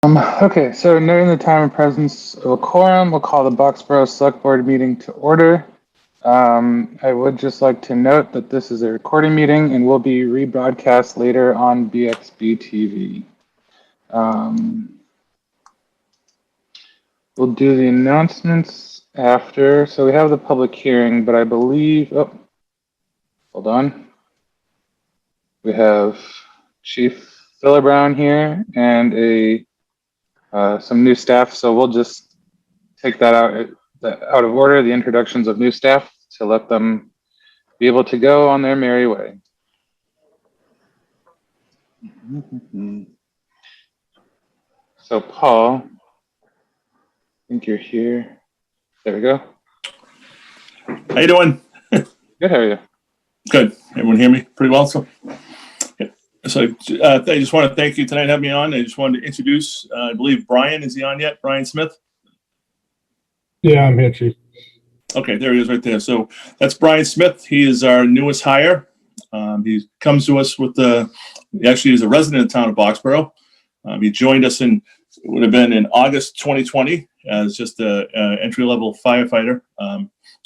Okay, so noting the time and presence of a quorum, we'll call the Boxborough Select Board meeting to order. I would just like to note that this is a recording meeting and will be rebroadcast later on BXB-TV. We'll do the announcements after. So we have the public hearing, but I believe, oh, hold on. We have Chief Phil Brown here and some new staff, so we'll just take that out of order, the introductions of new staff, to let them be able to go on their merry way. So Paul, I think you're here. There we go. How you doing? Good, how are you? Good. Everyone hear me pretty well? So I just want to thank you tonight for having me on. I just wanted to introduce, I believe Brian, is he on yet? Brian Smith? Yeah, I'm here, Chief. Okay, there he is right there. So that's Brian Smith. He is our newest hire. He comes to us with actually he's a resident of the town of Boxborough. He joined us would have been in August 2020 as just a entry-level firefighter.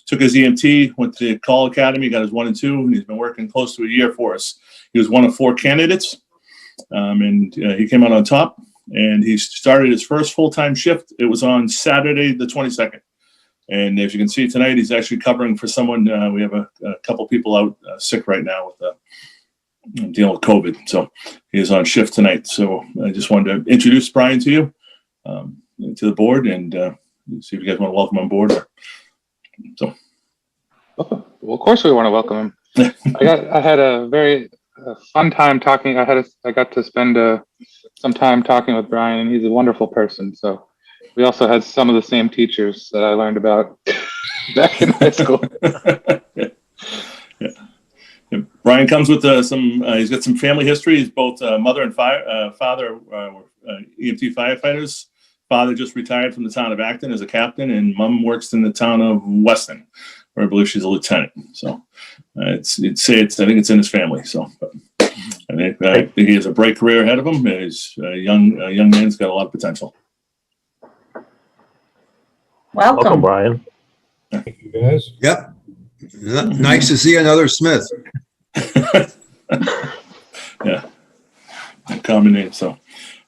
Took his EMT, went to the Call Academy, got his 1 and 2, and he's been working close to a year for us. He was one of 4 candidates, and he came out on top, and he started his first full-time shift. It was on Saturday, the 22nd. And as you can see tonight, he's actually covering for someone. We have a couple people out sick right now with dealing with COVID. So he is on shift tonight. So I just wanted to introduce Brian to you, to the board, and see if you guys want to welcome him on board. So, Well, of course we want to welcome him. I had a very fun time talking. I got to spend some time talking with Brian, and he's a wonderful person. So we also had some of the same teachers that I learned about back in high school. Yeah. Brian comes with he's got some family history. He's both mother and father EMT firefighters. Father just retired from the town of Acton as a captain, and mom works in the town of Weston, where I believe she's a lieutenant. So I think it's in his family. So I think he has a bright career ahead of him. He's a young man's got a lot of potential. Welcome, Brian. Thank you, guys. Yep. Nice to see another Smith. Yeah. Common name. So,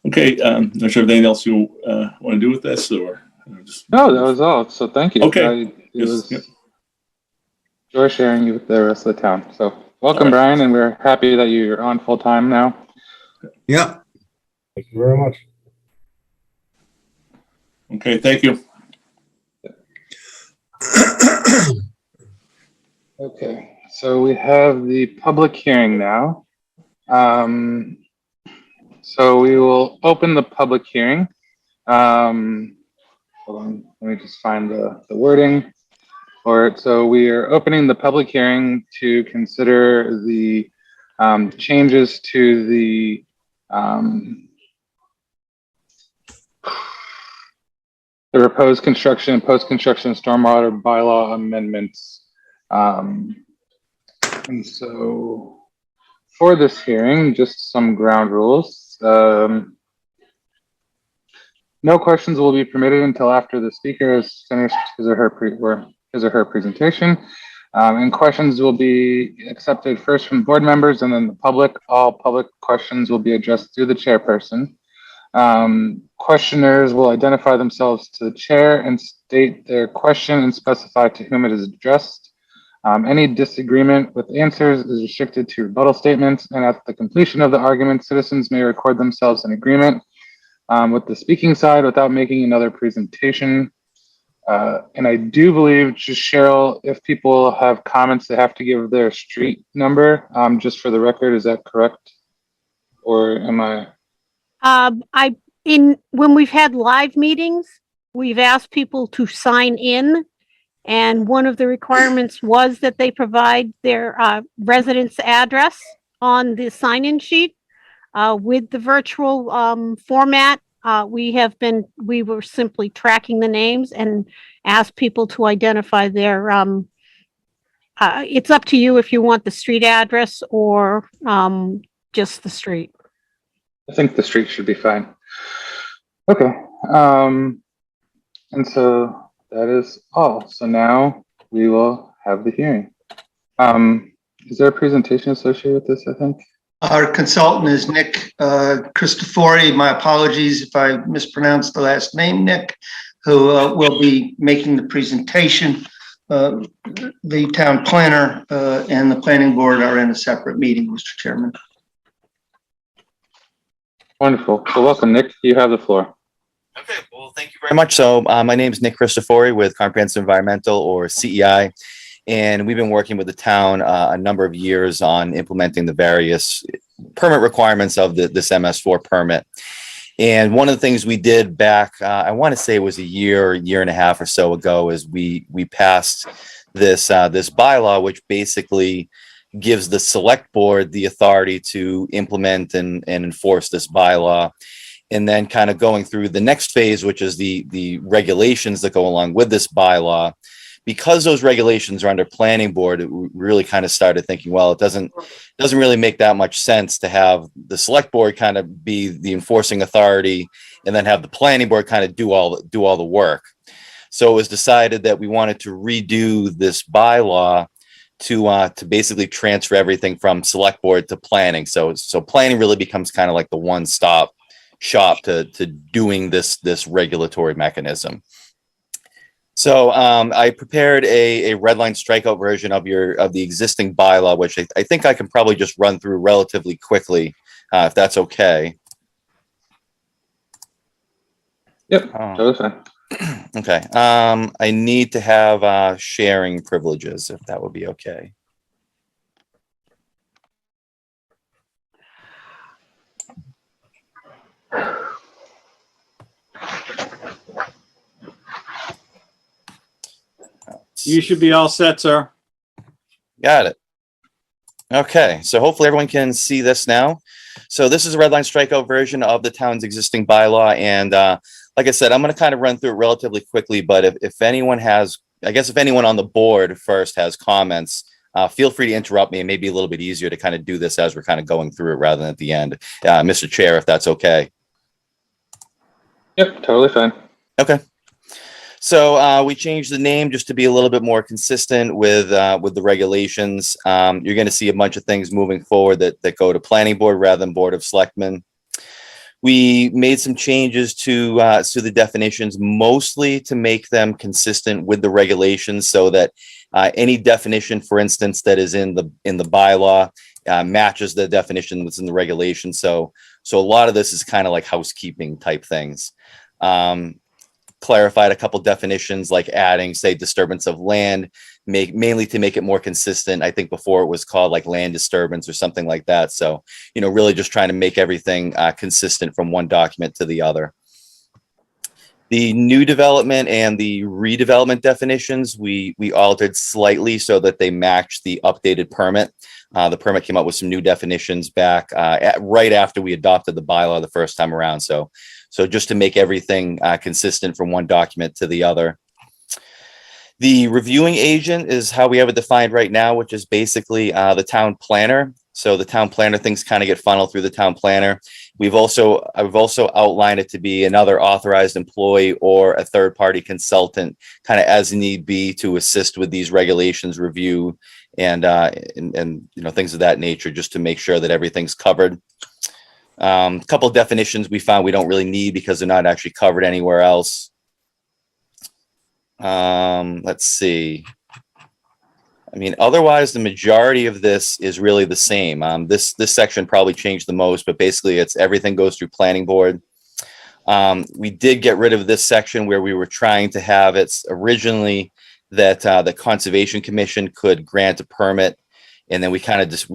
okay. Not sure if anything else you want to do with this, or just. No, that was all. So thank you. Okay. It was joy sharing you with the rest of the town. So welcome, right, Brian, and we're happy that you're on full time now. Yep. Thank you very much. Okay. Thank you. Okay, so we have the public hearing now. So we will open the public hearing. Hold on, let me just find the wording for it. So we are opening the public hearing to consider the changes to the proposed construction and post-construction stormwater bylaw amendments. And so for this hearing, just some ground rules. No questions will be permitted until after the speaker has finished his or her presentation. And questions will be accepted first from board members and then the public. All public questions will be addressed through the chairperson. Questioners will identify themselves to the chair and state their question and specify to whom it is addressed. Any disagreement with answers is restricted to rebuttal statements, and at the completion of the argument, citizens may record themselves in agreement with the speaking side without making another presentation. And I do believe, just Cheryl, if people have comments, they have to give their street number, just for the record. Is that correct? Or am I? When we've had live meetings, we've asked people to sign in, and one of the requirements was that they provide their residence address on the sign-in sheet. With the virtual format, we were simply tracking the names and asked people to identify their. It's up to you if you want the street address or just the street. I think the street should be fine. Okay. And so that is all. So now we will have the hearing. Is there a presentation associated with this, I think? Our consultant is Nick Christofori. My apologies if I mispronounced the last name, Nick, who will be making the presentation. The town planner and the planning board are in a separate meeting, Mr. Chairman. Wonderful. So welcome, Nick. You have the floor. Okay, well, thank you very much. So my name is Nick Christofori with Comprehensive Environmental, or CEI, and we've been working with the town a number of years on implementing the various permit requirements of this MS4 permit. And one of the things we did back, I want to say it was a year and a half or so ago, is we passed this bylaw, which basically gives the select board the authority to implement and enforce this bylaw. And then kind of going through the next phase, which is the regulations that go along with this bylaw. Because those regulations are under planning board, it really kind of started thinking, well, it doesn't really make that much sense to have the select board kind of be the enforcing authority and then have the planning board kind of do all the work. So it was decided that we wanted to redo this bylaw to basically transfer everything from select board to planning. So planning really becomes kind of like the one-stop shop to doing this regulatory mechanism. So I prepared a red line strikeout version of the existing bylaw, which I think I can probably just run through relatively quickly, if that's okay. Yep, totally fine. Okay. I need to have sharing privileges, if that would be okay. You should be all set, sir. Got it. Okay, so hopefully everyone can see this now. So this is a red line strikeout version of the town's existing bylaw. And like I said, I'm going to kind of run through it relatively quickly. But if anyone has, I guess if anyone on the board first has comments, feel free to interrupt me. It may be a little bit easier to kind of do this as we're kind of going through it rather than at the end. Mr. Chair, if that's okay. Yep, totally fine. Okay. So we changed the name just to be a little bit more consistent with the regulations. You're going to see a bunch of things moving forward that go to planning board rather than board of selectmen. We made some changes to the definitions, mostly to make them consistent with the regulations, so that any definition, for instance, that is in the bylaw matches the definition that's in the regulation. So a lot of this is kind of like housekeeping type things. Clarified a couple definitions, like adding, say, disturbance of land, mainly to make it more consistent. I think before it was called like land disturbance or something like that. So, really just trying to make everything consistent from one document to the other. The new development and the redevelopment definitions, we altered slightly so that they match the updated permit. The permit came up with some new definitions back right after we adopted the bylaw the first time around. So just to make everything consistent from one document to the other. The reviewing agent is how we have it defined right now, which is basically the town planner. So the town planner, things kind of get funneled through the town planner. I've also outlined it to be another authorized employee or a third-party consultant, kind of as need be, to assist with these regulations review and things of that nature, just to make sure that everything's covered. A couple of definitions we found we don't really need because they're not actually covered anywhere else. Let's see. I mean, otherwise, the majority of this is really the same. This section probably changed the most, but basically it's everything goes through planning board. We did get rid of this section where we were trying to have it originally that the Conservation Commission could grant a permit. And then we kind of just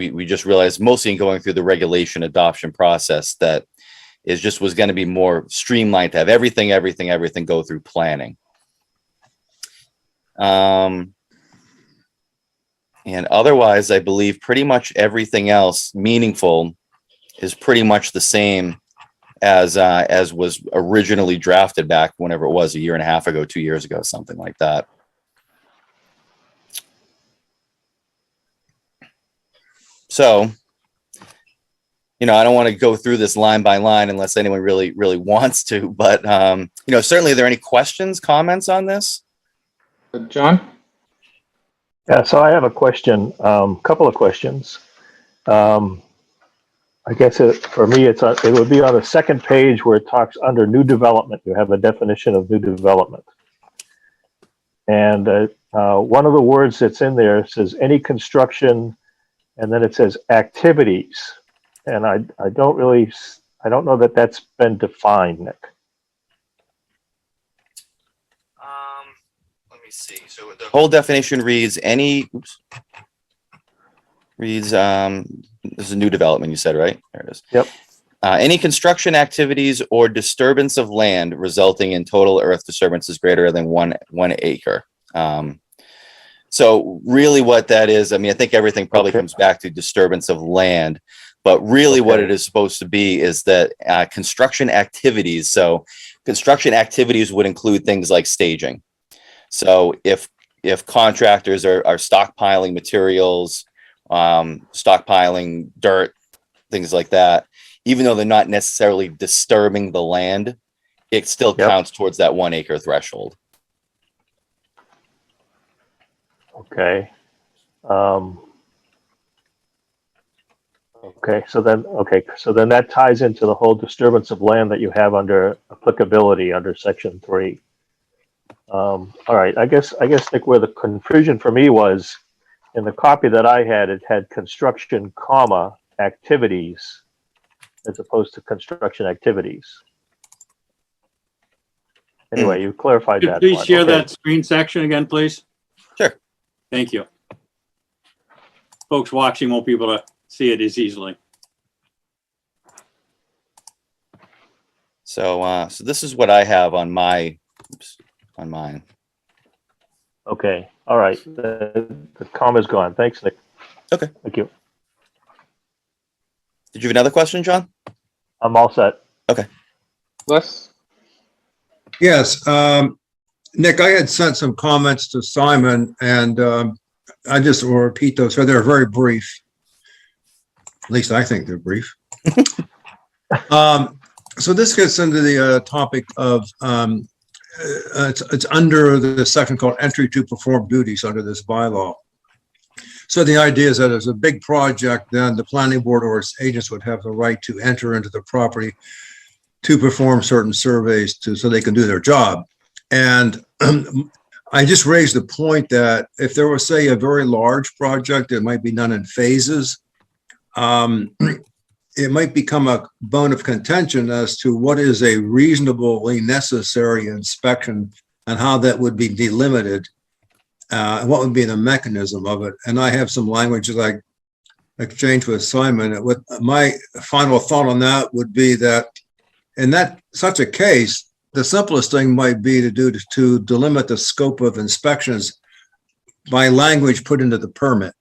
realized, mostly in going through the regulation adoption process, that was going to be more streamlined to have everything go through planning. And otherwise, I believe pretty much everything else meaningful is pretty much the same as was originally drafted back whenever it was, a year and a half ago, 2 years ago, something like that. So you know, I don't want to go through this line by line unless anyone really, really wants to, but, you know, certainly are there any questions, comments on this? John? Yeah, so I have a question, couple of questions. I guess for me, it would be on the second page where it talks under new development. You have a definition of new development. And one of the words that's in there says any construction, and then it says activities. And I don't know that that's been defined, Nick. Let me see. So the whole definition reads this is a new development, you said, right? There it is. Yep. Any construction activities or disturbance of land resulting in total earth disturbances greater than one acre. So really what that is, I mean, I think everything probably comes back to disturbance of land, but really what it is supposed to be is that construction activities. So construction activities would include things like staging. So if contractors are stockpiling materials, stockpiling dirt, things like that, even though they're not necessarily disturbing the land, it still counts towards that 1 acre threshold. Okay. So then that ties into the whole disturbance of land that you have under applicability under section 3. All right. I guess Nick, where the confusion for me was in the copy that I had, it had construction, comma, activities, as opposed to construction activities. Anyway, you clarified Could that. you one. share Okay. that screen section again, please? Sure. Thank you. Folks watching won't be able to see it as easily. So, so this is what I have on mine. Okay. All right. The comma's gone. Thanks, Nick. Okay. Thank you. Did you have another question, John? I'm all set. Les? Yes, Nick, I had sent some comments to Simon and I just will repeat those. So they're very brief. At least I think they're brief. So this gets into the topic of it's under the section called entry to perform duties under this bylaw. So the idea is that as a big project, then the planning board or its agents would have the right to enter into the property to perform certain surveys so they can do their job. And I just raised the point that if there was, say, a very large project, it might be done in phases. It might become a bone of contention as to what is a reasonably necessary inspection and how that would be delimited. And what would be the mechanism of it? And I have some language that I exchanged with Simon. My final thought on that would be that in such a case, the simplest thing might be to delimit the scope of inspections by language put into the permit,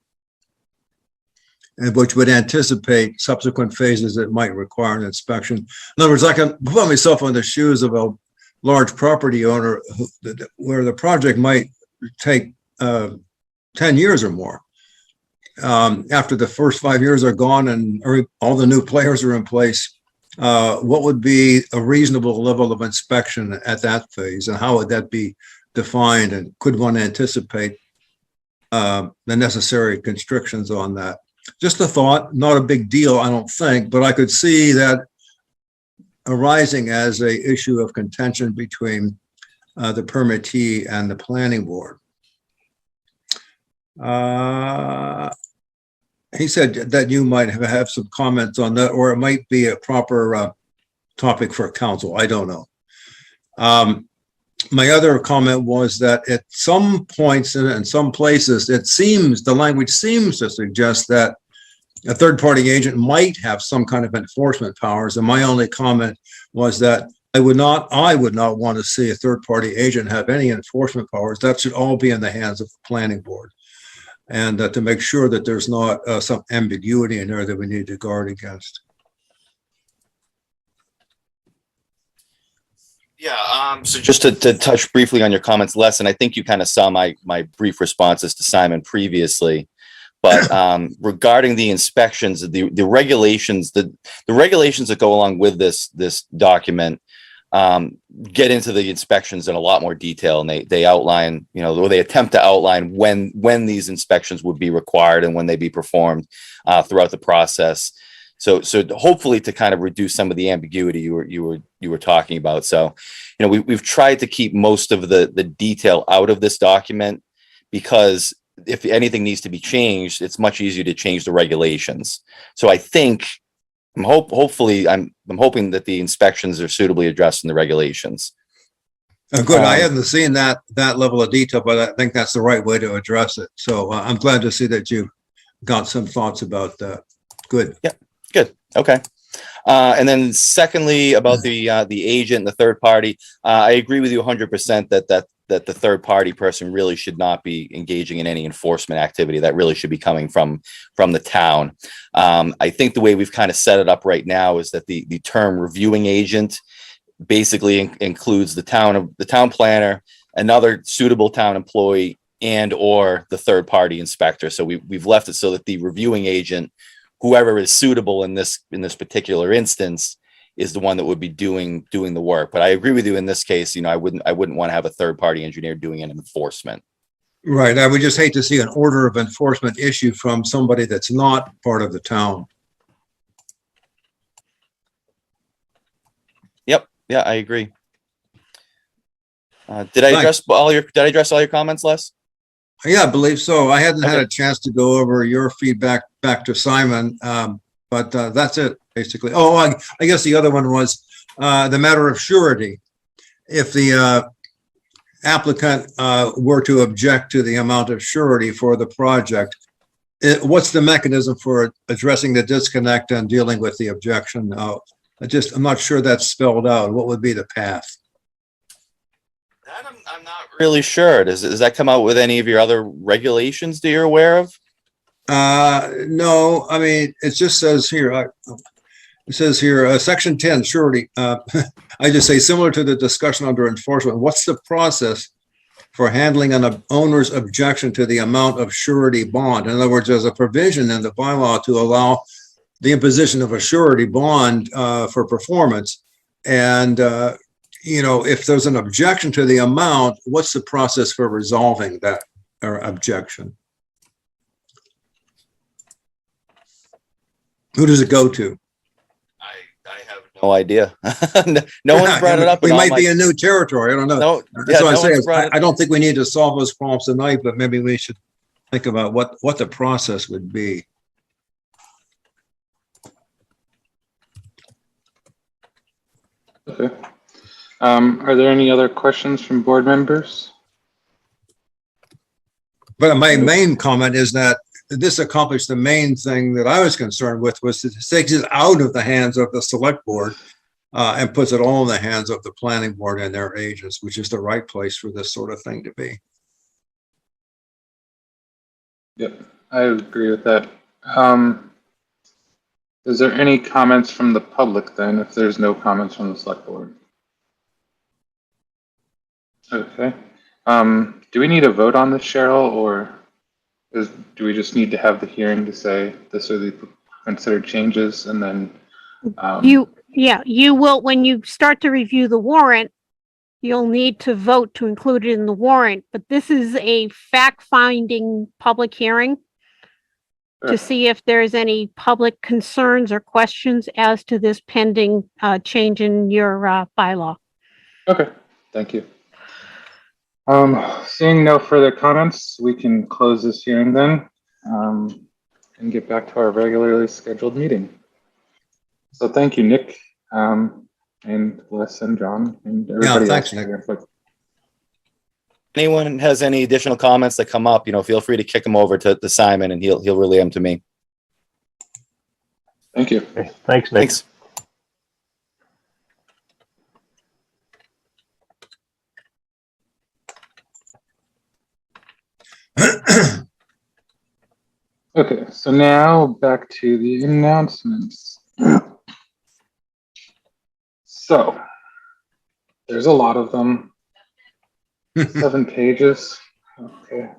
and which would anticipate subsequent phases that might require an inspection. In other words, I can put myself in the shoes of a large property owner where the project might take 10 years or more. After the first 5 years are gone and all the new players are in place, what would be a reasonable level of inspection at that phase, and how would that be defined, and could one anticipate the necessary constrictions on that? Just a thought, not a big deal, I don't think, but I could see that arising as an issue of contention between the permittee and the planning board. He said that you might have some comments on that, or it might be a proper topic for council. I don't know. My other comment was that at some points and in some places, the language seems to suggest that a third-party agent might have some kind of enforcement powers. And my only comment was that I would not want to see a third-party agent have any enforcement powers. That should all be in the hands of the planning board. And to make sure that there's not some ambiguity in there that we need to guard against. Yeah, so just to touch briefly on your comments, Les, and I think you kind of saw my brief responses to Simon previously, But regarding the inspections, the regulations, the regulations that go along with this document get into the inspections in a lot more detail, and they outline, or they attempt to outline when these inspections would be required and when they be performed throughout the process. So hopefully to kind of reduce some of the ambiguity you were talking about. So, we've tried to keep most of the detail out of this document, because if anything needs to be changed, it's much easier to change the regulations. So I think I'm hoping that the inspections are suitably addressed in the regulations. Good. I haven't seen that level of detail, but I think that's the right way to address it. So I'm glad to see that you've got some thoughts about that. Good. Yeah. Good. Okay. And then secondly, about the agent and the third party, I agree with you 100% that the third party person really should not be engaging in any enforcement activity. That really should be coming from the town. I think the way we've kind of set it up right now is that the term reviewing agent basically includes the town planner, another suitable town employee, and or the third party inspector. So we've left it so that the reviewing agent, whoever is suitable in this particular instance, is the one that would be doing the work. But I agree with you in this case. I wouldn't want to have a third party engineer doing an enforcement. Right. I would just hate to see an order of enforcement issued from somebody that's not part of the town. Yep. Yeah, I agree. Did I address all your comments, Les? Yeah, I believe so. I hadn't had Okay. a chance to go over your feedback back to Simon, but that's it, basically. Oh, I guess the other one was the matter of surety. If the applicant were to object to the amount of surety for the project, what's the mechanism for addressing the disconnect and dealing with the objection? I'm not sure that's spelled out. What would be the path? That I'm not really sure. Does that come out with any of your other regulations that you're aware of? No, I mean, it just says here, it says here, section 10, surety. I just say similar to the discussion under enforcement. What's the process for handling an owner's objection to the amount of surety bond? In other words, there's a provision in the bylaw to allow the imposition of a surety bond for performance. And, if there's an objection to the amount, what's the process for resolving that objection? Who does it go to? I have no idea. No one's brought it up. We might be in new territory. I don't know. That's what I say. I don't think we need to solve those problems tonight, but maybe we should think about what the process would be. Okay. Are there any other questions from board members? But my main comment is that this accomplished the main thing that I was concerned with, was it takes it out of the hands of the select board and puts it all in the hands of the planning board and their agents, which is the right place for this sort of thing to be. Yep, I agree with that. Is there any comments from the public then, if there's no comments from the select board? Okay. Do we need a vote on this, Cheryl, or do we just need to have the hearing to say this are the considered changes, and then You will, when you start to review the warrant, you'll need to vote to include it in the warrant, but this is a fact-finding public hearing to see if there's any public concerns or questions as to this pending change in your bylaw. Okay, thank you. Seeing no further comments, we can close this hearing then and get back to our regularly scheduled meeting. So thank you, Nick, and Les and John and everybody else. Thanks, Nick. Anyone has any additional comments that come up, feel free to kick them over to Simon, and he'll relay them to me. Thank you. Okay. Thanks, Nick. Thanks. Okay, so now back to the announcements. So there's a lot of them. 7 pages. Okay.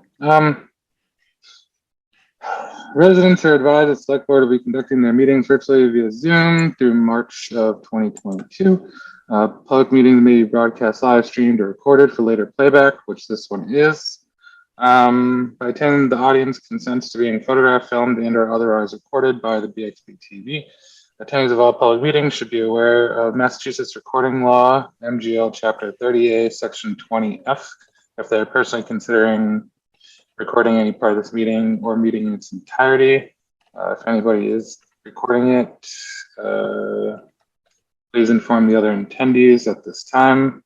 Residents are advised that select board will be conducting their meetings virtually via Zoom through March of 2022. Public meetings may be broadcast live streamed or recorded for later playback, which this one is. By attending, the audience consents to being photographed, filmed, and or otherwise recorded by the BXB-TV. Attendees of all public meetings should be aware of Massachusetts recording law, MGL Chapter 30A, Section 20F, if they're personally considering recording any part of this meeting or meeting in its entirety. If anybody is recording it, please inform the other attendees at this time.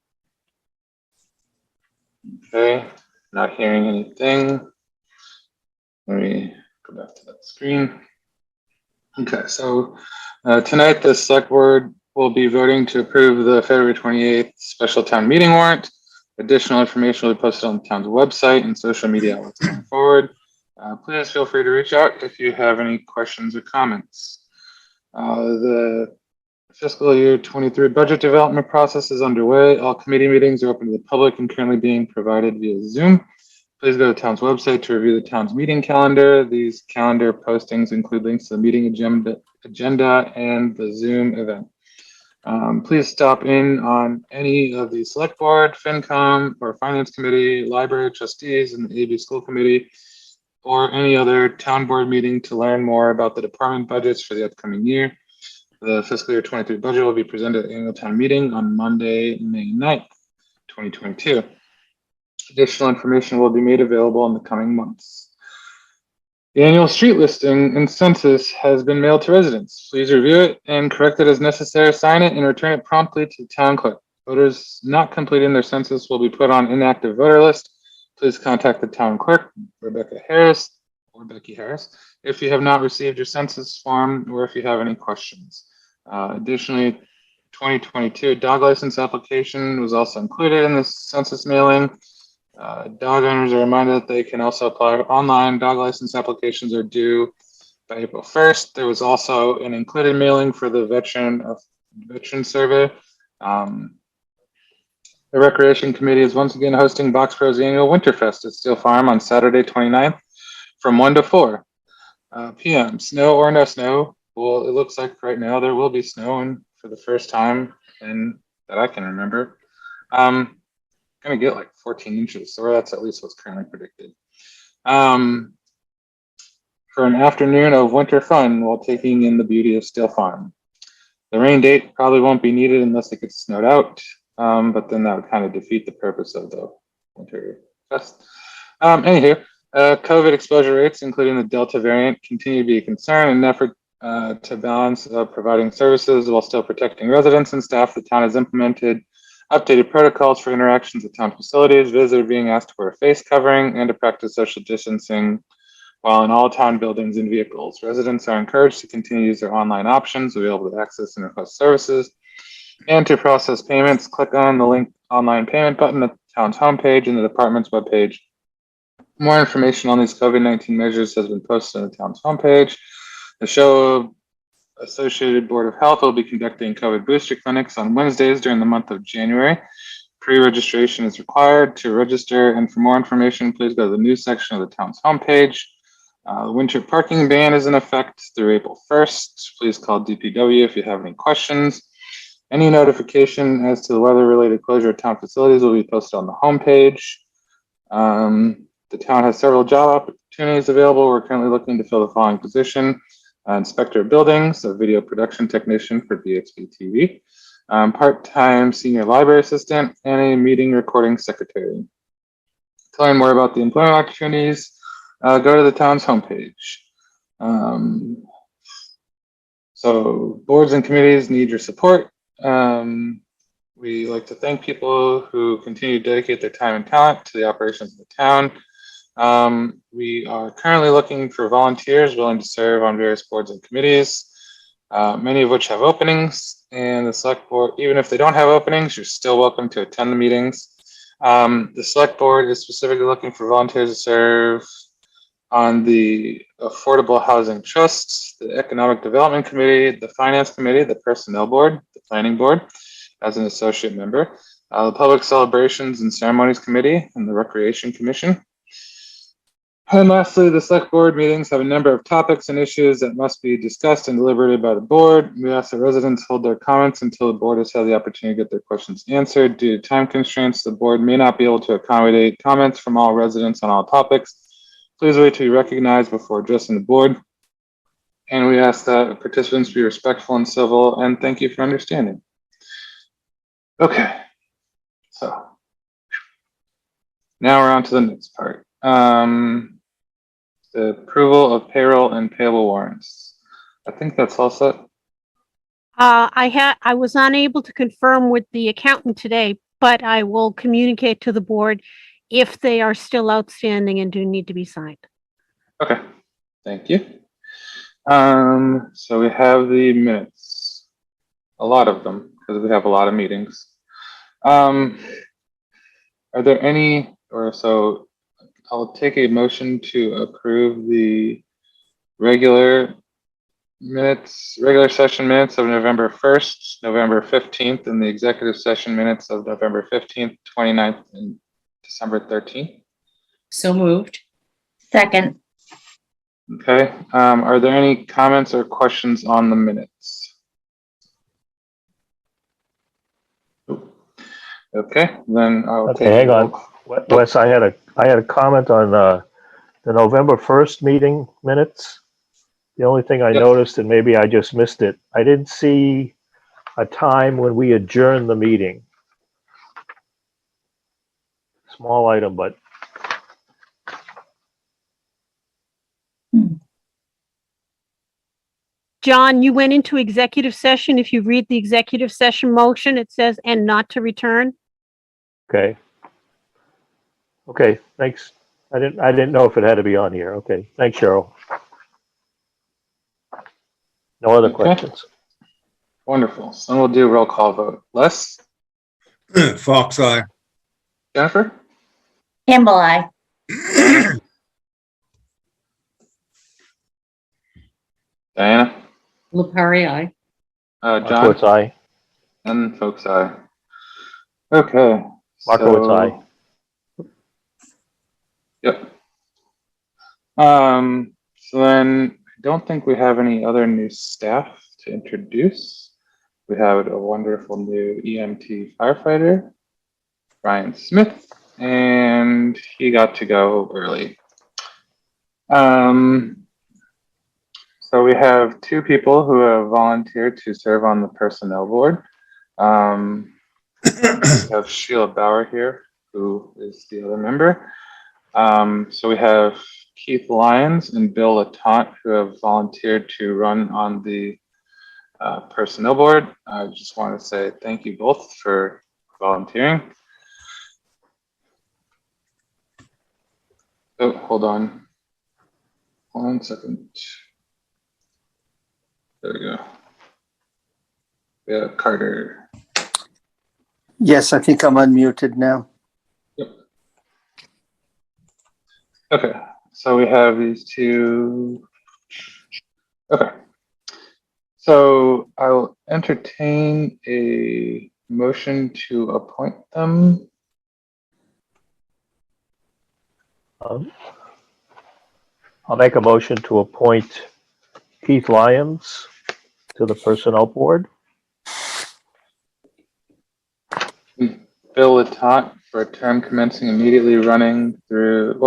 Okay, not hearing anything. Let me go back to that screen. Okay, so tonight the select board will be voting to approve the February 28th special town meeting warrant. Additional information will be posted on the town's website and social media outlets going forward. Please feel free to reach out if you have any questions or comments. The fiscal year 23 budget development process is underway. All committee meetings are open to the public and currently being provided via Zoom. Please go to the town's website to review the town's meeting calendar. These calendar postings include links to the meeting agenda and the Zoom event. Please stop in on any of the select board, FinCom, or finance committee, library trustees, and the AB school committee, or any other town board meeting to learn more about the department budgets for the upcoming year. The fiscal year 23 budget will be presented at the annual town meeting on Monday, May 9th, 2022. Additional information will be made available in the coming months. The annual street listing and census has been mailed to residents. Please review it and correct it as necessary, sign it, and return it promptly to the town clerk. Voters not completing their census will be put on inactive voter list. Please contact the town clerk, Rebecca Harris, or Becky Harris, if you have not received your census form or if you have any questions. Additionally, 2022 dog license application was also included in the census mailing. Dog owners are reminded that they can also apply online. Dog license applications are due by April 1st. There was also an included mailing for the veteran survey. The Recreation Committee is once again hosting Boxborough's annual Winterfest at Steel Farm on Saturday, 29th from 1 to 4 p.m. Snow or no snow. Well, it looks like right now there will be snow for the first time that I can remember. Gonna get like 14 inches, so that's at least what's currently predicted. For an afternoon of winter fun while taking in the beauty of Steel Farm. The rain date probably won't be needed unless it gets snowed out, but then that would kind of defeat the purpose of the winter fest. Anywho, COVID exposure rates, including the Delta variant, continue to be a concern in an effort to balance providing services while still protecting residents and staff. The town has implemented updated protocols for interactions at town facilities. Visitors being asked to wear a face covering and to practice social distancing while in all town buildings and vehicles. Residents are encouraged to continue to use their online options to be able to access and request services and to process payments. Click on the link online payment button at the town's homepage and the department's webpage. More information on these COVID-19 measures has been posted on the town's homepage. The show Associated Board of Health will be conducting COVID booster clinics on Wednesdays during the month of January. Pre-registration is required to register, and for more information, please go to the news section of the town's homepage. The winter parking ban is in effect through April 1st. Please call DPW if you have any questions. Any notification as to the weather-related closure of town facilities will be posted on the homepage. The town has several job opportunities available. We're currently looking to fill the following position. Inspector of Buildings, a video production technician for BXB-TV, part-time senior library assistant, and a meeting recording secretary. To learn more about the employment opportunities, go to the town's homepage. So boards and committees need your support. We like to thank people who continue to dedicate their time and talent to the operations of the town. We are currently looking for volunteers willing to serve on various boards and committees, many of which have openings, and the select board, even if they don't have openings, you're still welcome to attend the meetings. The select board is specifically looking for volunteers to serve on the Affordable Housing Trust, the Economic Development Committee, the Finance Committee, the Personnel Board, the Planning Board as an associate member, the Public Celebrations and Ceremonies Committee, and the Recreation Commission. And lastly, the select board meetings have a number of topics and issues that must be discussed and deliberated by the board. We ask that residents hold their comments until the board has had the opportunity to get their questions answered. Due to time constraints, the board may not be able to accommodate comments from all residents on all topics. Please wait to be recognized before addressing the board. And we ask that participants be respectful and civil, and thank you for understanding. Okay, so now we're on to the next part. The approval of payroll and payable warrants. I think that's all set. I was unable to confirm with the accountant today, but I will communicate to the board if they are still outstanding and do need to be signed. Okay, thank you. So we have the minutes, a lot of them, because we have a lot of meetings. Are there any, or so I'll take a motion to approve the regular session minutes of November 1st, November 15th, and the executive session minutes of November 15th, 29th, and December 13th. So moved. Second. Okay, are there any comments or questions on the minutes? Okay, then I'll Okay, take hang a on. roll. Wes, I had a comment on the November 1st meeting minutes. The only thing I Yep. noticed, and maybe I just missed it, I didn't see a time when we adjourned the meeting. Small item, but John, you went into executive session. If you read the executive session motion, it says, "and not to return." okay. Okay, thanks. I didn't know if it had to be on here. Okay, thanks, Cheryl. No other Okay. questions. Wonderful. So we'll do a roll call vote. Les? Fox eye. Jennifer? Campbell, I. Diana? Lepari, I. John? Markowitz, aye. And folks, aye. Okay. Markowitz, aye. Yep. So then I don't think we have any other new staff to introduce. We have a wonderful new EMT firefighter, Brian Smith, and he got to go early. So we have two people who have volunteered to serve on the personnel board. We have Sheila Bauer here, who is the other member. So we have Keith Lyons and Bill Latant, who have volunteered to run on the personnel board. I just want to say thank you both for volunteering. Oh, hold on. 1 second. There we go. We have Carter. Yes, I think I'm unmuted now. Yep. Okay, so we have these two. Okay. So I'll entertain a motion to appoint them. I'll make a motion to appoint Keith Lyons to the Personnel Board. Bill Latant for a term commencing immediately running through,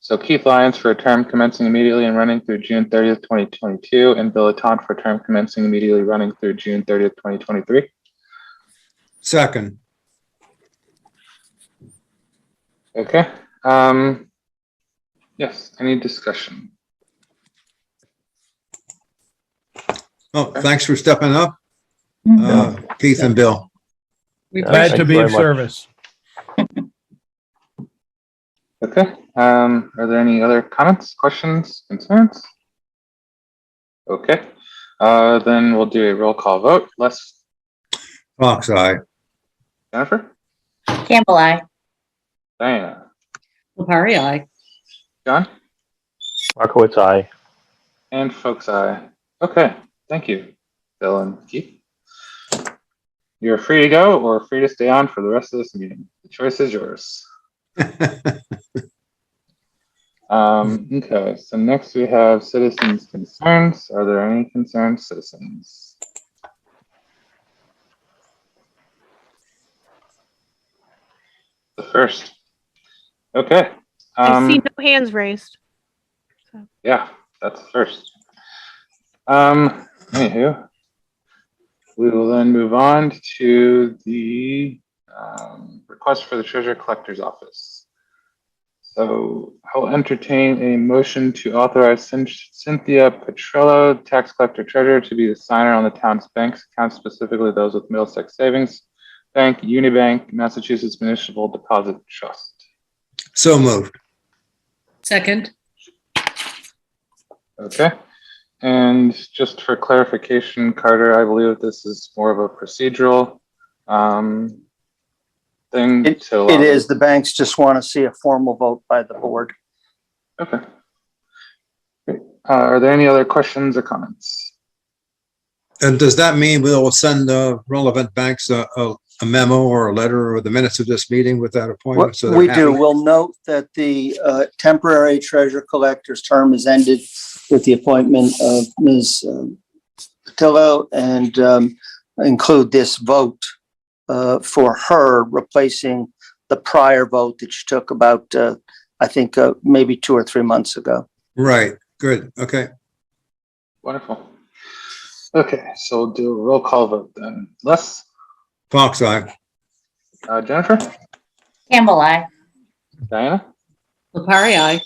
so Keith Lyons for a term commencing immediately and running through June 30th, 2022, and Bill Latant for a term commencing immediately running through June 30th, 2023. Second. Okay. Yes, any discussion? Oh, thanks for stepping up, Keith and Bill. We Yeah, appreciate thank Glad to you be very of much. service. Okay. Are there any other comments, questions, concerns? Okay. Then we'll do a roll call vote. Les? Fox eye. Jennifer? Campbell, I. Diana? Lepari, I. John? Markowitz, aye. And folks, aye. Okay. Thank you, Bill and Keith. You're free to go or free to stay on for the rest of this meeting. The choice is yours. Okay, so next we have citizens' concerns. Are there any concerns, citizens? The first. Okay. I see no hands raised. Yeah, that's the first. Anywho, we will then move on to the request for the treasurer collector's office. So I'll entertain a motion to authorize Cynthia Petrello, tax collector treasurer, to be the signer on the town's banks accounts, specifically those with Middlesex Savings Bank, Unibank, Massachusetts Municipal Deposit Trust. So moved. Second. Okay. And just for clarification, Carter, I believe this is more of a procedural thing. It is. The banks just want to see a formal vote by the board. Okay. Great. Are there any other questions or comments? And does that mean we'll send relevant banks a memo or a letter or the minutes of this meeting with that appointment? So We do. We'll note that the temporary treasurer collector's term is ended with the appointment of Ms. Patillo, and include this vote for her replacing the prior vote that she took about, I think, maybe 2 or 3 months ago. Right. Good. Okay. Wonderful. Okay, so we'll do a roll call vote then. Les? Fox eye. Jennifer? Campbell, I. Diana? Lepari, aye.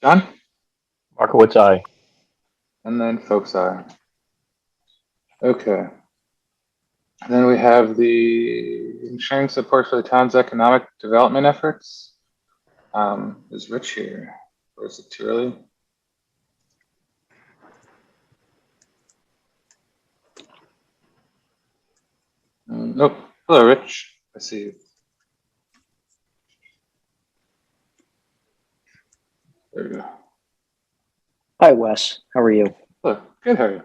John? Markowitz, aye. And then folks eye. Okay. And then we have the ensuring support for the town's economic development efforts. Is Rich here, or is it too early? Nope. Hello, Rich. I see you. There we go. Hi, Wes. How are you? Hello. Good. How are you?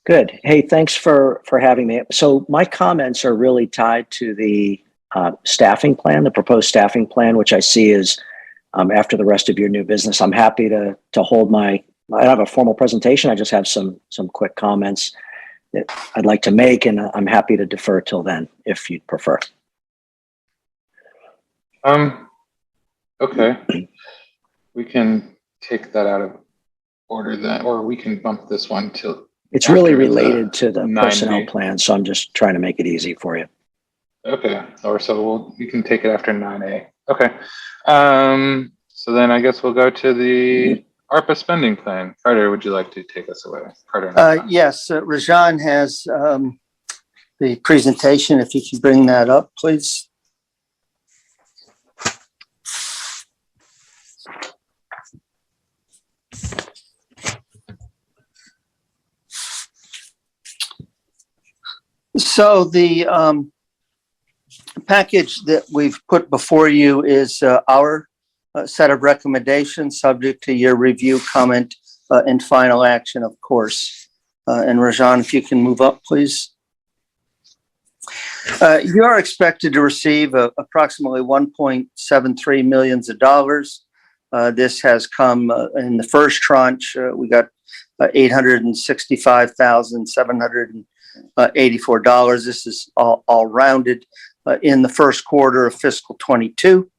Good. Hey, thanks for having me. So my comments are really tied to the staffing plan, the proposed staffing plan, which I see is after the rest of your new business. I'm happy to hold I don't have a formal presentation. I just have some quick comments that I'd like to make, and I'm happy to defer till then if you'd prefer. Okay. We can take that out of order then, or we can bump this one till. It's really after related to the 9B. personnel plan, so I'm just trying to make it easy for you. Okay, or so we can take it after 9A. Okay. So then I guess we'll go to the ARPA spending plan. Carter, would you like to take us away? Carter. Yes, Rajan has the presentation. If you could bring that up, please. So the package that we've put before you is our set of recommendations subject to your review, comment, and final action, of course. And Rajan, if you can move up, please. You are expected to receive approximately $1.73 million. This has come in the first tranche. We got $865,784. This is all rounded. In the first quarter of fiscal 22,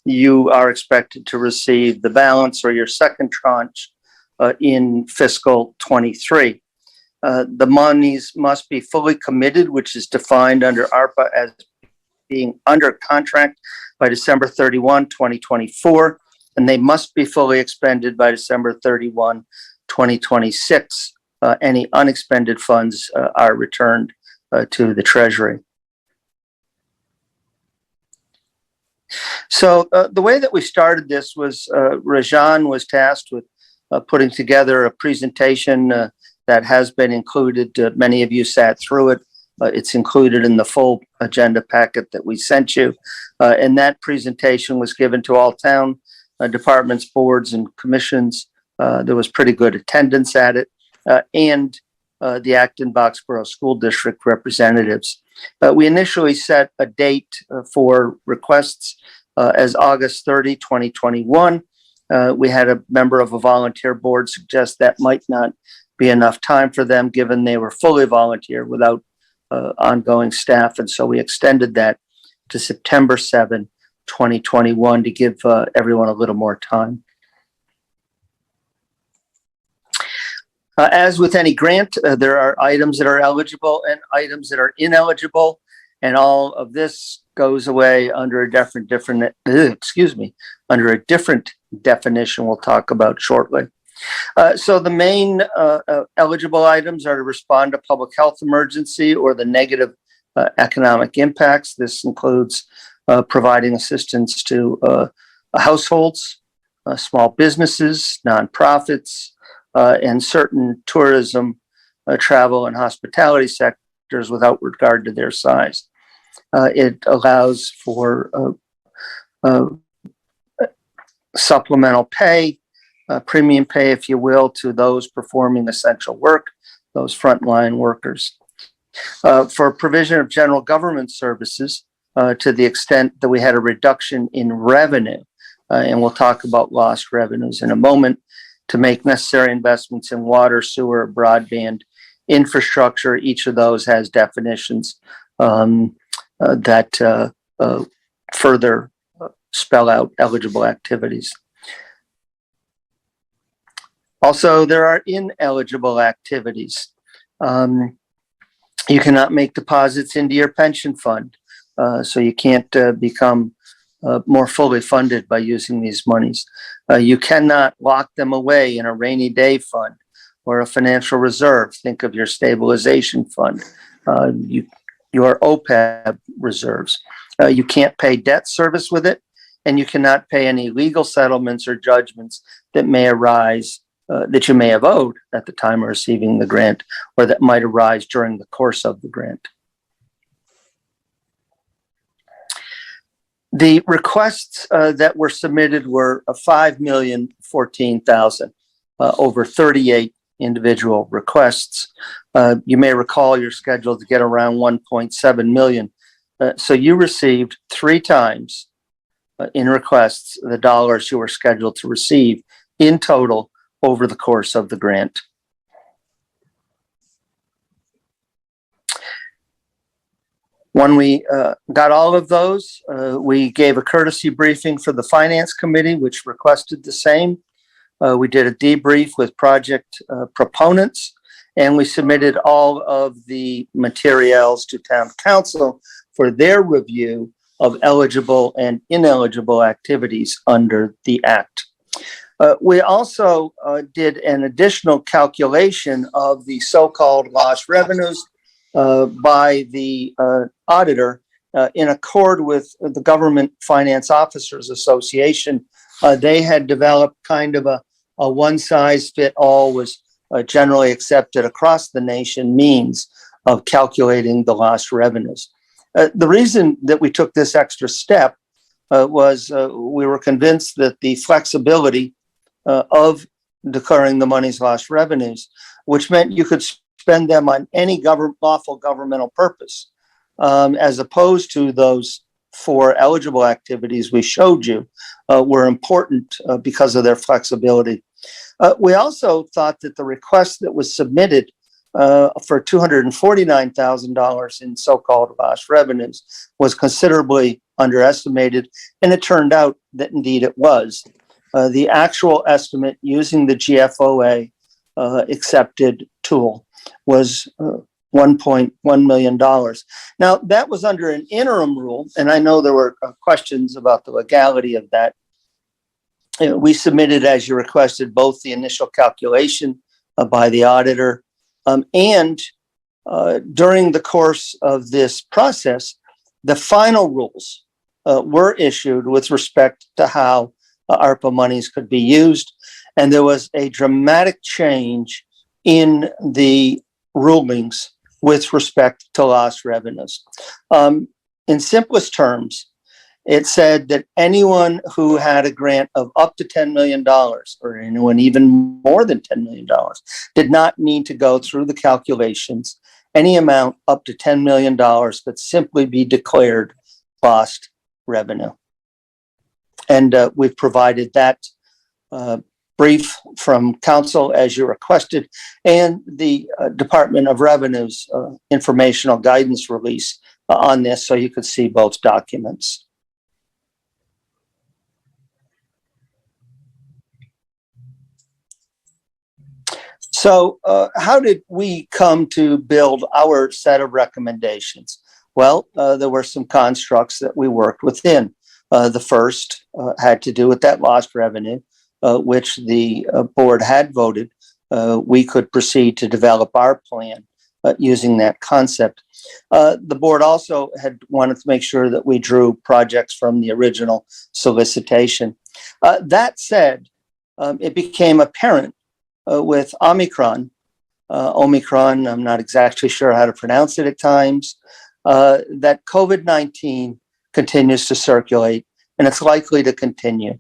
you are expected to receive the balance or your second tranche in fiscal 23. The monies must be fully committed, which is defined under ARPA as being under contract by December 31, 2024, and they must be fully expended by December 31, 2026. Any unexpended funds are returned to the Treasury. So the way that we started this was Rajan was tasked with putting together a presentation that has been included. Many of you sat through it. It's included in the full agenda packet that we sent you. And that presentation was given to all town departments, boards, and commissions. There was pretty good attendance at it. And the Acton-Boxborough School District representatives. We initially set a date for requests as August 30, 2021. We had a member of a volunteer board suggest that might not be enough time for them, given they were fully volunteer without ongoing staff. And so we extended that to September 7, 2021 to give everyone a little more time. As with any grant, there are items that are eligible and items that are ineligible, and all of this goes away under a different definition we'll talk about shortly. So the main eligible items are to respond to public health emergency or the negative economic impacts. This includes providing assistance to households, small businesses, nonprofits, and certain tourism, travel, and hospitality sectors without regard to their size. It allows for supplemental pay, premium pay, if you will, to those performing essential work, those frontline workers. For provision of general government services, to the extent that we had a reduction in revenue, and we'll talk about lost revenues in a moment, to make necessary investments in water, sewer, broadband infrastructure. Each of those has definitions that further spell out eligible activities. Also, there are ineligible activities. You cannot make deposits into your pension fund, so you can't become more fully funded by using these monies. You cannot lock them away in a rainy day fund or a financial reserve. Think of your stabilization fund, your OPEB reserves. You can't pay debt service with it, and you cannot pay any legal settlements or judgments that may arise, that you may have owed at the time of receiving the grant, or that might arise during the course of the grant. The requests that were submitted were $5,014,000 over 38 individual requests. You may recall you're scheduled to get around 1.7 million. So you received 3 times in requests the dollars you were scheduled to receive in total over the course of the grant. When we got all of those, we gave a courtesy briefing for the Finance Committee, which requested the same. We did a debrief with project proponents, and we submitted all of the materials to Town Council for their review of eligible and ineligible activities under the Act. We also did an additional calculation of the so-called lost revenues by the auditor in accord with the Government Finance Officers Association. They had developed kind of a one-size-fit-all, was generally accepted across the nation means of calculating the lost revenues. The reason that we took this extra step was we were convinced that the flexibility of declaring the money's lost revenues, which meant you could spend them on any lawful governmental purpose, as opposed to those 4 eligible activities we showed you, were important because of their flexibility. We also thought that the request that was submitted for $249,000 in so-called lost revenues was considerably underestimated, and it turned out that indeed it was. The actual estimate using the GFOA accepted tool was $1.1 million. Now, that was under an interim rule, and I know there were questions about the legality of that. We submitted, as you requested, both the initial calculation by the auditor and during the course of this process, the final rules were issued with respect to how ARPA monies could be used. And there was a dramatic change in the rulings with respect to lost revenues. In simplest terms, it said that anyone who had a grant of up to $10 million, or anyone even more than $10 million, did not need to go through the calculations. Any amount up to $10 million could simply be declared lost revenue. And we've provided that brief from council as you requested, and the Department of Revenue's informational guidance release on this, so you could see both documents. So how did we come to build our set of recommendations? Well, there were some constructs that we worked within. The first had to do with that lost revenue, which the board had voted. We could proceed to develop our plan using that concept. The board also had wanted to make sure that we drew projects from the original solicitation. That said, it became apparent with Omicron, I'm not exactly sure how to pronounce it at times, that COVID-19 continues to circulate, and it's likely to continue.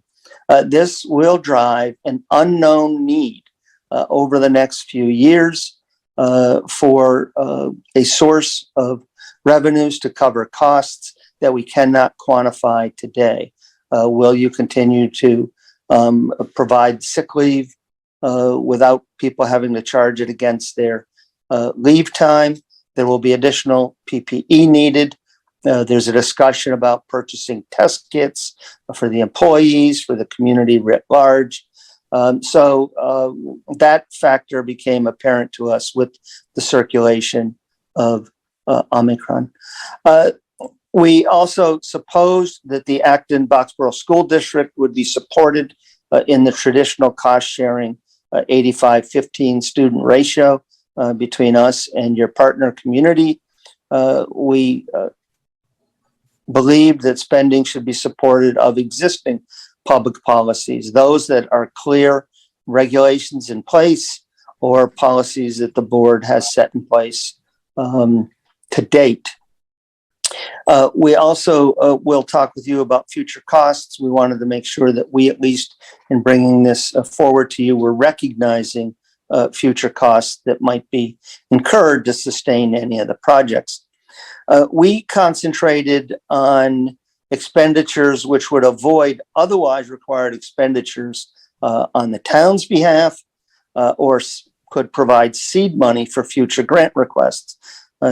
This will drive an unknown need over the next few years for a source of revenues to cover costs that we cannot quantify today. Will you continue to provide sick leave without people having to charge it against their leave time? There will be additional PPE needed. There's a discussion about purchasing test kits for the employees, for the community writ large. So that factor became apparent to us with the circulation of Omicron. We also supposed that the Acton-Boxborough School District would be supported in the traditional cost-sharing 85-15 student ratio between us and your partner community. We believe that spending should be supported of existing public policies, those that are clear regulations in place or policies that the board has set in place to date. We also will talk with you about future costs. We wanted to make sure that we, at least in bringing this forward to you, were recognizing future costs that might be incurred to sustain any of the projects. We concentrated on expenditures which would avoid otherwise required expenditures on the town's behalf or could provide seed money for future grant requests.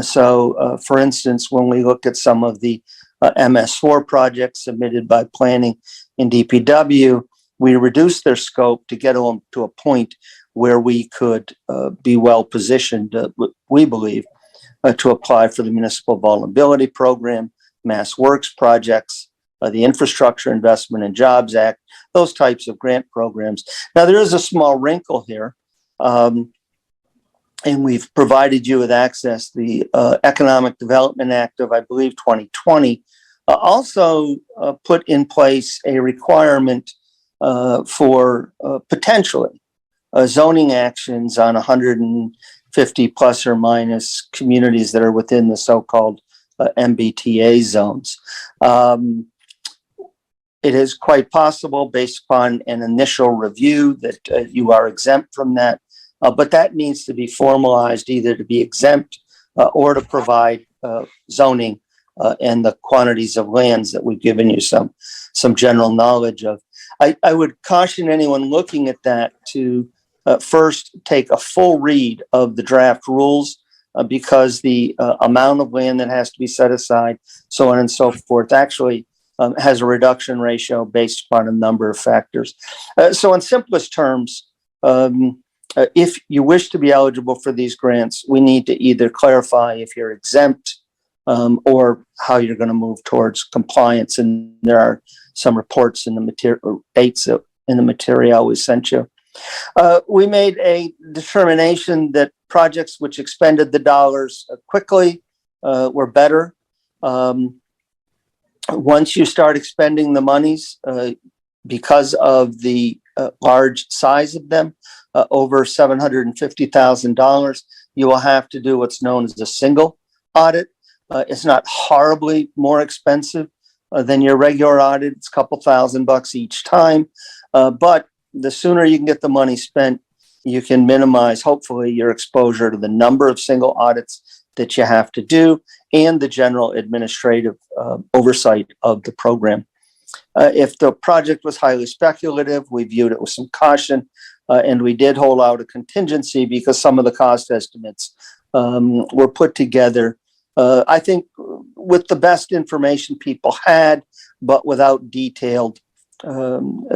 So, for instance, when we look at some of the MS4 projects submitted by planning in DPW, we reduced their scope to get them to a point where we could be well positioned, we believe, to apply for the Municipal Vulnerability Program, Mass Works projects, the Infrastructure Investment and Jobs Act, those types of grant programs. Now, there is a small wrinkle here. And we've provided you with access. The Economic Development Act of, I believe, 2020 also put in place a requirement for potentially zoning actions on 150 plus or minus communities that are within the so-called MBTA zones. It is quite possible, based upon an initial review, that you are exempt from that. But that needs to be formalized, either to be exempt or to provide zoning and the quantities of lands that we've given you some general knowledge of. I would caution anyone looking at that to first take a full read of the draft rules because the amount of land that has to be set aside, so on and so forth, actually has a reduction ratio based upon a number of factors. So in simplest terms, if you wish to be eligible for these grants, we need to either clarify if you're exempt or how you're going to move towards compliance. And there are some reports in the material, dates in the material we sent you. We made a determination that projects which expended the dollars quickly were better. Once you start expending the monies, because of the large size of them, over $750,000, you will have to do what's known as a single audit. It's not horribly more expensive than your regular audit. It's a couple $1,000 each time. But the sooner you can get the money spent, you can minimize, hopefully, your exposure to the number of single audits that you have to do and the general administrative oversight of the program. If the project was highly speculative, we viewed it with some caution, and we did hold out a contingency because some of the cost estimates were put together, I think, with the best information people had, but without detailed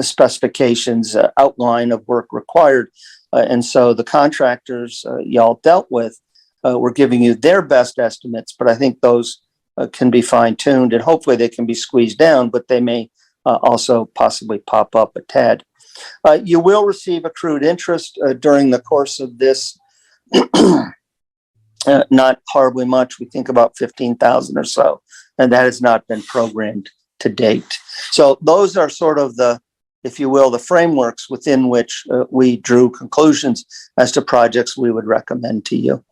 specifications, outline of work required. And so the contractors y'all dealt with were giving you their best estimates, but I think those can be fine-tuned, and hopefully they can be squeezed down, but they may also possibly pop up a tad. You will receive accrued interest during the course of this. Not horribly much. We think about 15,000 or so, and that has not been programmed to date. So those are sort of the, if you will, the frameworks within which we drew conclusions as to projects we would recommend to you.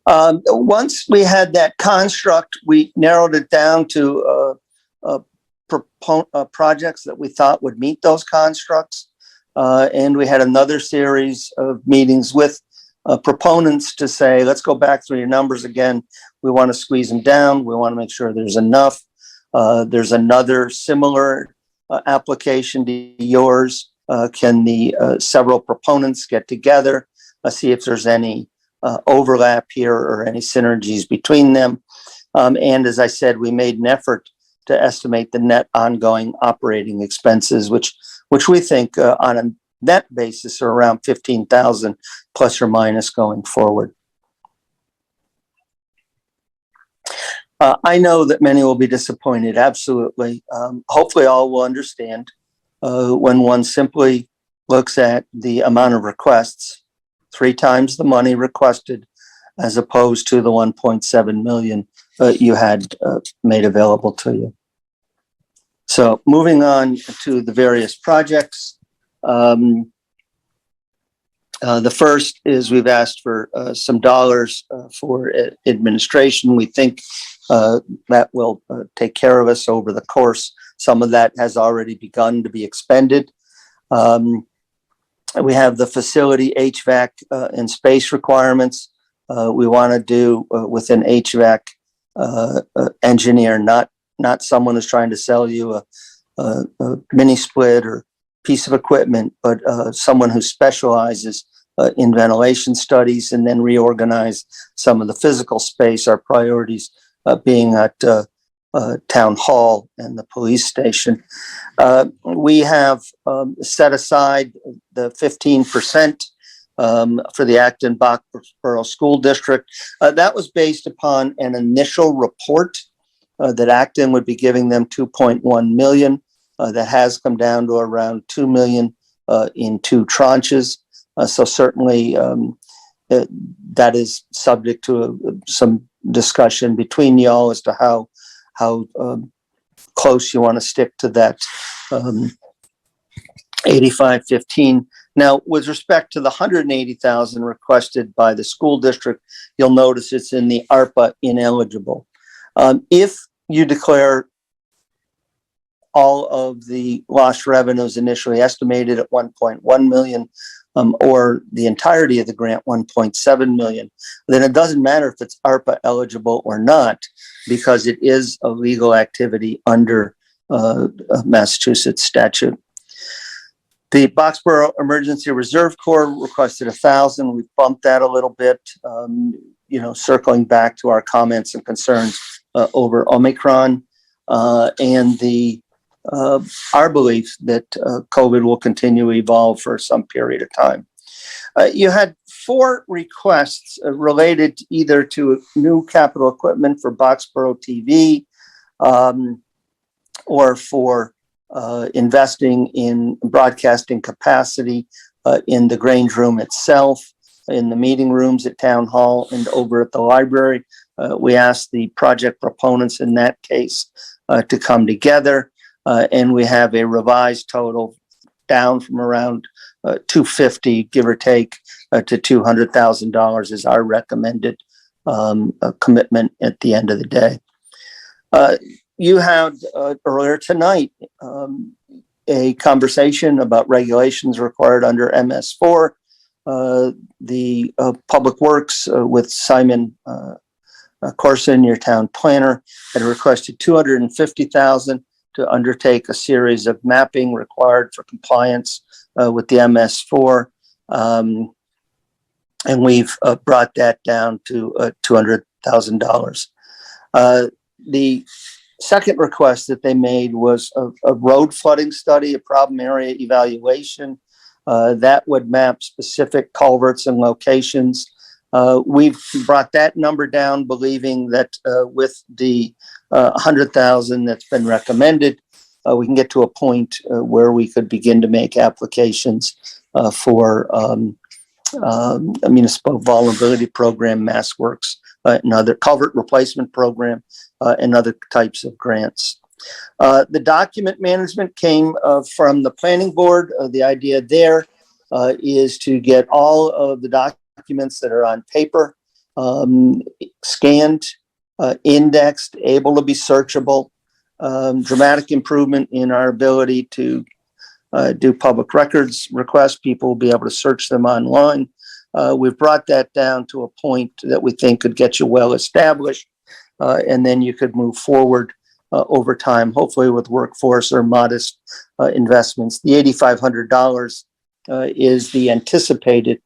Once we had that construct, we narrowed it down to projects that we thought would meet those constructs. And we had another series of meetings with proponents to say, let's go back through your numbers again. We want to squeeze them down. We want to make sure there's enough. There's another similar application to yours. Can the several proponents get together, see if there's any overlap here or any synergies between them? And as I said, we made an effort to estimate the net ongoing operating expenses, which we think on a net basis are around 15,000 plus or minus going forward. I know that many will be disappointed, absolutely. Hopefully all will understand when one simply looks at the amount of requests, 3 times the money requested as opposed to the 1.7 million you had made available to you. So moving on to the various projects. The first is we've asked for some dollars for administration. We think that will take care of us over the course. Some of that has already begun to be expended. We have the facility HVAC and space requirements. We want to do with an HVAC engineer, not someone who's trying to sell you a mini split or piece of equipment, but someone who specializes in ventilation studies, and then reorganize some of the physical space. Our priorities being at town hall and the police station. We have set aside the 15% for the Acton Boxborough School District. That was based upon an initial report that Acton would be giving them 2.1 million. That has come down to around 2 million in 2 tranches. So certainly that is subject to some discussion between y'all as to how close you want to stick to that 85-15. Now, with respect to the 180,000 requested by the school district, you'll notice it's in the ARPA ineligible. If you declare all of the lost revenues initially estimated at 1.1 million, or the entirety of the grant, 1.7 million, then it doesn't matter if it's ARPA eligible or not, because it is a legal activity under Massachusetts statute. The Boxborough Emergency Reserve Corps requested 1,000. We bumped that a little bit, circling back to our comments and concerns over Omicron, and our belief that COVID will continue to evolve for some period of time. You had 4 requests related either to new capital equipment for BXB-TV or for investing in broadcasting capacity in the Grange room itself, in the meeting rooms at Town Hall, and over at the library. We asked the project proponents in that case to come together. And we have a revised total down from around 250, give or take, to $200,000 is our recommended commitment at the end of the day. You had earlier tonight a conversation about regulations required under MS4. the Public Works with Simon Corson, your town planner, had requested $250,000 to undertake a series of mapping required for compliance with the MS4. And we've brought that down to $200,000. The second request that they made was a road flooding study, a problem area evaluation that would map specific culverts and locations. We've brought that number down, believing that with the 100,000 that's been recommended, we can get to a point where we could begin to make applications for a municipal vulnerability program, Mass Works, another culvert replacement program, and other types of grants. The document management came from the planning board. The idea there is to get all of the documents that are on paper, scanned, indexed, able to be searchable, dramatic improvement in our ability to do public records requests. People will be able to search them online. We've brought that down to a point that we think could get you well established, and then you could move forward over time, hopefully with workforce or modest investments. The $8,500 is the anticipated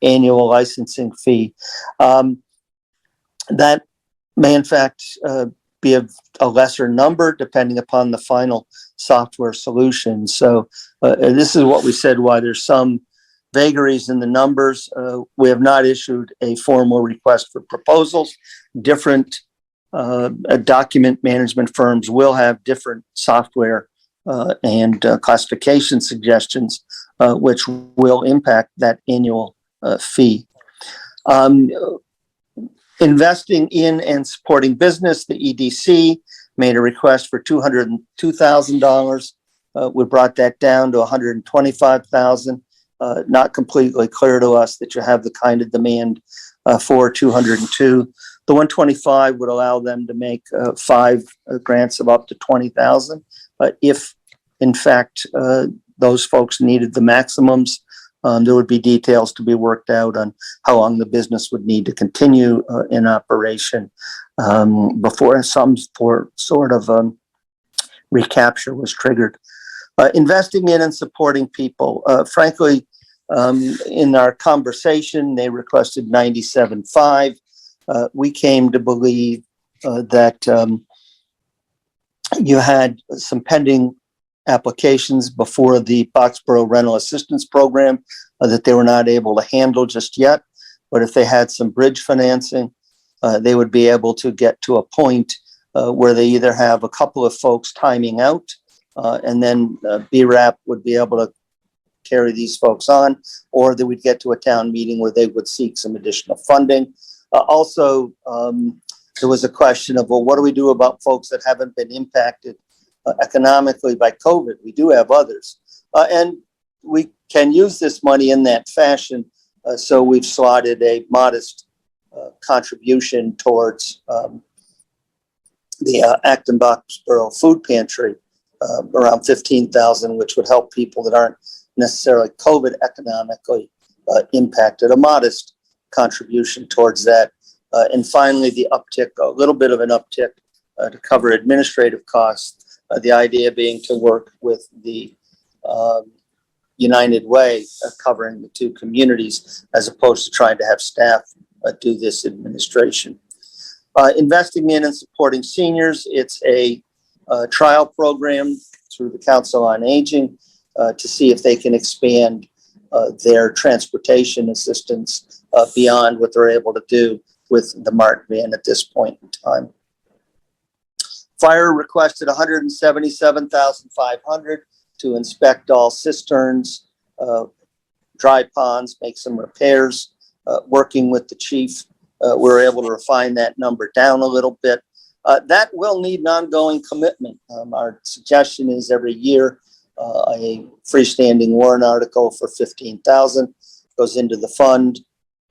annual licensing fee. That may in fact be a lesser number depending upon the final software solution. So this is what we said, why there's some vagaries in the numbers. We have not issued a formal request for proposals. Different document management firms will have different software and classification suggestions, which will impact that annual fee. Investing in and supporting business, the EDC made a request for $202,000. We brought that down to $125,000. Not completely clear to us that you have the kind of demand for 202. The 125 would allow them to make 5 grants of up to 20,000. If in fact those folks needed the maximums, there would be details to be worked out on how long the business would need to continue in operation before some sort of recapture was triggered. Investing in and supporting people. Frankly, in our conversation, they requested 97.5. We came to believe that you had some pending applications before the Boxborough Rental Assistance Program that they were not able to handle just yet. But if they had some bridge financing, they would be able to get to a point where they either have a couple of folks timing out, and then BRAP would be able to carry these folks on, or they would get to a town meeting where they would seek some additional funding. Also, there was a question of, well, what do we do about folks that haven't been impacted economically by COVID? We do have others. And we can use this money in that fashion. So we've slotted a modest contribution towards the Acton Boxborough Food Pantry, around $15,000, which would help people that aren't necessarily COVID economically impacted, a modest contribution towards that. And finally, the uptick, a little bit of an uptick to cover administrative costs. The idea being to work with the United Way, covering the 2 communities, as opposed to trying to have staff do this administration. Investing in and supporting seniors. It's a trial program through the Council on Aging to see if they can expand their transportation assistance beyond what they're able to do with the MART van at this point in time. Fire requested $177,500 to inspect all cisterns, dry ponds, make some repairs. Working with the chief, we're able to refine that number down a little bit. That will need an ongoing commitment. Our suggestion is every year a freestanding warrant article for $15,000 goes into the fund.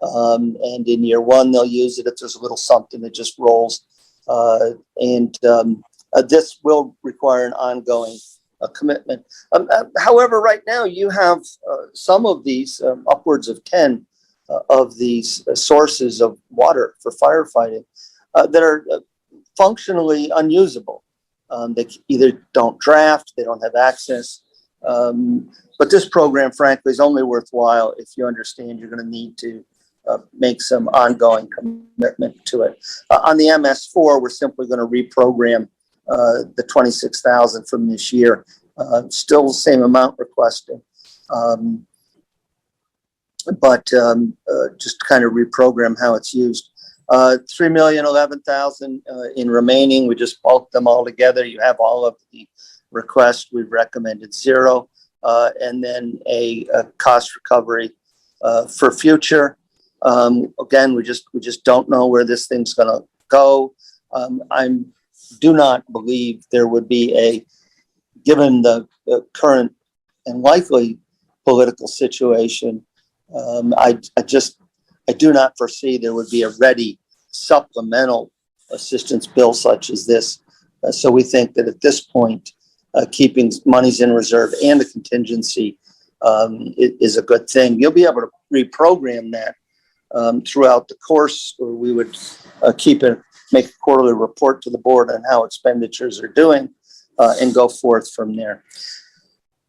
And in year 1, they'll use it if there's a little something that just rolls. This will require an ongoing commitment. However, right now you have some of these, upwards of 10 of these sources of water for firefighting that are functionally unusable. They either don't draft, they don't have access. But this program, frankly, is only worthwhile if you understand you're going to need to make some ongoing commitment to it. On the MS4, we're simply going to reprogram the 26,000 from this year. Still the same amount requested, but just kind of reprogram how it's used. 3,011,000 in remaining. We just bulked them all together. You have all of the requests. We've recommended 0, and then a cost recovery for future. Again, we just don't know where this thing's going to go. I do not believe there would be given the current and likely political situation. I do not foresee there would be a ready supplemental assistance bill such as this. So we think that at this point, keeping monies in reserve and a contingency is a good thing. You'll be able to reprogram that throughout the course, or we would make a quarterly report to the board on how expenditures are doing and go forth from there.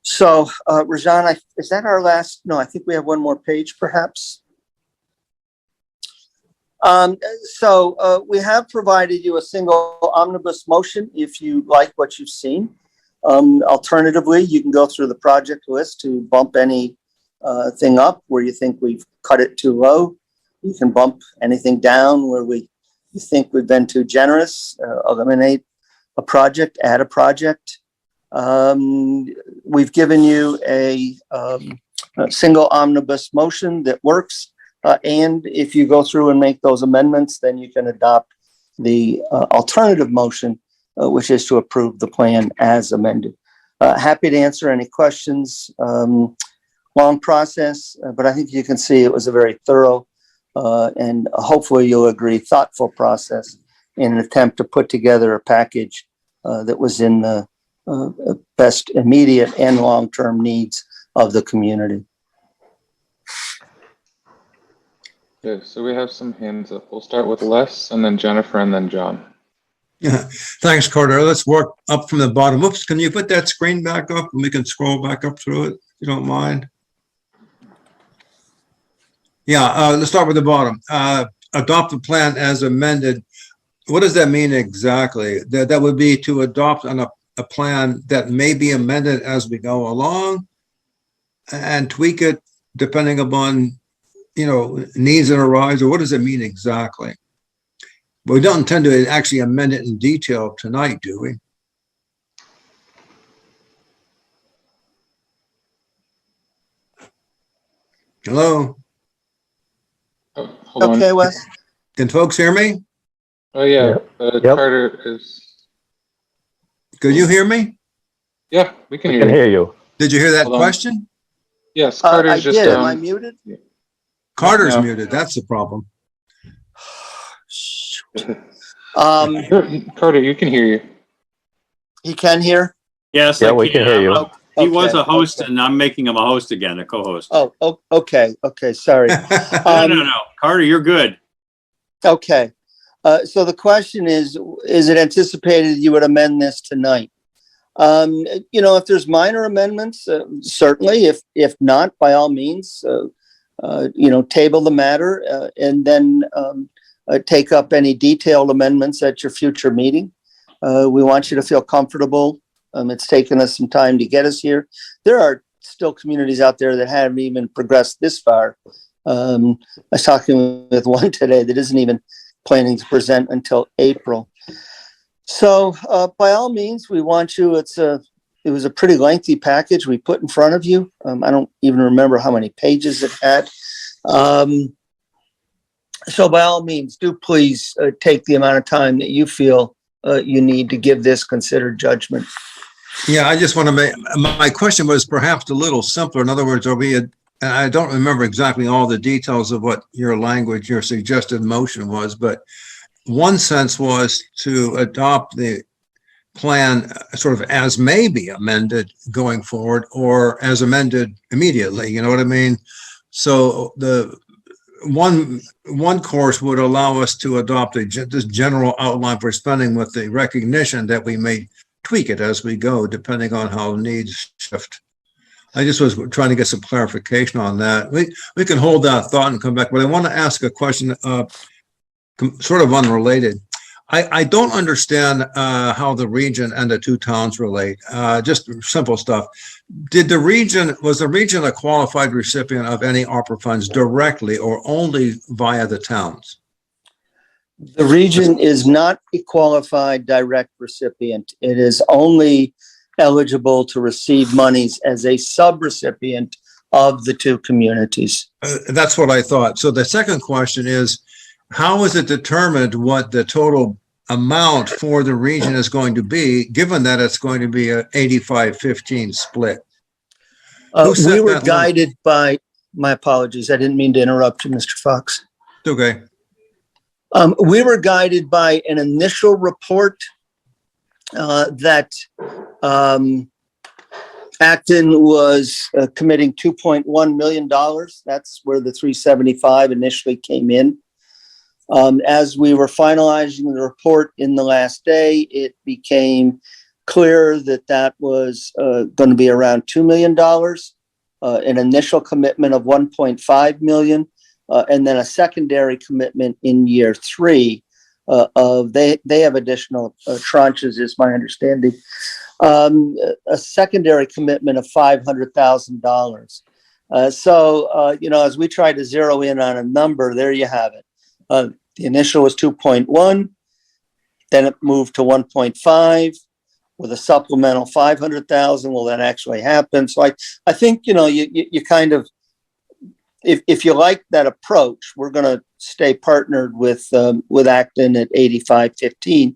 So, Rajan, is that our last? No, I think we have one more page, perhaps. So we have provided you a single omnibus motion if you like what you've seen. Alternatively, you can go through the project list to bump any thing up where you think we've cut it too low. You can bump anything down where you think we've been too generous, eliminate a project, add a project. We've given you a single omnibus motion that works. And if you go through and make those amendments, then you can adopt the alternative motion, which is to approve the plan as amended. Happy to answer any questions. Long process, but I think you can see it was a very thorough and hopefully you'll agree, thoughtful process in an attempt to put together a package that was in the best immediate and long-term needs of the community. Okay, so we have some hands up. We'll start with Les, and then Jennifer, and then John. Yeah, thanks, Carter. Let's work up from the bottom. Oops, can you put that screen back up and we can scroll back up through it, if you don't mind? Yeah, let's start with the bottom. Adopt the plan as amended. What does that mean exactly? That would be to adopt a plan that may be amended as we go along and tweak it depending upon, needs that arise, or what does it mean exactly? But we don't intend to actually amend it in detail tonight, do we? Hello? Oh, hold on. Okay, Wes. Can folks hear me? Oh, yeah. Yep. Carter is. Could you hear me? Yeah, we can I hear can you. hear you. Did you hear that Hold on. question? Yes, I Carter's just. did. Am I muted? Carter's No. muted. That's the problem. Carter, you can hear you. He can hear? Yes, Yeah, I we can hear you. Oh, He was okay, a host, okay. and I'm making him a host again, a co-host. Oh, okay, sorry. No. Carter, you're good. Okay. So the question is it anticipated you would amend this tonight? If there's minor amendments, certainly. If not, by all means, table the matter and then take up any detailed amendments at your future meeting. We want you to feel comfortable. It's taken us some time to get us here. There are still communities out there that haven't even progressed this far. I was talking with one today that isn't even planning to present until April. So by all means, we want you. It was a pretty lengthy package we put in front of you. I don't even remember how many pages it had. So by all means, do please take the amount of time that you feel you need to give this considered judgment. Yeah, I just want to make, my question was perhaps a little simpler. In other words, I don't remember exactly all the details of what your suggested motion was, but one sense was to adopt the plan sort of as may be amended going forward or as amended immediately, you know what I mean? So the one course would allow us to adopt this general outline for spending with the recognition that we may tweak it as we go, depending on how needs shift. I just was trying to get some clarification on that. We can hold that thought and come back, but I want to ask a question sort of unrelated. I don't understand how the region and the two towns relate. Just simple stuff. Was the region a qualified recipient of any ARPA funds directly or only via the towns? The region is not a qualified direct recipient. It is only eligible to receive monies as a subrecipient of the two communities. That's what I thought. So the second question is, how is it determined what the total amount for the region is going to be, given that it's going to be an 85-15 split? We were guided by, my apologies, I didn't mean to interrupt you, Mr. Fox. It's okay. We were guided by an initial report that Acton was committing $2.1 million. That's where the 375 initially came in. As we were finalizing the report in the last day, it became clear that that was going to be around $2 million, an initial commitment of 1.5 million, and then a secondary commitment in year 3 of they have additional tranches, is my understanding. A secondary commitment of $500,000. So, as we try to zero in on a number, there you have it. The initial was 2.1, then it moved to 1.5 with a supplemental 500,000. Will that actually happen? So I think, you kind of, if you like that approach, we're going to stay partnered with Acton at 85-15.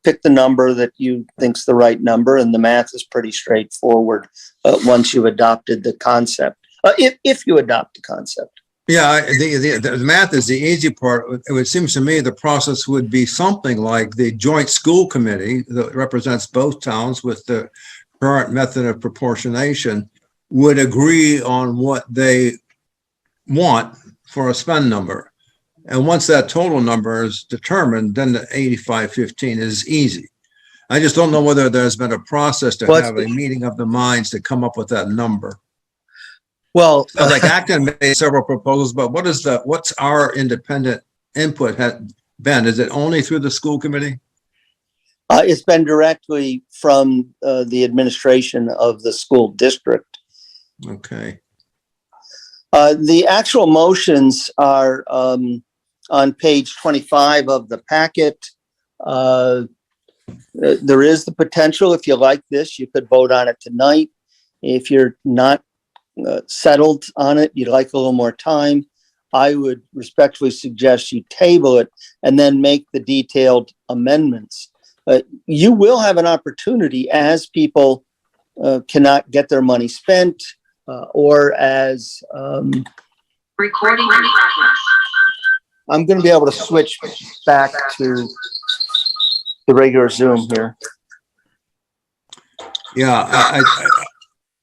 Pick the number that you think's the right number, and the math is pretty straightforward once you've adopted the concept. If you adopt the concept. Yeah, the math is the easy part. It seems to me the process would be something like the joint school committee that represents both towns with the current method of proportionation would agree on what they want for a spend number. And once that total number is determined, then the 85-15 is easy. I just don't know whether there's been a process to have a meeting of the minds to come up with that number. Well, like Acton made several proposals, but what's our independent input been? Is it only through the school committee? It's been directly from the administration of the school district. Okay. The actual motions are on page 25 of the packet. There is the potential, if you like this, you could vote on it tonight. If you're not settled on it, you'd like a little more time, I would respectfully suggest you table it and then make the detailed amendments. You will have an opportunity as people cannot get their money spent or as Recording. I'm going to be able to switch back to the regular Zoom here. Yeah,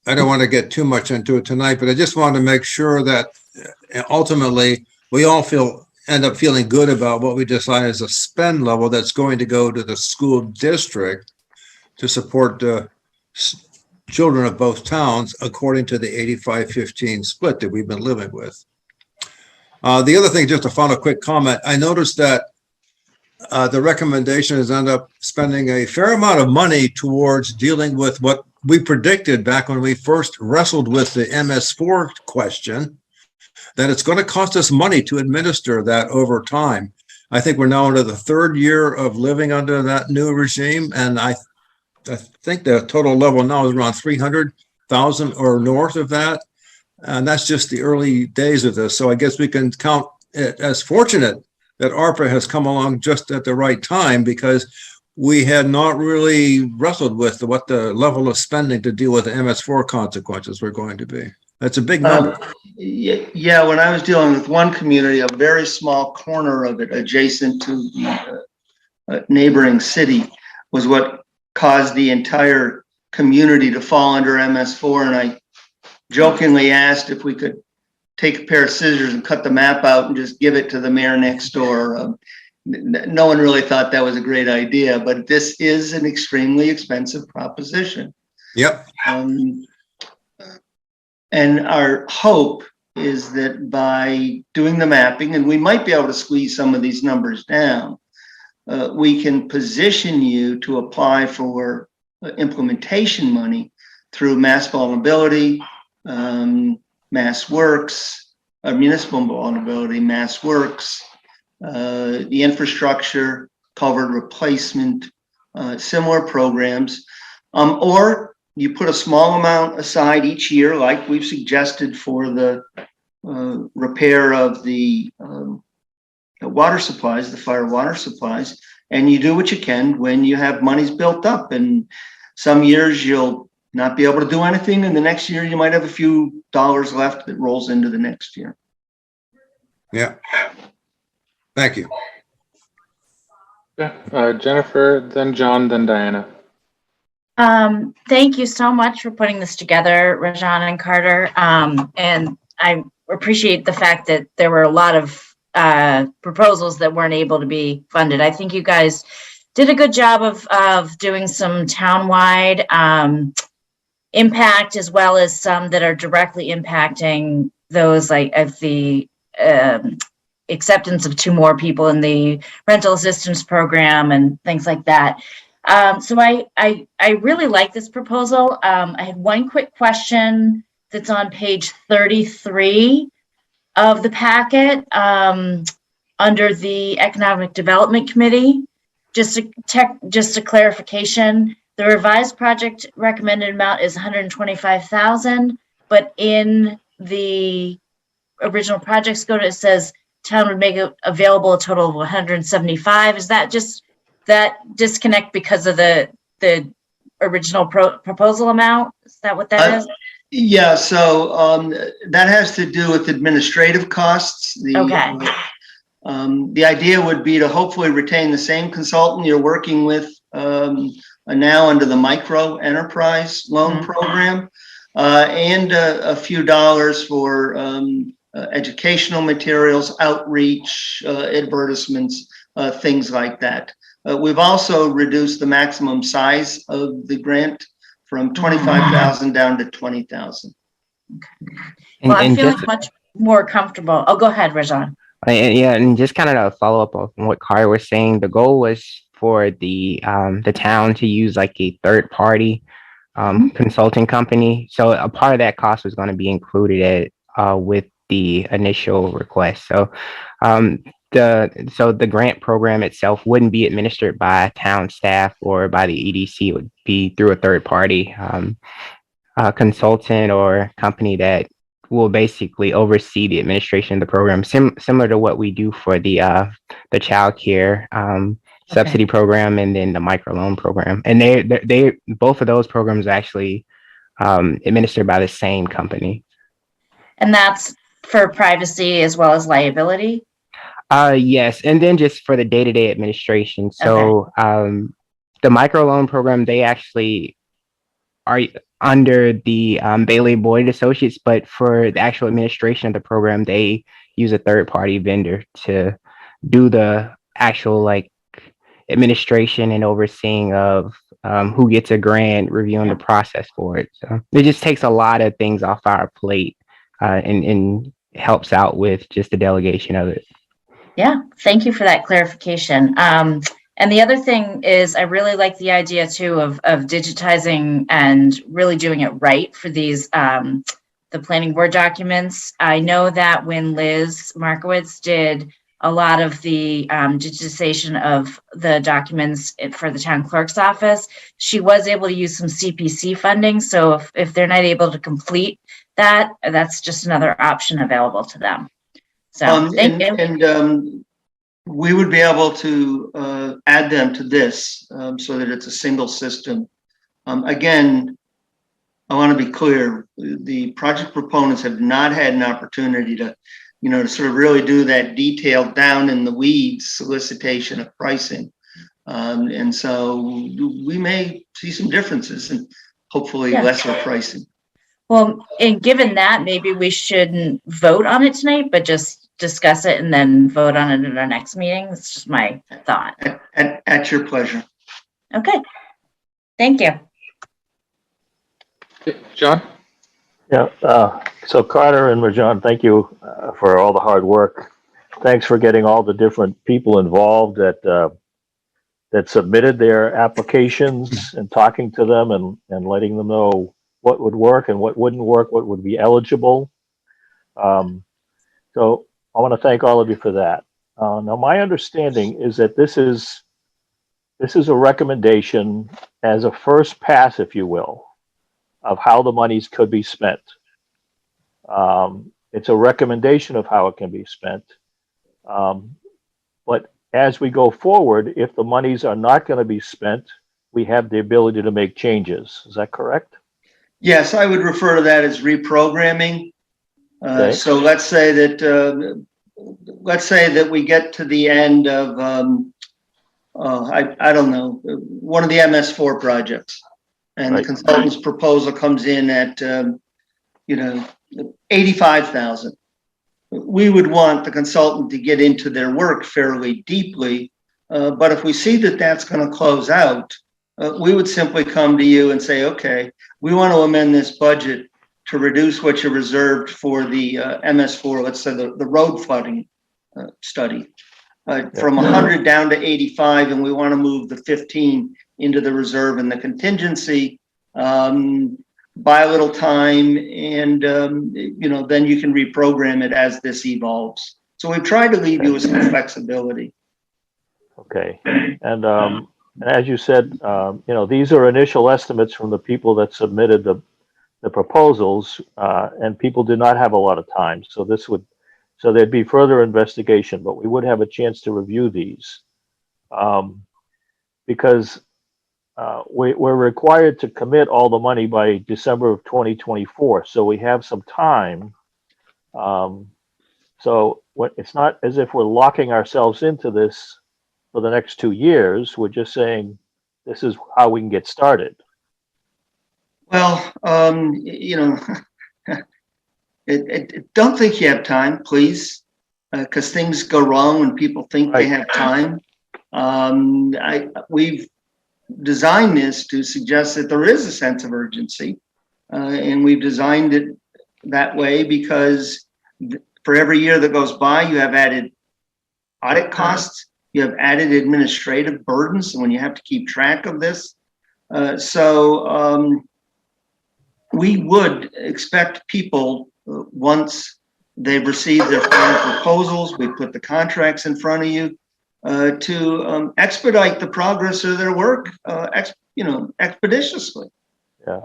I don't want to get too much into it tonight, but I just want to make sure that ultimately we all end up feeling good about what we decide as a spend level that's going to go to the school district to support the children of both towns according to the 85-15 split that we've been living with. The other thing, just a final quick comment, I noticed that the recommendation is end up spending a fair amount of money towards dealing with what we predicted back when we first wrestled with the MS4 question, that it's going to cost us money to administer that over time. I think we're now into the 3rd year of living under that new regime, and I think the total level now is around 300,000 or north of that, and that's just the early days of this. So I guess we can count it as fortunate that ARPA has come along just at the right time, because we had not really wrestled with what the level of spending to deal with the MS4 consequences were going to be. That's a big number. Yeah, when I was dealing with one community, a very small corner of it adjacent to the neighboring city was what caused the entire community to fall under MS4. And I jokingly asked if we could take a pair of scissors and cut the map out and just give it to the mayor next door. No one really thought that was a great idea, but this is an extremely expensive proposition. Yep. And our hope is that by doing the mapping, and we might be able to squeeze some of these numbers down, we can position you to apply for implementation money through mass vulnerability, mass works, municipal vulnerability, mass works, the infrastructure, culvert replacement, similar programs, or you put a small amount aside each year, like we've suggested for the repair of the water supplies, the fire water supplies, and you do what you can when you have monies built up. And some years you'll not be able to do anything, and the next year you might have a few dollars left that rolls into the next year. Yeah. Thank you. Yeah, Jennifer, then John, then Diana. Thank you so much for putting this together, Rajan and Carter. And I appreciate the fact that there were a lot of proposals that weren't able to be funded. I think you guys did a good job of doing some townwide impact, as well as some that are directly impacting those, like of the acceptance of 2 more people in the rental assistance program and things like that. So I really like this proposal. I had one quick question that's on page 33 of the packet, under the Economic Development Committee. Just a clarification, the revised project recommended amount is $125,000, but in the original project scope, it says town would make it available a total of 175. Is that just that disconnect because of the original proposal amount? Is that what that is? Yeah, so that has to do with administrative costs. Okay. The idea would be to hopefully retain the same consultant you're working with now under the micro enterprise loan program, and a few dollars for educational materials, outreach, advertisements, things like that. We've also reduced the maximum size of the grant from 25,000 down to 20,000. Well, I'm feeling much more comfortable. Oh, go ahead, Rajan. Yeah, and just kind of to follow up on what Carter was saying, the goal was for the town to use like a third party consulting company. So a part of that cost was going to be included with the initial request. So the grant program itself wouldn't be administered by town staff or by the EDC. It would be through a third party consultant or company that will basically oversee the administration of the program, similar to what we do for the child care subsidy program and then the microloan program. And they both of those programs are actually administered by the same company. And that's for privacy as well as liability? Yes, and then just for the day-to-day administration. So the microloan program, they actually are under the Bailey Boyd Associates, but for the actual administration of the program, they use a third-party vendor to do the actual like administration and overseeing of who gets a grant, reviewing the process for it. So it just takes a lot of things off our plate and helps out with just the delegation of it. Yeah, thank you for that clarification. And the other thing is, I really like the idea too of digitizing and really doing it right for these the planning board documents. I know that when Liz Markowitz did a lot of the digitization of the documents for the town clerk's office, she was able to use some CPC funding. So if they're not able to complete that, that's just another option available to them. So thank you. And we would be able to add them to this so that it's a single system. Again, I want to be clear, the project proponents have not had an opportunity to, to sort of really do that detailed down in the weeds solicitation of pricing. And so we may see some differences and hopefully Yeah. lesser pricing. Well, and given that, maybe we shouldn't vote on it tonight, but just discuss it and then vote on it at our next meeting. It's just my thought. At your pleasure. Okay. Thank you. John? Yeah, so Carter and Rajan, thank you for all the hard work. Thanks for getting all the different people involved that submitted their applications and talking to them and letting them know what would work and what wouldn't work, what would be eligible. So I want to thank all of you for that. Now, my understanding is that this is a recommendation as a first pass, if you will, of how the monies could be spent. It's a recommendation of how it can be spent. But as we go forward, if the monies are not going to be spent, we have the ability to make changes. Is that correct? Yes, I would refer to that as reprogramming. Okay. So let's say that we get to the end of I don't know, one of the MS4 projects, and Right. the consultant's proposal comes in at 85,000. We would want the consultant to get into their work fairly deeply, but if we see that that's going to close out, we would simply come to you and say, okay, we want to amend this budget to reduce what you reserved for the MS4, let's say the road flooding study, from 100 down to 85, and we want to move the 15 into the reserve and the contingency. Buy a little time, and then you can reprogram it as this evolves. So we've tried to leave you with some flexibility. Okay. And as you said, these are initial estimates from the people that submitted the proposals, and people did not have a lot of time. So there'd be further investigation, but we would have a chance to review these, because we're required to commit all the money by December of 2024. So we have some time. So it's not as if we're locking ourselves into this for the next 2 years. We're just saying this is how we can get started. Well, don't think you have time, please, because things go wrong when people think they have time. We've designed this to suggest that there is a sense of urgency, and we've designed it that way because for every year that goes by, you have added audit costs, you have added administrative burdens when you have to keep track of this. So we would expect people, once they've received their final proposals, we put the contracts in front of you, to expedite the progress of their work, expeditiously. Yeah.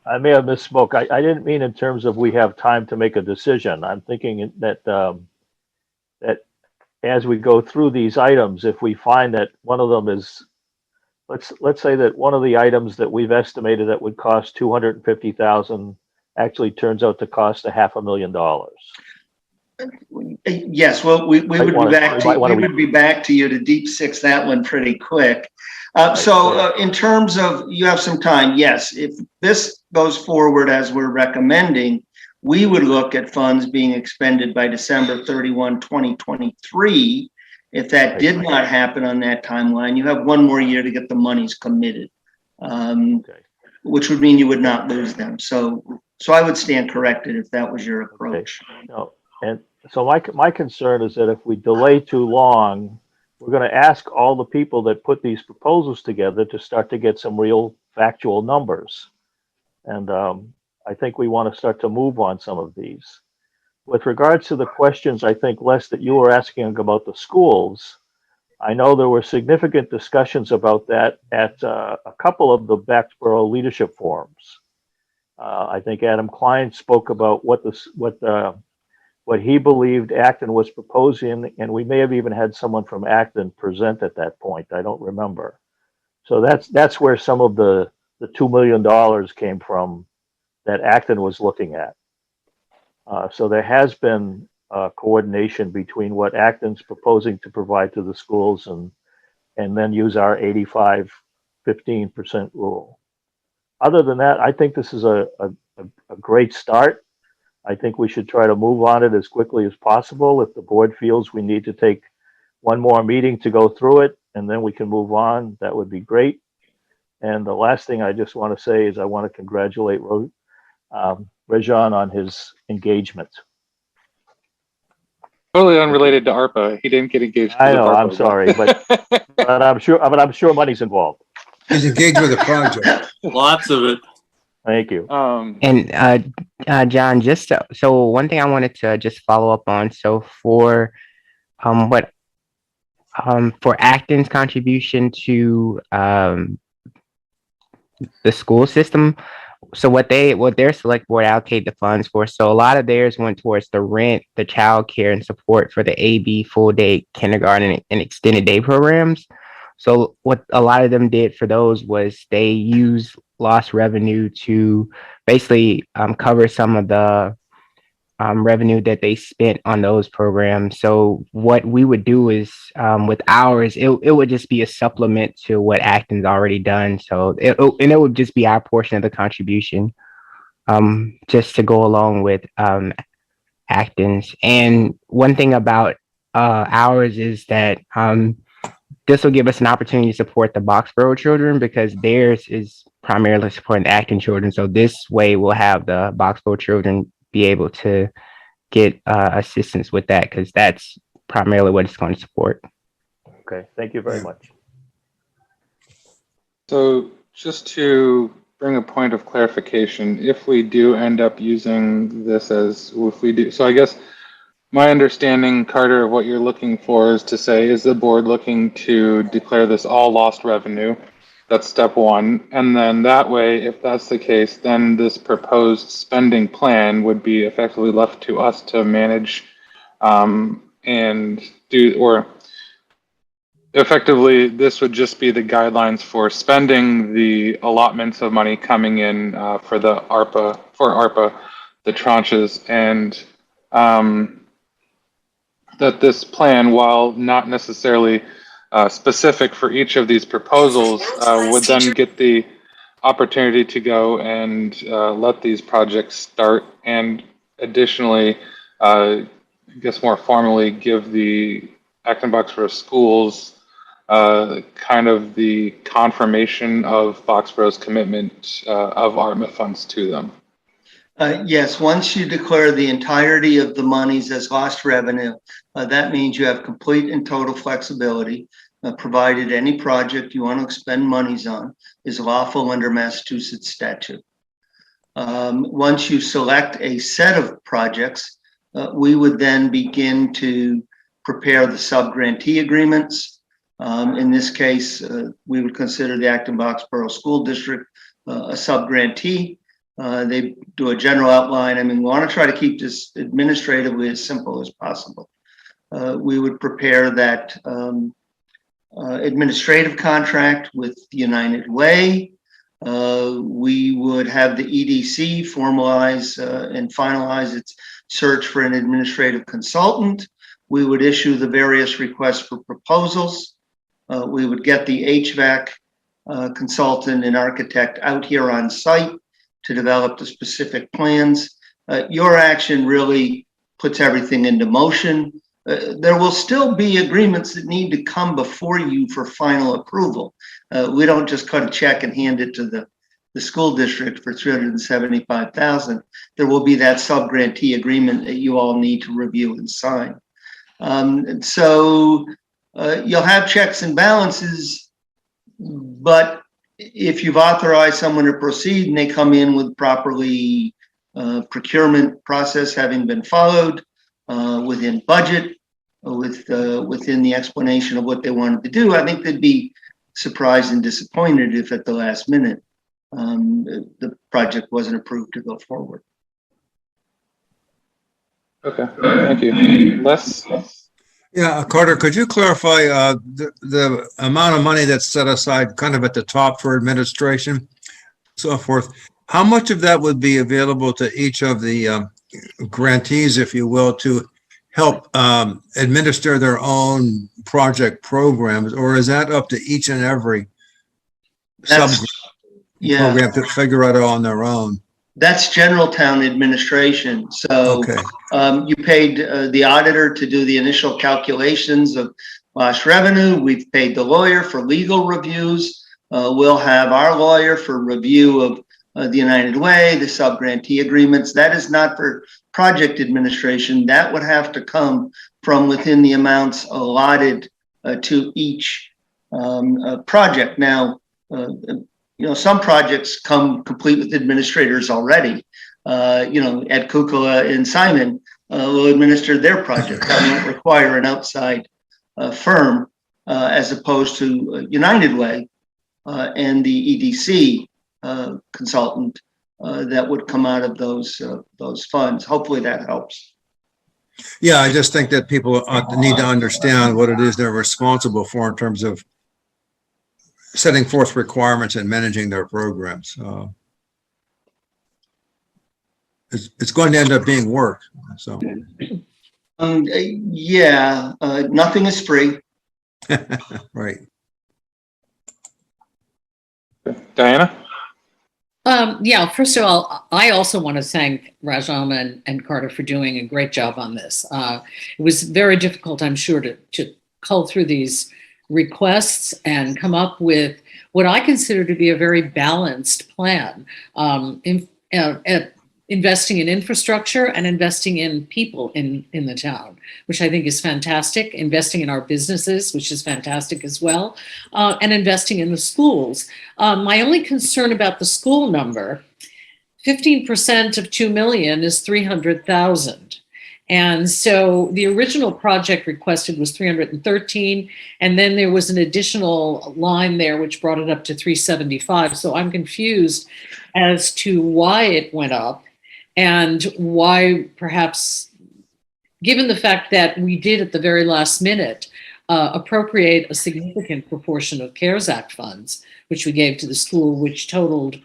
I may have misspoke. I didn't mean in terms of we have time to make a decision. I'm thinking that that as we go through these items, if we find that one of them is, let's say that one of the items that we've estimated that would cost 250,000 actually turns out to cost $500,000. Yes, well, we would be back to you to deep six that one pretty quick. In terms of, you have some time, yes, if this goes forward as we're recommending, we would look at funds being expended by December 31, 2023. If that did not happen on that timeline, you have one more year to get the monies committed, which would mean you would not lose them. So I would stand corrected if that was your approach. No. And so my concern is that if we delay too long, we're going to ask all the people that put these proposals together to start to get some real factual numbers. And I think we want to start to move on some of these. With regards to the questions, I think, Les, that you were asking about the schools, I know there were significant discussions about that at a couple of the Baxborough leadership forums. I think Adam Klein spoke about what he believed Acton was proposing, and we may have even had someone from Acton present at that point. I don't remember. So that's where some of the $2 million came from that Acton was looking at. So there has been coordination between what Acton's proposing to provide to the schools and then use our 85-15% rule. Other than that, I think this is a great start. I think we should try to move on it as quickly as possible. If the board feels we need to take one more meeting to go through it, and then we can move on, that would be great. And the last thing I just want to say is I want to congratulate Rajan on his engagement. Totally unrelated to ARPA. He didn't get engaged. I know, ARPA, I'm sorry, but I'm sure money's involved. He's engaged with the project. Lots of it. Thank you. And John, just so one thing I wanted to just follow up on. So for Acton's contribution to the school system, so what their select board allocated the funds for. So a lot of theirs went towards the rent, the childcare, and support for the AB full day kindergarten and extended day programs. So what a lot of them did for those was they used lost revenue to basically cover some of the revenue that they spent on those programs. So what we would do is with ours, it would just be a supplement to what Acton's already done. So it would just be our portion of the contribution, just to go along with Acton's. And one thing about ours is that this will give us an opportunity to support the Boxborough children because theirs is primarily supporting the Acton children. So this way we'll have the Boxborough children be able to get assistance with that because that's primarily what it's going to support. Okay, thank you very much. So just to bring a point of clarification, if we do end up using this so I guess my understanding, Carter, of what you're looking for is to say, is the board looking to declare this all lost revenue? That's step one. And then that way, if that's the case, then this proposed spending plan would be effectively left to us to manage and do, or effectively, this would just be the guidelines for spending the allotments of money coming in for ARPA, the tranches, and that this plan, while not necessarily specific for each of these proposals, would then get the opportunity to go and let these projects start, and additionally, I guess more formally, give the Acton Boxborough schools kind of the confirmation of Boxborough's commitment of ARPA funds to them. Yes, once you declare the entirety of the monies as lost revenue, that means you have complete and total flexibility, provided any project you want to expend monies on is lawful under Massachusetts statute. Once you select a set of projects, we would then begin to prepare the sub-grantee agreements. In this case, we would consider the Acton Boxborough School District a sub-grantee. They do a general outline. I mean, we want to try to keep this administratively as simple as possible. We would prepare that administrative contract with United Way. We would have the EDC formalize and finalize its search for an administrative consultant. We would issue the various requests for proposals. We would get the HVAC consultant and architect out here on site to develop the specific plans. Your action really puts everything into motion. There will still be agreements that need to come before you for final approval. We don't just cut a check and hand it to the school district for $375,000. There will be that sub-grantee agreement that you all need to review and sign. So you'll have checks and balances, but if you've authorized someone to proceed and they come in with properly procurement process having been followed, within budget, within the explanation of what they wanted to do, I think they'd be surprised and disappointed if at the last minute the project wasn't approved to go forward. Okay, thank you. Les? Yeah, Carter, could you clarify the amount of money that's set aside kind of at the top for administration, so forth? How much of that would be available to each of the grantees, if you will, to help administer their own project programs, or is that up to each and every sub That's, yeah, program to figure it out on their own? that's general town administration. So Okay. you paid the auditor to do the initial calculations of lost revenue. We've paid the lawyer for legal reviews. We'll have our lawyer for review of the United Way, the subgrantee agreements. That is not for project administration. That would have to come from within the amounts allotted to each project. Now, some projects come complete with administrators already. Ed Kukula and Simon will administer their project. That won't require an outside firm as opposed to United Way and the EDC consultant that would come out of those funds. Hopefully that helps. Yeah, I just think that people need to understand what it is they're responsible for in terms of setting forth requirements and managing their programs. It's going to end up being work. So, yeah, nothing is free. right. Diana? Yeah, first of all, I also want to thank Rajam and Carter for doing a great job on this. It was very difficult, I'm sure, to cull through these requests and come up with what I consider to be a very balanced plan, investing in infrastructure and investing in people in the town, which I think is fantastic, investing in our businesses, which is fantastic as well, and investing in the schools. My only concern about the school number, 15% of 2 million is 300,000. And so the original project requested was 313, and then there was an additional line there which brought it up to 375. So I'm confused as to why it went up and why, perhaps, given the fact that we did at the very last minute appropriate a significant proportion of CARES Act funds, which we gave to the school, which totaled,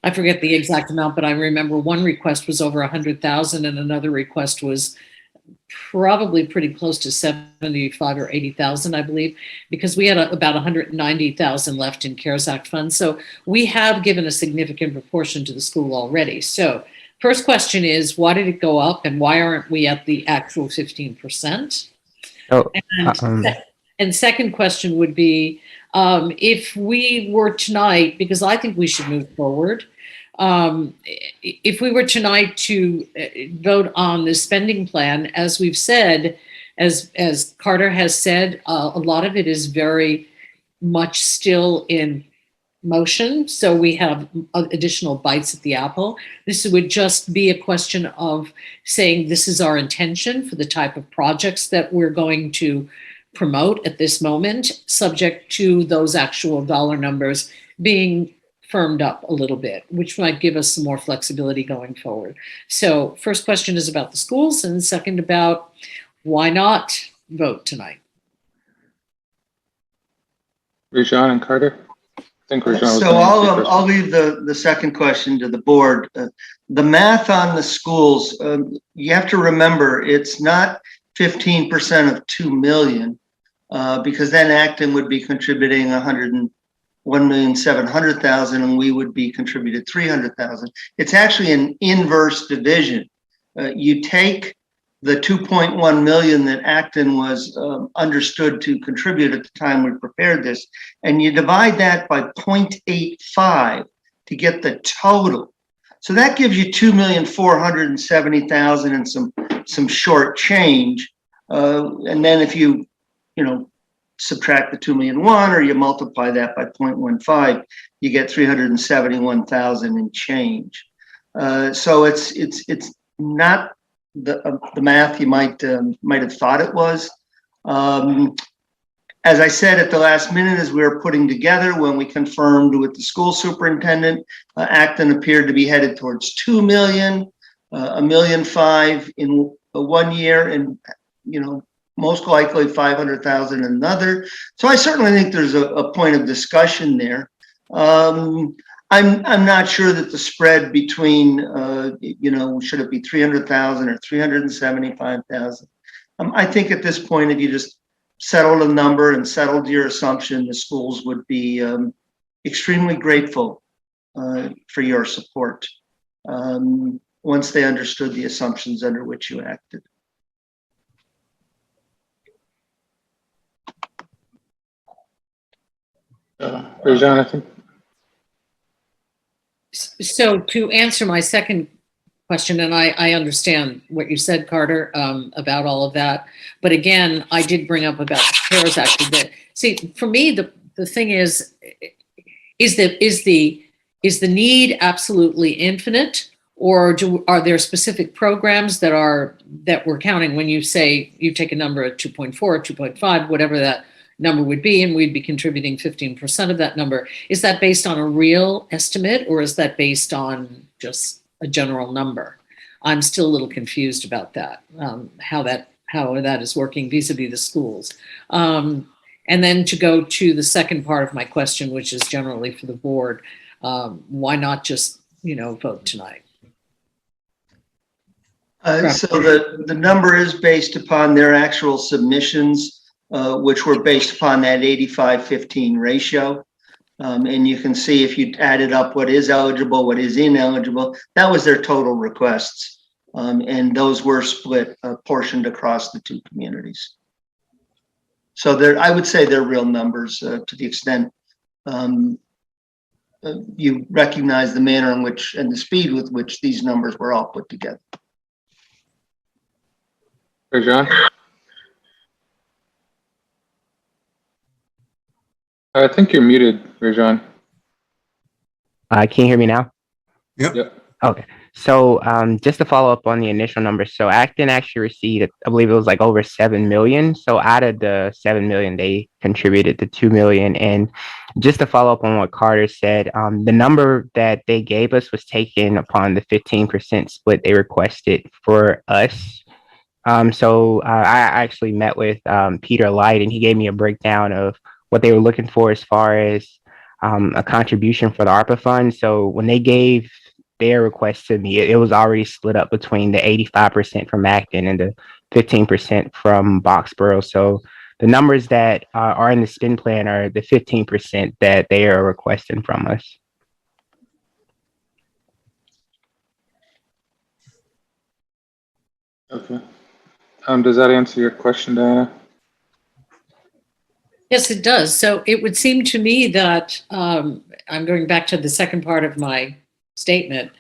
I forget the exact amount, but I remember one request was over 100,000 and another request was probably pretty close to 75 or 80,000, I believe, because we had about 190,000 left in CARES Act funds. So we have given a significant proportion to the school already. So first question is, why did it go up and why aren't we at the actual 15%? Oh, And second question would be, if we were tonight, because I think we should move forward, if we were tonight to vote on the spending plan, as we've said, as Carter has said, a lot of it is very much still in motion. So we have additional bites at the apple. This would just be a question of saying this is our intention for the type of projects that we're going to promote at this moment, subject to those actual dollar numbers being firmed up a little bit, which might give us some more flexibility going forward. So first question is about the schools, and second about why not vote tonight? Rajan and Carter? I think Rajan was So going to I'll leave the second question to the board. The math on the schools, you have to remember, it's not 15% of 2 million, because then Acton would be contributing 1,700,000 and we would be contributed 300,000. It's actually an inverse division. You take the 2.1 million that Acton was understood to contribute at the time we prepared this, and you divide that by 0.85 to get the total. So that gives you 2,470,000 and some short change. And then if you subtract the 2,000,001 or you multiply that by 0.15, you get 371,000 and change. So it's not the math you might have thought it was. As I said at the last minute, as we were putting together, when we confirmed with the school superintendent, Acton appeared to be headed towards 2 million, 1.5 million in 1 year, and most likely 500,000 in another. So I certainly think there's a point of discussion there. I'm not sure that the spread between, should it be 300,000 or 375,000? I think at this point, if you just settled a number and settled your assumption, the schools would be extremely grateful for your support once they understood the assumptions under which you acted. Rajan, I think. So to answer my second question, and I understand what you said, Carter, about all of that. But again, I did bring up about the CARES Act a bit. See, for me, the thing is the need absolutely infinite, or are there specific programs that we're counting when you say you take a number at 2.4, 2.5, whatever that number would be, and we'd be contributing 15% of that number? Is that based on a real estimate, or is that based on just a general number? I'm still a little confused about that, how that is working vis-a-vis the schools. And then to go to the second part of my question, which is generally for the board, why not just, vote tonight? So the number is based upon their actual submissions, which were based upon that 85-15 ratio. And you can see if you added up what is eligible, what is ineligible, that was their total requests. And those were split, portioned across the two communities. So I would say they're real numbers to the extent you recognize the manner in which and the speed with which these numbers were all put together. Rajan? I think you're muted, Rajan. Can you hear me now? Yep. Okay. So just to follow up on the initial numbers, so Acton actually received, I believe it was like over 7 million. So out of the 7 million, they contributed to 2 million. And just to follow up on what Carter said, the number that they gave us was taken upon the 15% split they requested for us. So I actually met with Peter Light, and he gave me a breakdown of what they were looking for as far as a contribution for the ARPA fund. So when they gave their request to me, it was already split up between the 85% from Acton and the 15% from Boxborough. So the numbers that are in the spin plan are the 15% that they are requesting from us. Okay. Does that answer your question, Diana? Yes, it does. So it would seem to me that, I'm going back to the second part of my statement,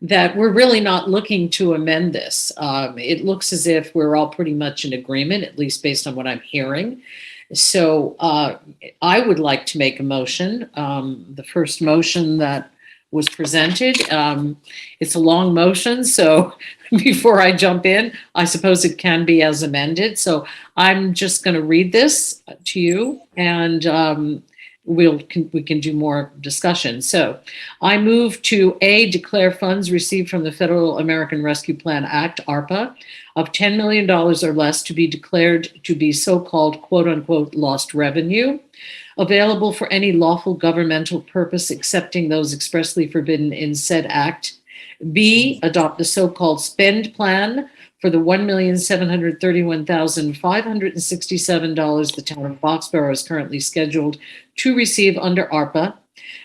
that we're really not looking to amend this. It looks as if we're all pretty much in agreement, at least based on what I'm hearing. So I would like to make a motion. The first motion that was presented, it's a long motion, so before I jump in, I suppose it can be as amended. So I'm just going to read this to you, and we can do more discussion. So I move to A, declare funds received from the Federal American Rescue Plan Act, ARPA, of $10 million or less to be declared to be so-called quote unquote lost revenue, available for any lawful governmental purpose excepting those expressly forbidden in said act. B, adopt the so-called spend plan for the $1,731,567 the town of Boxborough is currently scheduled to receive under ARPA,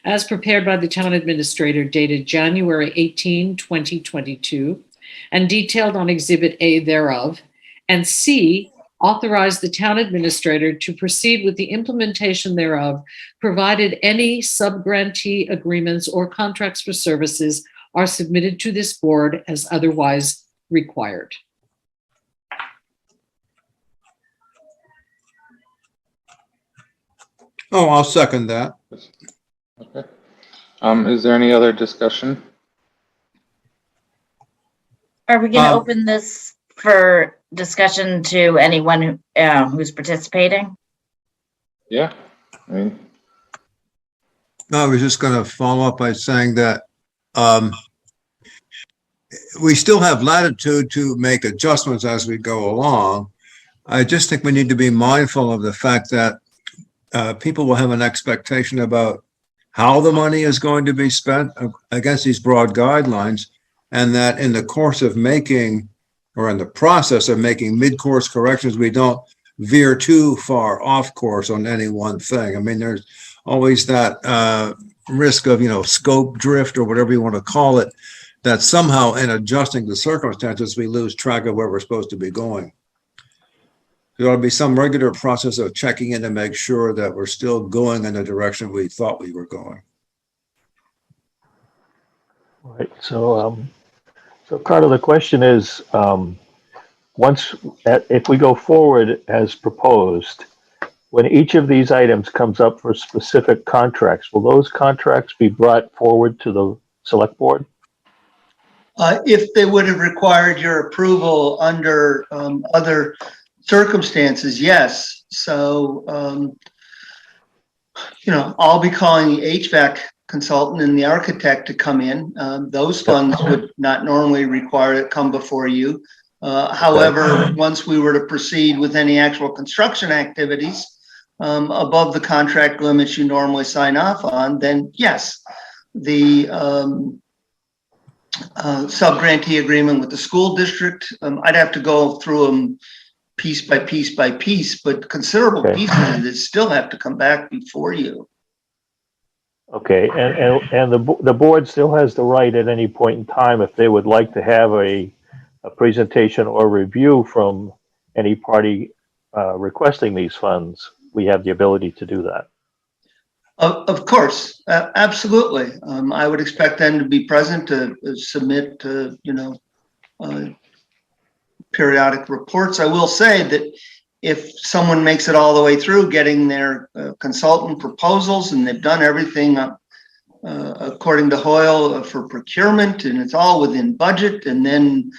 as prepared by the town administrator dated January 18, 2022, and detailed on Exhibit A thereof. And C, authorize the town administrator to proceed with the implementation thereof, provided any subgrantee agreements or contracts for services are submitted to this board as otherwise required. Oh, I'll second that. Okay. Is there any other discussion? Are we going to open this for discussion to anyone who's participating? Yeah. I was just going to follow up by saying that we still have latitude to make adjustments as we go along. I just think we need to be mindful of the fact that people will have an expectation about how the money is going to be spent against these broad guidelines, and that in the course of making or in the process of making mid-course corrections, we don't veer too far off course on any one thing. I mean, there's always that risk of, scope drift or whatever you want to call it, that somehow in adjusting the circumstances, we lose track of where we're supposed to be going. There ought to be some regular process of checking in to make sure that we're still going in the direction we thought we were going. Right. So, so Carter, the question is, if we go forward as proposed, when each of these items comes up for specific contracts, will those contracts be brought forward to the select board? If they would have required your approval under other circumstances, yes. So, I'll be calling the HVAC consultant and the architect to come in. Those funds would not normally require to come before you. However, once we were to proceed with any actual construction activities above the contract limits you normally sign off on, then yes, the sub-grantee agreement with the school district, I'd have to go through them piece by piece by piece, but considerable pieces that still have to come back before you. Okay, and the board still has the right at any point in time, if they would like to have a presentation or review from any party requesting these funds, we have the ability to do that. Of course, absolutely. I would expect them to be present to submit, periodic reports. I will say that if someone makes it all the way through getting their consultant proposals and they've done everything according to Hoyle for procurement and it's all within budget, and then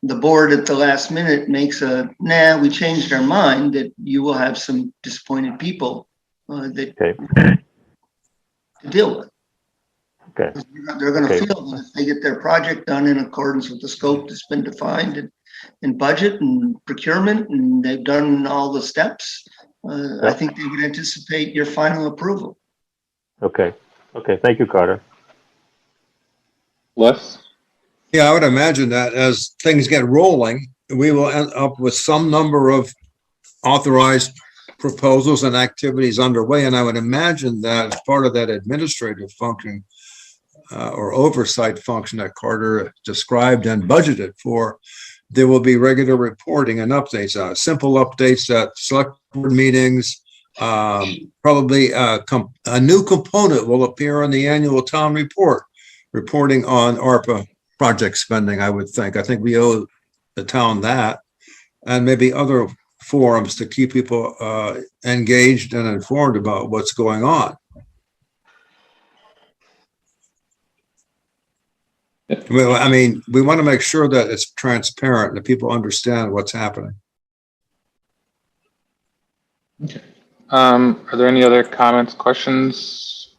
the board at the last minute makes we changed our mind, that you will have some disappointed people that to deal with. Okay. They're going to feel that if they get their project done in accordance with the scope that's been defined in budget and procurement, and they've done all the steps, I think they would anticipate your final approval. Okay. Thank you, Carter. Les? Yeah, I would imagine that as things get rolling, we will end up with some number of authorized proposals and activities underway. And I would imagine that as part of that administrative function or oversight function that Carter described and budgeted for, there will be regular reporting and updates, simple updates at select board meetings. Probably a new component will appear on the annual town report, reporting on ARPA project spending, I would think. I think we owe the town that, and maybe other forums to keep people engaged and informed about what's going on. Well, I mean, we want to make sure that it's transparent, that people understand what's happening. Okay. Are there any other comments, questions?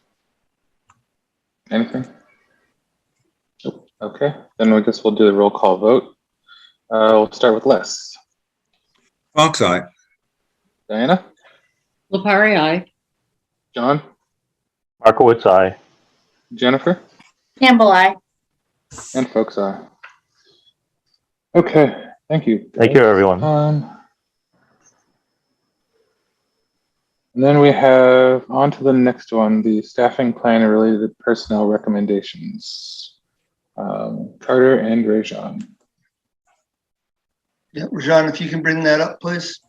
Anything? Nope. Okay, then I guess we'll do the roll call vote. We'll start with Les. Fox eye. Diana? Lepari, aye. John? Markowitz, aye. Jennifer? Campbell, aye. And Folks eye. Okay, thank you. Thank you, everyone. And then we have on to the next one, the staffing plan and related personnel recommendations. Carter and Rajan. Yeah, Rajan, if you can bring that up, please.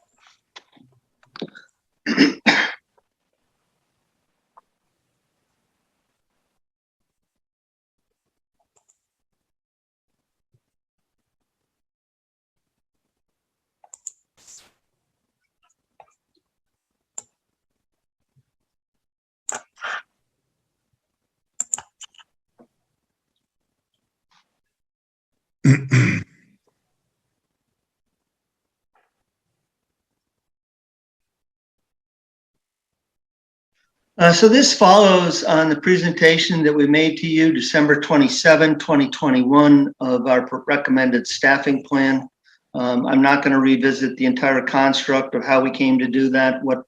So this follows on the presentation that we made to you December 27, 2021 of our recommended staffing plan. I'm not going to revisit the entire construct of how we came to do that, what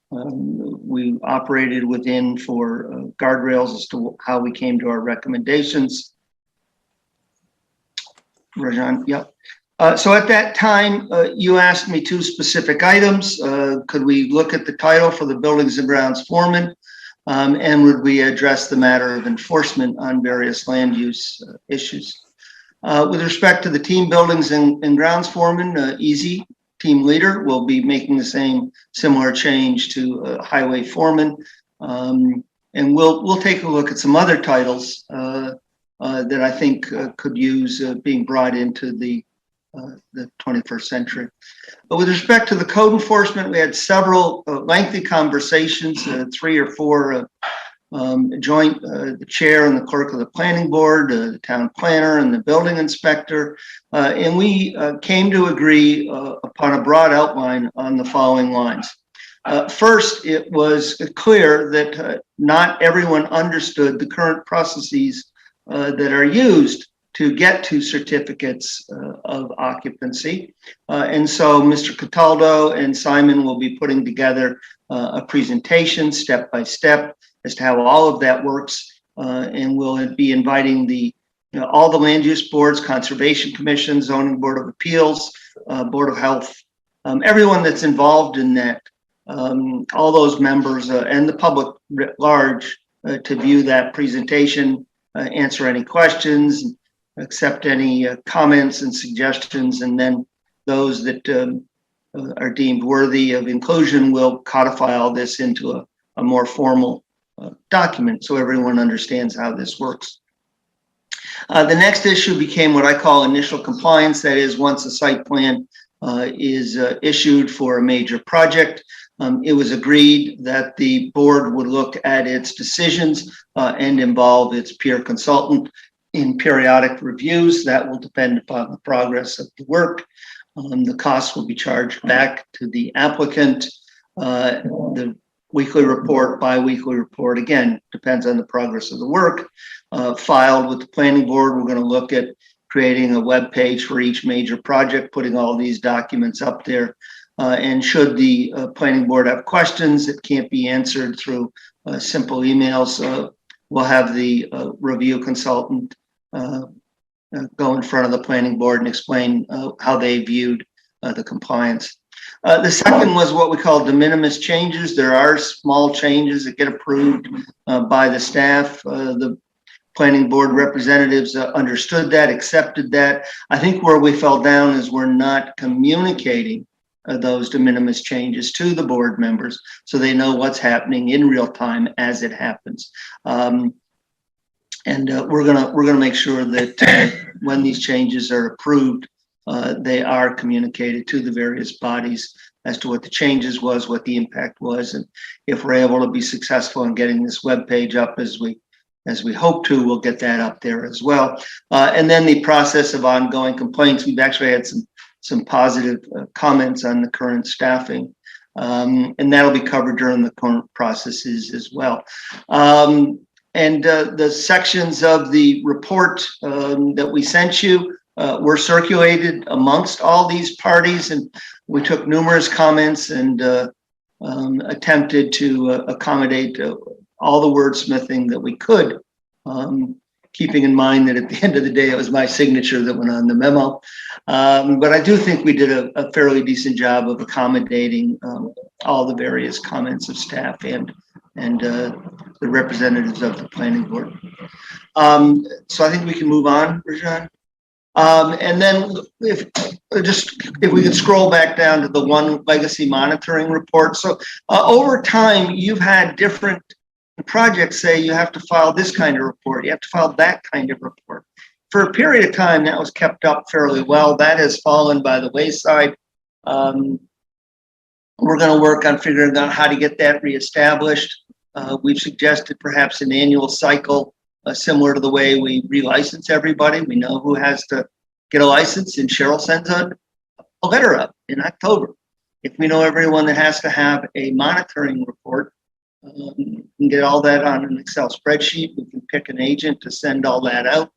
we operated within for guardrails as to how we came to our recommendations. Rajan, yep. So at that time, you asked me two specific items. Could we look at the title for the buildings and grounds foreman? And would we address the matter of enforcement on various land use issues? With respect to the team buildings and grounds foreman, easy. Team leader will be making the same similar change to highway foreman. And we'll take a look at some other titles that I think could use being brought into the 21st century. But with respect to the code enforcement, we had several lengthy conversations, 3 or 4 joint, the chair and the clerk of the planning board, the town planner and the building inspector. And we came to agree upon a broad outline on the following lines. First, it was clear that not everyone understood the current processes that are used to get to certificates of occupancy. And so Mr. Cataldo and Simon will be putting together a presentation step by step as to how all of that works. And we'll be inviting all the land use boards, conservation commission, zoning board of appeals, board of health, everyone that's involved in that, all those members and the public writ large to view that presentation, answer any questions, accept any comments and suggestions, and then those that are deemed worthy of inclusion will codify all this into a more formal document so everyone understands how this works. The next issue became what I call initial compliance. That is, once a site plan is issued for a major project, it was agreed that the board would look at its decisions and involve its peer consultant in periodic reviews. That will depend upon the progress of the work. The costs will be charged back to the applicant. The weekly report, bi-weekly report, again, depends on the progress of the work. Filed with the planning board, we're going to look at creating a web page for each major project, putting all these documents up there. And should the planning board have questions that can't be answered through simple emails, we'll have the review consultant go in front of the planning board and explain how they viewed the compliance. The second was what we call de minimis changes. There are small changes that get approved by the staff. The planning board representatives understood that, accepted that. I think where we fell down is we're not communicating those de minimis changes to the board members so they know what's happening in real time as it happens. And we're gonna make sure that when these changes are approved, they are communicated to the various bodies as to what the changes was, what the impact was, and if we're able to be successful in getting this web page up as we hope to, we'll get that up there as well. And then the process of ongoing complaints. We've actually had some positive comments on the current staffing, and that'll be covered during the current processes as well. And the sections of the report that we sent you were circulated amongst all these parties, and we took numerous comments and attempted to accommodate all the wordsmithing that we could, keeping in mind that at the end of the day, it was my signature that went on the memo. But I do think we did a fairly decent job of accommodating all the various comments of staff and the representatives of the planning board. So I think we can move on, Rajan. And then if we could scroll back down to the one legacy monitoring report. So over time, you've had different projects say you have to file this kind of report, you have to file that kind of report. For a period of time, that was kept up fairly well. That has fallen by the wayside. We're going to work on figuring out how to get that reestablished. We've suggested perhaps an annual cycle, similar to the way we relicense everybody. We know who has to get a license, and Cheryl sends a letter up in October. If we know everyone that has to have a monitoring report, we can get all that on an Excel spreadsheet. We can pick an agent to send all that out.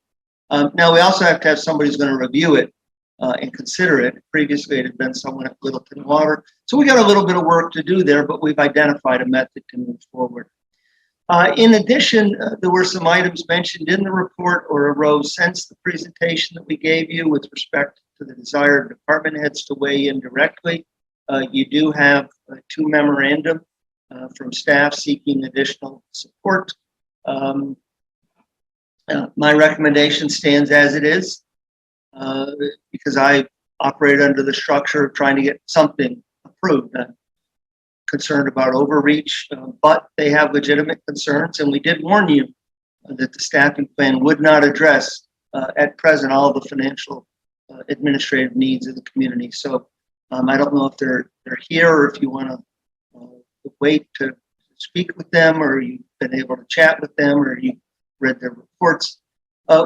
Now, we also have to have somebody who's going to review it and consider it. Previously, it had been someone at Littleton Water. So we got a little bit of work to do there, but we've identified a method to move forward. In addition, there were some items mentioned in the report or arose since the presentation that we gave you with respect to the desired department heads to weigh in directly. You do have two memorandum from staff seeking additional support. My recommendation stands as it is because I operate under the structure of trying to get something approved. I'm concerned about overreach, but they have legitimate concerns, and we did warn you that the staffing plan would not address at present all the financial administrative needs of the community. So I don't know if they're here or if you want to wait to speak with them, or you've been able to chat with them, or you read their reports.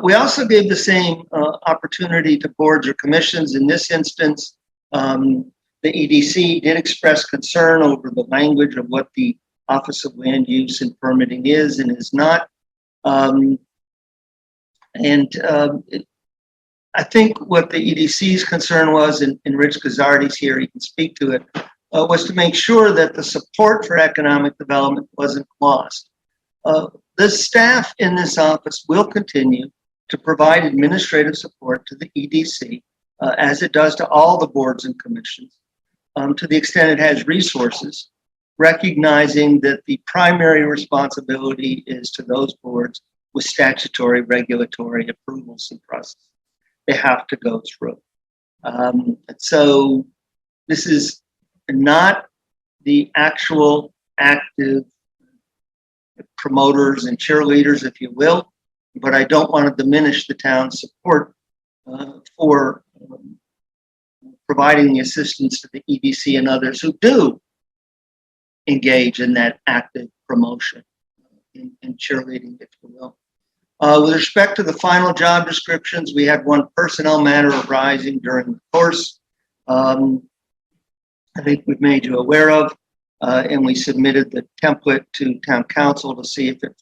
We also gave the same opportunity to boards or commissions. In this instance, the EDC did express concern over the language of what the Office of Land Use and Permitting is and is not. I think what the EDC's concern was, and Rich Gazzardi's here, he can speak to it, was to make sure that the support for economic development wasn't lost. The staff in this office will continue to provide administrative support to the EDC, as it does to all the boards and commissions, to the extent it has resources, recognizing that the primary responsibility is to those boards with statutory regulatory approvals and process they have to go through. So this is not the actual active promoters and cheerleaders, if you will, but I don't want to diminish the town's support for providing the assistance to the EDC and others who do engage in that active promotion and cheerleading, if you will. With respect to the final job descriptions, we had one personnel matter arising during the course. I think we've made you aware of, and we submitted the template to town council to see if it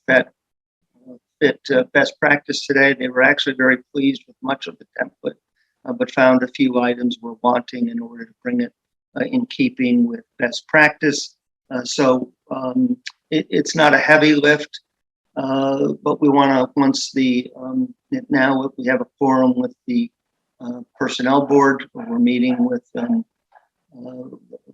fit best practice today. They were actually very pleased with much of the template, but found a few items were wanting in order to bring it in keeping with best practice. So it's not a heavy lift, but we want to, once the, now we have a forum with the personnel board, we're meeting with the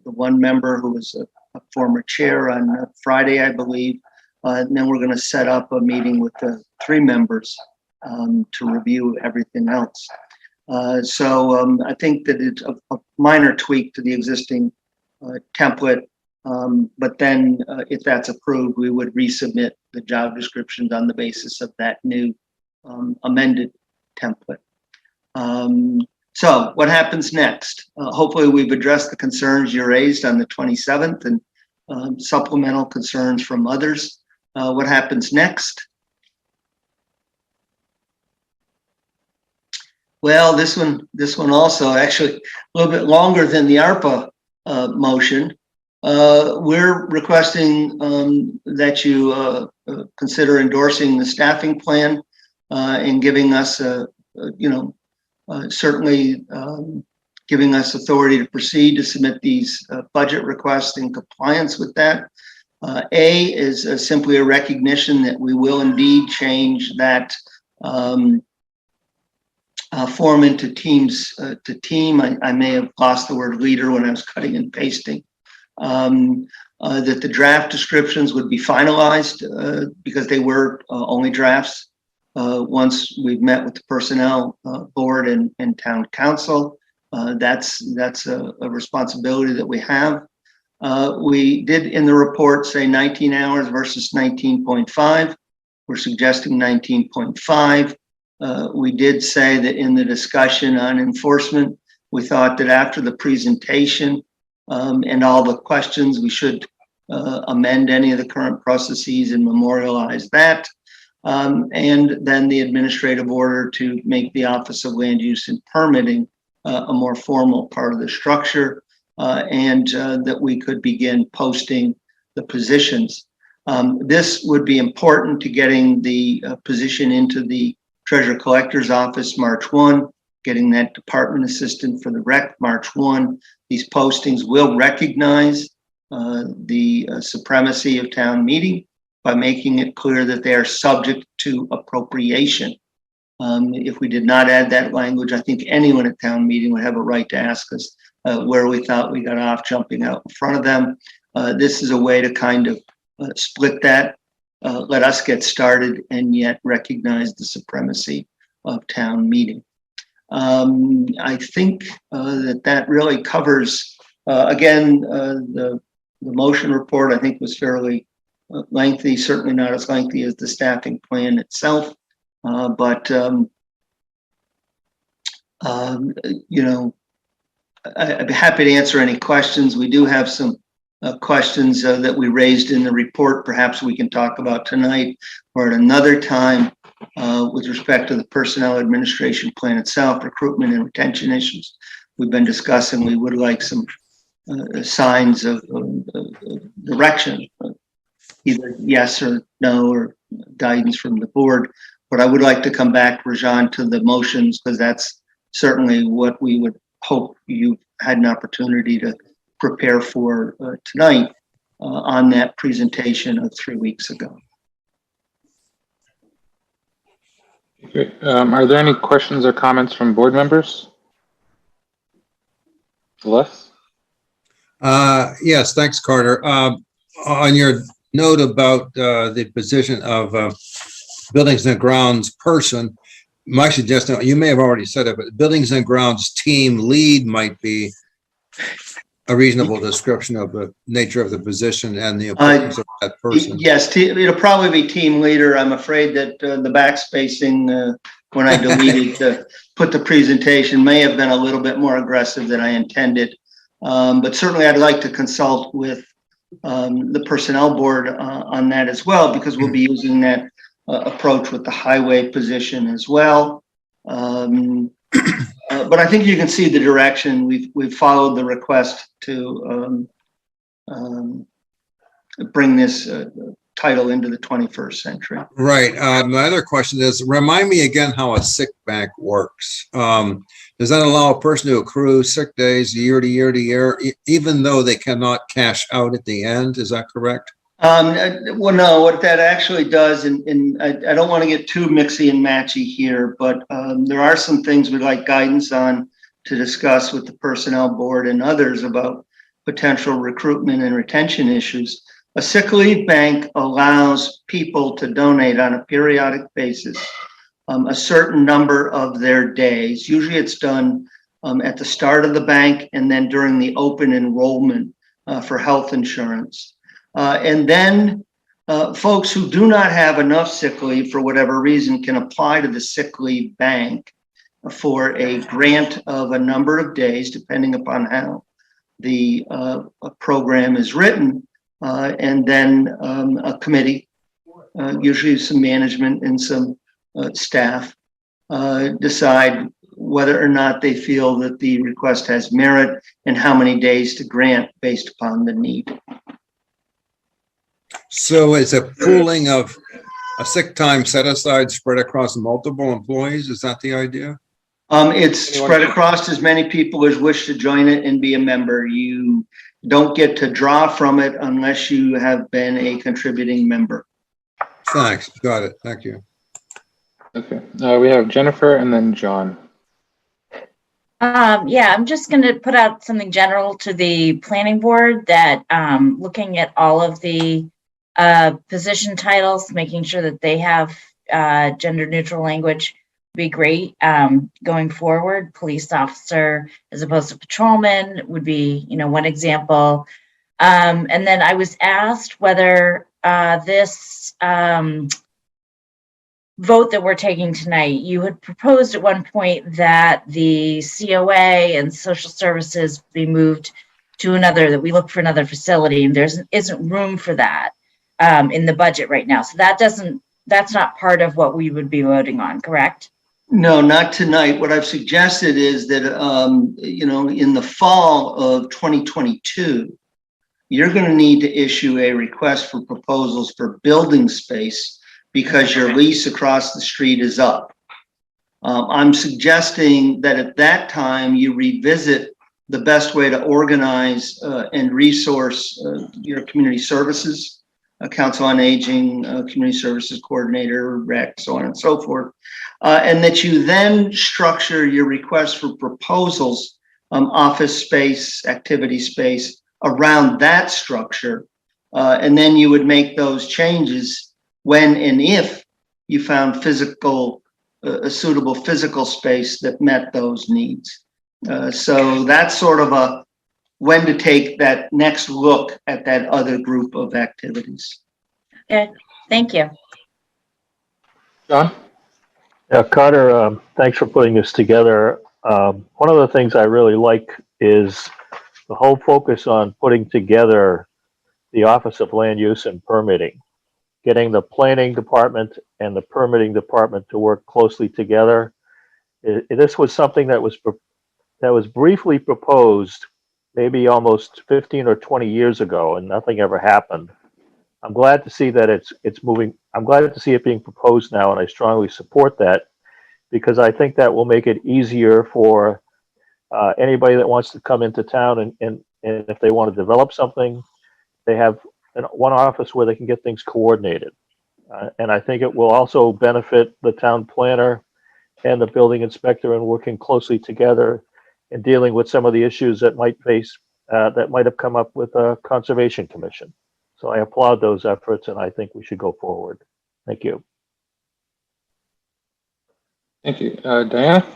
one member who was a former chair on Friday, I believe. And then we're going to set up a meeting with the three members to review everything else. So I think that it's a minor tweak to the existing template. But then if that's approved, we would resubmit the job descriptions on the basis of that new amended template. So what happens next? Hopefully we've addressed the concerns you raised on the 27th and supplemental concerns from others. What happens next? Well, this one also actually a little bit longer than the ARPA motion. We're requesting that you consider endorsing the staffing plan and giving us certainly giving us authority to proceed to submit these budget requests in compliance with that. A is simply a recognition that we will indeed change that form into teams to team. I may have lost the word leader when I was cutting and pasting. That the draft descriptions would be finalized because they were only drafts. Once we've met with the personnel board and town council, that's a responsibility that we have. We did in the report say 19 hours versus 19.5. We're suggesting 19.5. We did say that in the discussion on enforcement, we thought that after the presentation and all the questions, we should amend any of the current processes and memorialize that. And then the administrative order to make the Office of Land Use and Permitting a more formal part of the structure, and that we could begin posting the positions. This would be important to getting the position into the Treasurer Collector's Office March 1, getting that department assistant for the rec March 1. These postings will recognize the supremacy of town meeting by making it clear that they are subject to appropriation. If we did not add that language, I think anyone at town meeting would have a right to ask us where we thought we got off jumping out in front of them. This is a way to kind of split that, let us get started, and yet recognize the supremacy of town meeting. I think that really covers, again, the motion report, I think, was fairly lengthy, certainly not as lengthy as the staffing plan itself. But you know, I'd be happy to answer any questions. We do have some questions that we raised in the report. Perhaps we can talk about tonight or at another time with respect to the personnel administration plan itself, recruitment and retention issues we've been discussing. We would like some signs of direction, either yes or no, or guidance from the board. But I would like to come back, Rajan, to the motions, because that's certainly what we would hope you had an opportunity to prepare for tonight on that presentation of 3 weeks ago. Great. Are there any questions or comments from board members? Les? Yes, thanks, Carter. On your note about the position of buildings and grounds person, my suggestion, you may have already said it, but buildings and grounds team lead might be a reasonable description of the nature of the position and the importance of that person. Yes, it'll probably be team leader. I'm afraid that the backspacing when I deleted to put the presentation may have been a little bit more aggressive than I intended. But certainly I'd like to consult with the personnel board on that as well, because we'll be using that approach with the highway position as well. But I think you can see the direction. We've followed the request to bring this title into the 21st century. Right. My other question is, remind me again how a sick bank works. Does that allow a person to accrue sick days year to year to year, even though they cannot cash out at the end? Is that correct? Well, no, what that actually does, and I don't want to get too mixy and matchy here, but there are some things we'd like guidance on to discuss with the personnel board and others about potential recruitment and retention issues. A sick leave bank allows people to donate on a periodic basis a certain number of their days. Usually it's done at the start of the bank and then during the open enrollment for health insurance. And then folks who do not have enough sick leave for whatever reason can apply to the sick leave bank for a grant of a number of days, depending upon how the program is written. And then a committee, usually some management and some staff, decide whether or not they feel that the request has merit and how many days to grant based upon the need. So it's a pooling of a sick time set aside spread across multiple employees. Is that the idea? It's spread across as many people as wish to join it and be a member. You don't get to draw from it unless you have been a contributing member. Thanks. Got it. Thank you. Okay. We have Jennifer and then John. Yeah, I'm just going to put out something general to the planning board that looking at all of the position titles, making sure that they have gender neutral language would be great going forward. Police officer as opposed to patrolman would be, one example. And then I was asked whether this vote that we're taking tonight, you had proposed at one point that the COA and social services be moved to another, that we look for another facility, and there isn't room for that in the budget right now. So that's not part of what we would be voting on, correct? No, not tonight. What I've suggested is that, in the fall of 2022, you're going to need to issue a request for proposals for building space because your lease across the street is up. I'm suggesting that at that time you revisit the best way to organize and resource your community services Council on Aging, Community Services Coordinator, REC, so on and so forth. And that you then structure your request for proposals, office space, activity space around that structure. And then you would make those changes when and if you found a suitable physical space that met those needs. So that's sort of when to take that next look at that other group of activities. Okay, thank you. John? Yeah, Carter, thanks for putting this together. One of the things I really like is the whole focus on putting together the Office of Land Use and Permitting, getting the planning department and the permitting department to work closely together. This was something that was briefly proposed maybe almost 15 or 20 years ago, and nothing ever happened. I'm glad to see that it's moving. I'm glad to see it being proposed now, and I strongly support that because I think that will make it easier for anybody that wants to come into town and if they want to develop something, they have one office where they can get things coordinated. And I think it will also benefit the town planner and the building inspector in working closely together and dealing with some of the issues that might have come up with a conservation commission. So I applaud those efforts and I think we should go forward. Thank you. Thank you. Diana?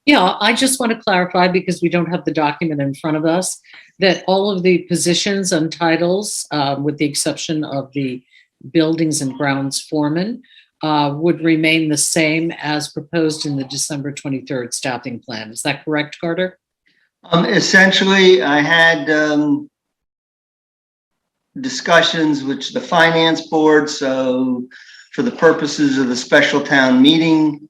Yeah, I just want to clarify, because we don't have the document in front of us, that all of the positions and titles, with the exception of the buildings and grounds foreman, would remain the same as proposed in the December 23rd staffing plan. Is that correct, Carter? Essentially, I had discussions with the finance board. So for the purposes of the special town meeting,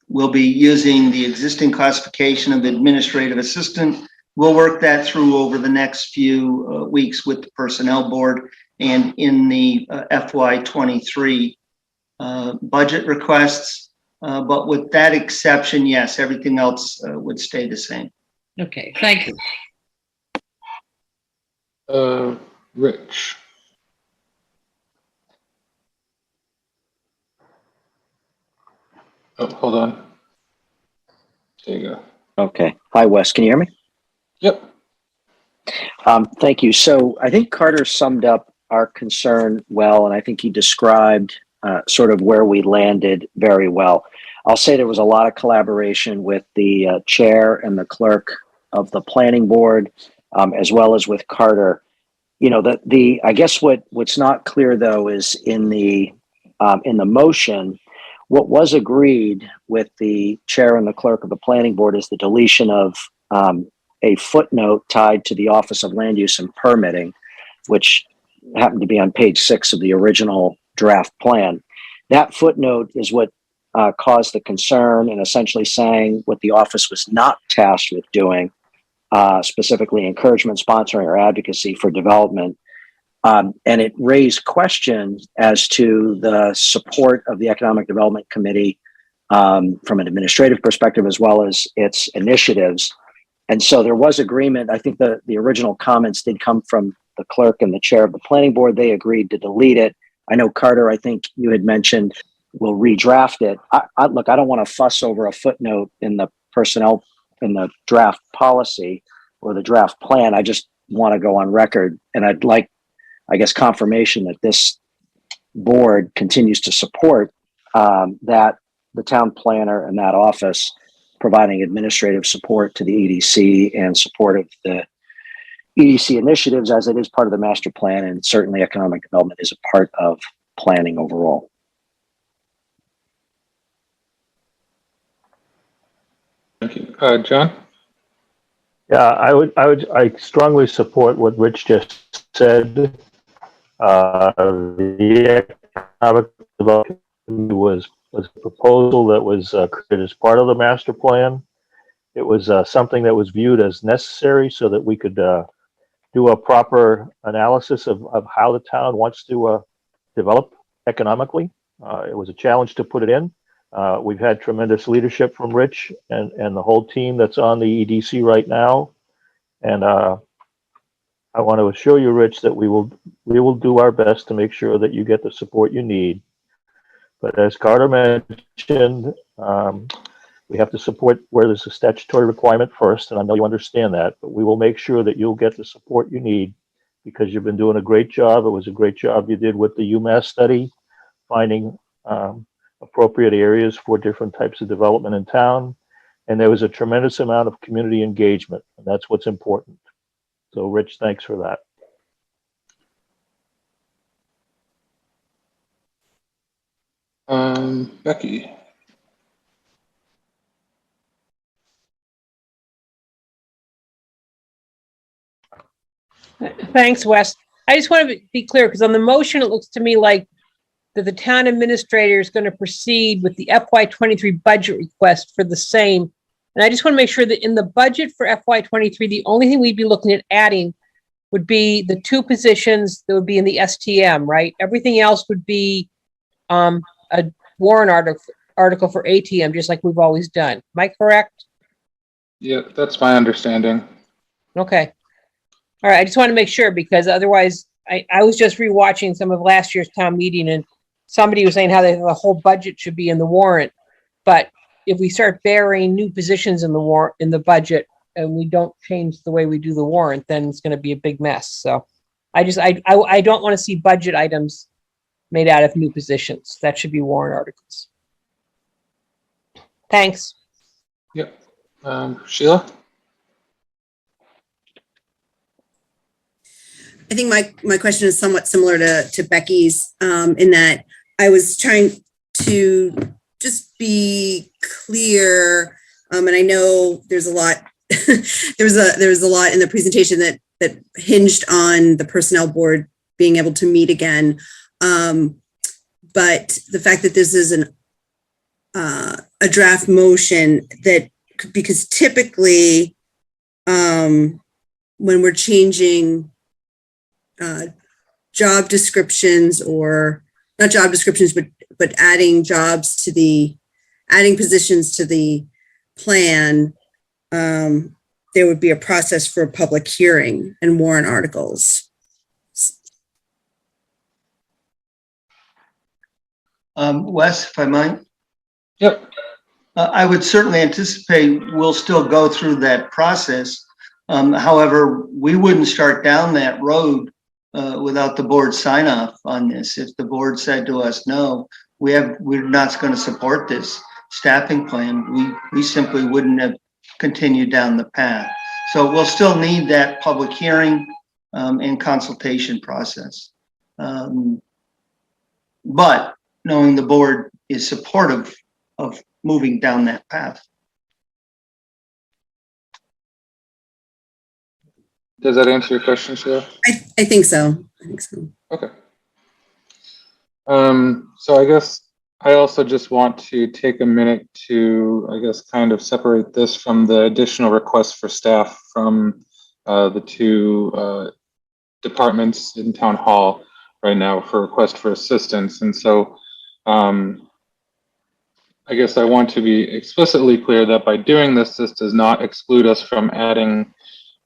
we'll be using the existing classification of administrative assistant. We'll work that through over the next few weeks with the personnel board and in the FY23 budget requests. But with that exception, yes, everything else would stay the same. Okay, thank you. Rich? Oh, hold on. There you go. Okay. Hi, Wes. Can you hear me? Yep. Thank you. So I think Carter summed up our concern well, and I think he described sort of where we landed very well. I'll say there was a lot of collaboration with the chair and the clerk of the planning board, as well as with Carter. You know, I guess what's not clear though is in the motion, what was agreed with the chair and the clerk of the planning board is the deletion of a footnote tied to the Office of Land Use and Permitting, which happened to be on page 6 of the original draft plan. That footnote is what caused the concern and essentially saying what the office was not tasked with doing, specifically encouragement, sponsoring, or advocacy for development. And it raised questions as to the support of the Economic Development Committee from an administrative perspective, as well as its initiatives. And so there was agreement. I think the original comments did come from the clerk and the chair of the planning board. They agreed to delete it. I know, Carter, I think you had mentioned we'll redraft it. Look, I don't want to fuss over a footnote in the personnel, in the draft policy or the draft plan. I just want to go on record. And I'd like, I guess, confirmation that this board continues to support that the town planner and that office providing administrative support to the EDC and support of the EDC initiatives as it is part of the master plan, and certainly economic development is a part of planning overall. Thank you. John? Yeah, I strongly support what Rich just said. The economic development was a proposal that was created as part of the master plan. It was something that was viewed as necessary so that we could do a proper analysis of how the town wants to develop economically. It was a challenge to put it in. We've had tremendous leadership from Rich and the whole team that's on the EDC right now. And I want to assure you, Rich, that we will do our best to make sure that you get the support you need. But as Carter mentioned, we have to support where there's a statutory requirement first, and I know you understand that, but we will make sure that you'll get the support you need because you've been doing a great job. It was a great job you did with the UMass study, finding appropriate areas for different types of development in town. And there was a tremendous amount of community engagement, and that's what's important. So Rich, thanks for that. Becky. Thanks, Wes. I just want to be clear, because on the motion, it looks to me like that the town administrator is going to proceed with the FY23 budget request for the same. And I just want to make sure that in the budget for FY23, the only thing we'd be looking at adding would be the 2 positions that would be in the STM, right? Everything else would be a warrant article for ATM, just like we've always done. Am I correct? Yeah, that's my understanding. Okay. All right. I just want to make sure, because otherwise I was just rewatching some of last year's town meeting, and somebody was saying how the whole budget should be in the warrant. But if we start burying new positions in the warrant, in the budget, and we don't change the way we do the warrant, then it's going to be a big mess. So I don't want to see budget items made out of new positions. That should be warrant articles. Thanks. Yep. Sheila? I think my question is somewhat similar to Becky's, in that I was trying to just be clear, and I know there's a lot. there was a lot in the presentation that hinged on the personnel board being able to meet again, but the fact that this is a draft motion, that because typically when we're changing job descriptions, or not job descriptions, but adding positions to the plan, there would be a process for a public hearing and warrant articles. Wes, if I might? Yep. I would certainly anticipate we'll still go through that process. However, we wouldn't start down that road without the board sign off on this. If the board said to us, no, we're not going to support this staffing plan, we simply wouldn't have continued down the path. So we'll still need that public hearing and consultation process. But knowing the board is supportive of moving down that path. Does that answer your question, Sheila? I think so. Okay. So I guess I also just want to take a minute to, I guess, kind of separate this from the additional requests for staff from the 2 departments in town hall right now for request for assistance. And so I guess I want to be explicitly clear that by doing this, this does not exclude us from adding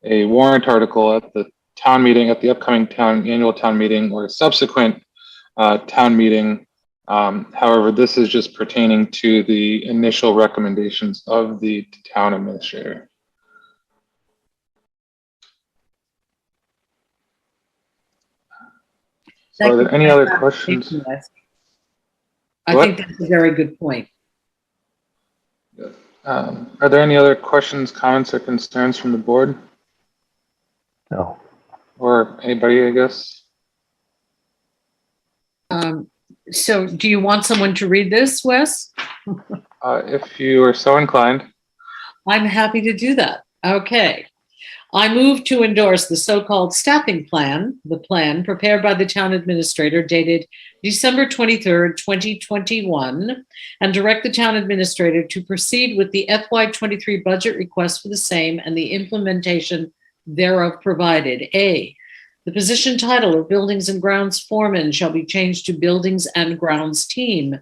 a warrant article at the town meeting, at the upcoming annual town meeting, or a subsequent town meeting. However, this is just pertaining to the initial recommendations of the town administrator. So are there any other questions? I think that's a very good point. Are there any other questions, comments, or concerns from the board? No. Or anybody, I guess? So do you want someone to read this, Wes? If you are so inclined. I'm happy to do that. Okay. I move to endorse the so-called staffing plan, the plan prepared by the town administrator dated December 23rd, 2021, and direct the town administrator to proceed with the FY23 budget request for the same and the implementation thereof provided. A, the position title of Buildings and Grounds Foreman shall be changed to Buildings and Grounds Team.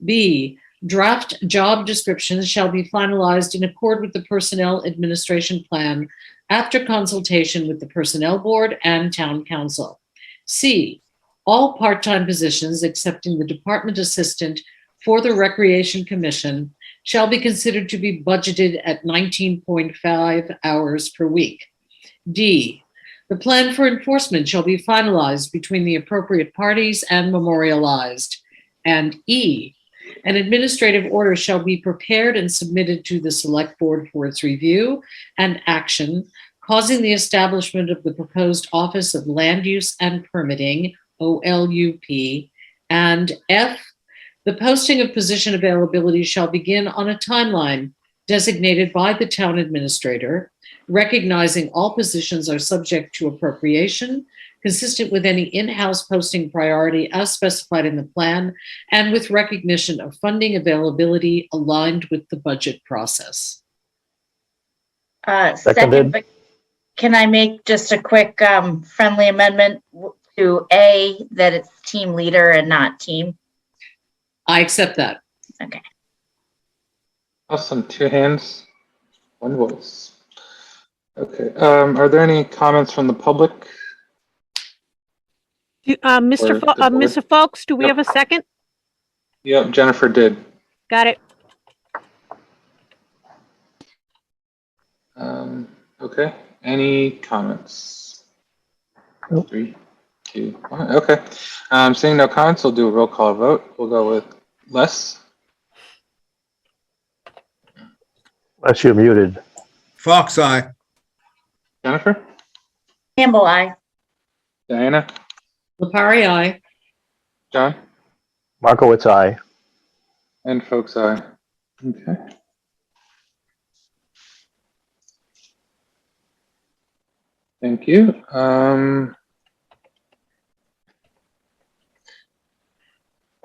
B, draft job descriptions shall be finalized in accord with the Personnel Administration Plan after consultation with the Personnel Board and Town Council. C, all part-time positions excepting the Department Assistant for the Recreation Commission shall be considered to be budgeted at 19.5 hours per week. D, the plan for enforcement shall be finalized between the appropriate parties and memorialized. And E, an administrative order shall be prepared and submitted to the Select Board for its review and action, causing the establishment of the proposed Office of Land Use and Permitting, OLUP. And F, the posting of position availability shall begin on a timeline designated by the town administrator, recognizing all positions are subject to appropriation, consistent with any in-house posting priority as specified in the plan, and with recognition of funding availability aligned with the budget process. Second, but can I make just a quick friendly amendment to A, that it's team leader and not team? I accept that. Okay. Awesome. 2 hands, 1 voice. Okay. Are there any comments from the public? Mr. Folks, do we Yep. have a second? Yep, Jennifer did. Got it. Okay. Any comments? Nope. 3, 2, 1. Okay. Seeing no comments, we'll do a roll call vote. We'll go with Les, Unless you're muted. Fox eye. Jennifer, Campbell, I. Diana, Lepari, aye. John, Markowitz, aye. and Folks eye. Okay. Thank you.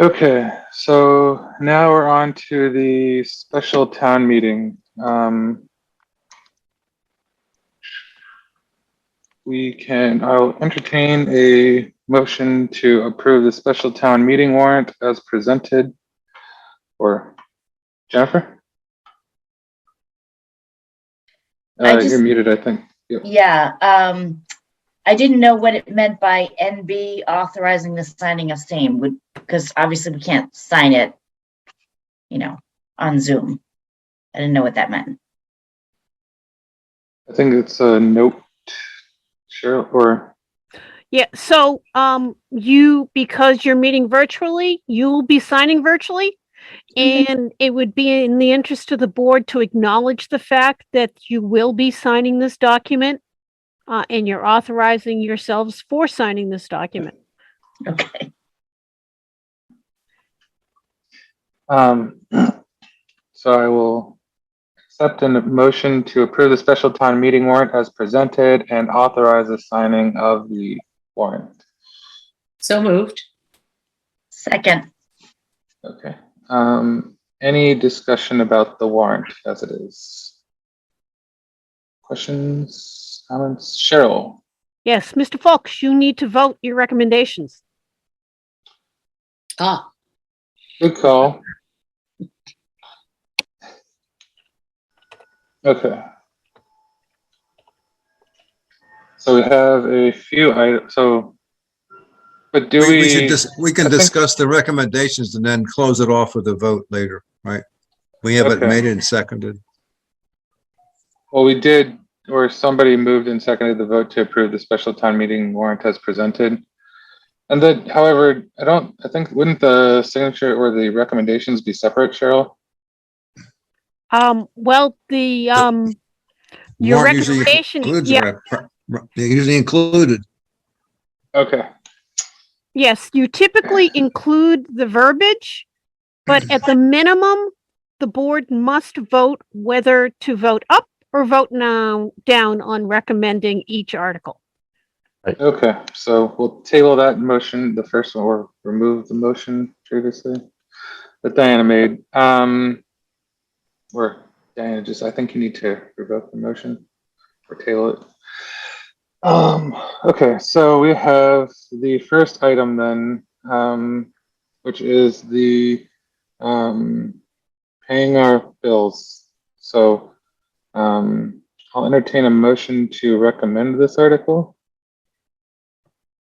Okay, so now we're on to the special town meeting. I'll entertain a motion to approve the special town meeting warrant as presented. Or Jennifer? You're muted, I think. Yep. Yeah, I didn't know what it meant by NB authorizing the signing of same, because obviously we can't sign it, on Zoom. I didn't know what that meant. I think it's a note, sure, or Yeah, so because you're meeting virtually, you'll be signing virtually. And it would be in the interest of the board to acknowledge the fact that you will be signing this document, and you're authorizing yourselves for signing this document. Okay. So I will accept a motion to approve the special town meeting warrant as presented and authorize the signing of the warrant. So moved. Second. Okay. Any discussion about the warrant as it is? Questions, comments? Cheryl? Yes, Mr. Folks, you need to vote your recommendations. Good call. Okay. So we have a few items, but do We can discuss the recommendations and then close it off with a vote later, right? We haven't Okay. made it and seconded. Well, we did, or somebody moved and seconded the vote to approve the special town meeting warrant as presented. And then, however, wouldn't the signature or the recommendations be separate, Cheryl? Well, your Warrant usually recommendation, includes yeah, they're usually included. Okay. yes, you typically include the verbiage, but at the minimum, the board must vote whether to vote up or vote down on recommending each article. Okay, so we'll table that motion, the first one, or remove the motion previously that Diana made. Or Diana, I think you need to revoke the motion or table it. Okay, so we have the first item then, which is the paying our bills. So I'll I'll entertain a motion to recommend this article.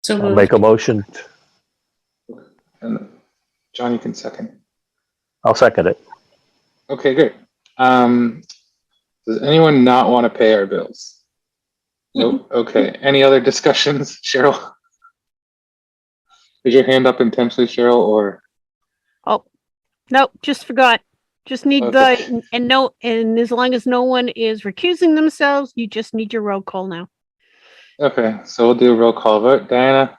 So I'll make moved. a motion. And John, you can second. I'll second it. Okay, great. Does anyone not want to pay our bills? Nope. Okay. Any other discussions, Cheryl? Is your hand up intentionally, Cheryl, or? Oh, nope, just forgot. Just need Okay. and as long as no one is recusing themselves, you just need your roll call now. Okay, so we'll do a roll call vote. Diana,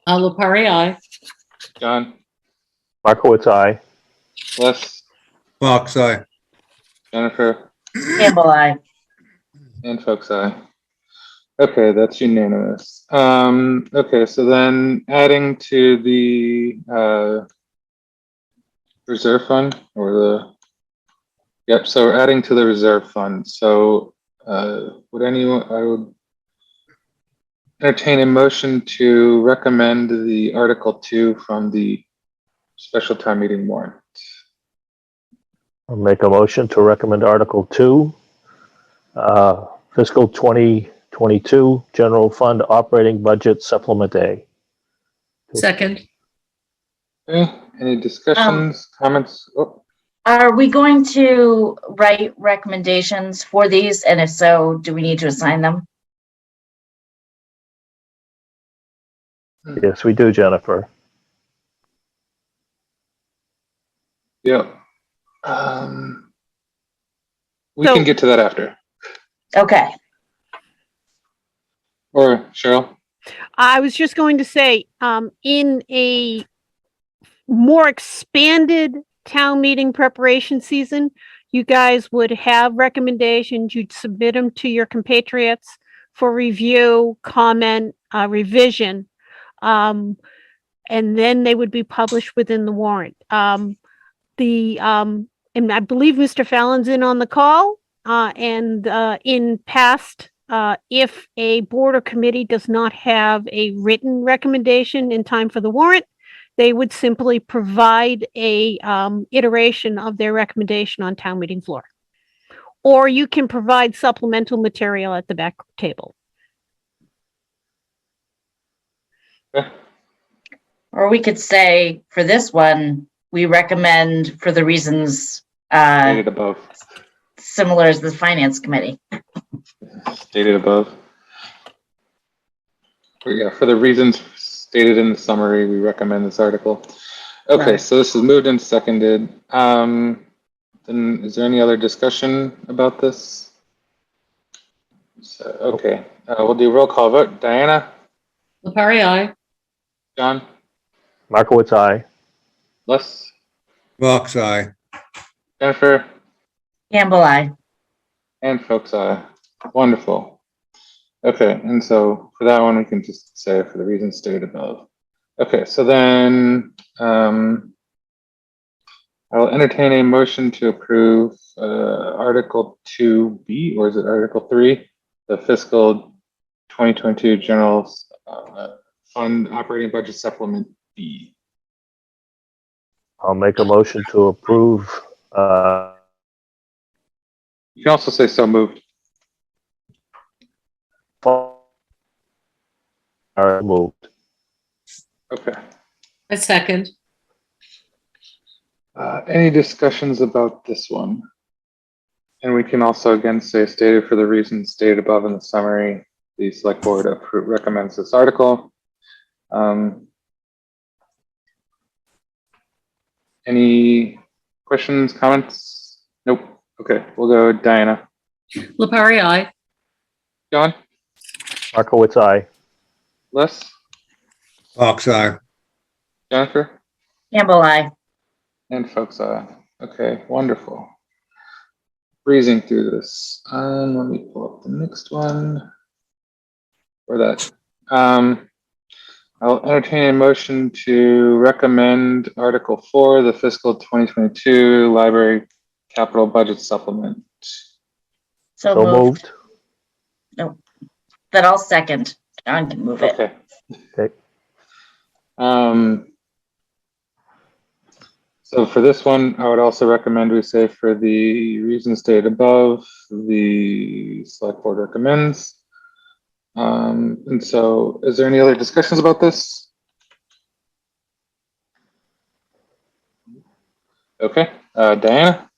Lepari, aye. John, Markowitz, aye. Les, Fox, aye. Jennifer, Campbell, I. and Folks, aye. Okay, that's unanimous. Okay, so then adding to the reserve fund or yep, so we're adding to the reserve fund. So I would entertain a motion to recommend the Article 2 from the special town meeting warrant. I'll make a motion to recommend Article 2, fiscal 2022 general fund operating budget supplement A. Second. Okay, any discussions, comments? Oh, Are we going to write recommendations for these? And if so, do we need to assign them? Yes, we do, Jennifer. yeah. We can get to that after. Okay. Or Cheryl? I was just going to say, in a more expanded town meeting preparation season, you guys would have recommendations, you'd submit them to your compatriots for review, comment, revision. And then they would be published within the warrant. And I believe Mr. Fallon's in on the call, and in past, if a board or committee does not have a written recommendation in time for the warrant, they would simply provide a iteration of their recommendation on town meeting floor. Or you can provide supplemental material at the back table. Or we could say for this one, we recommend for the reasons Stated above. similar as the finance committee. Stated above. Yeah, for the reasons stated in the summary, we recommend this article. Okay, Right. so this is moved and seconded. Then is there any other discussion about this? So, okay, we'll do roll call vote. Diana, Lepari, aye. John, Markowitz, aye. Les, Fox, aye. Jennifer, Campbell, I. and Folks, aye. Wonderful. Okay, and so for that one, we can just say for the reasons stated above. Okay, so then I'll entertain a motion to approve Article 2B, or is it Article 3? The fiscal 2022 general fund operating budget supplement B. I'll make a motion to approve. You can also say so moved. Moved. Okay. A second. Any discussions about this one? And we can also again say stated for the reasons stated above in the summary, the select board recommends this article. Any questions, comments? Nope. Okay, we'll go Diana. Lepari, aye. John? Markowitz, aye. Les? Fox, aye. Jennifer? Campbell, I. And Folks, okay, wonderful. Breezing through this. Let me pull up the next one. For that. I'll entertain a motion to recommend Article 4, the fiscal 2022 library capital budget supplement. So So moved. moved. No, but I'll second. John can move it. Okay. Okay. So for this one, I would also recommend we say for the reasons stated above, the select board recommends. And so is there any other discussions about this? Okay, Diana,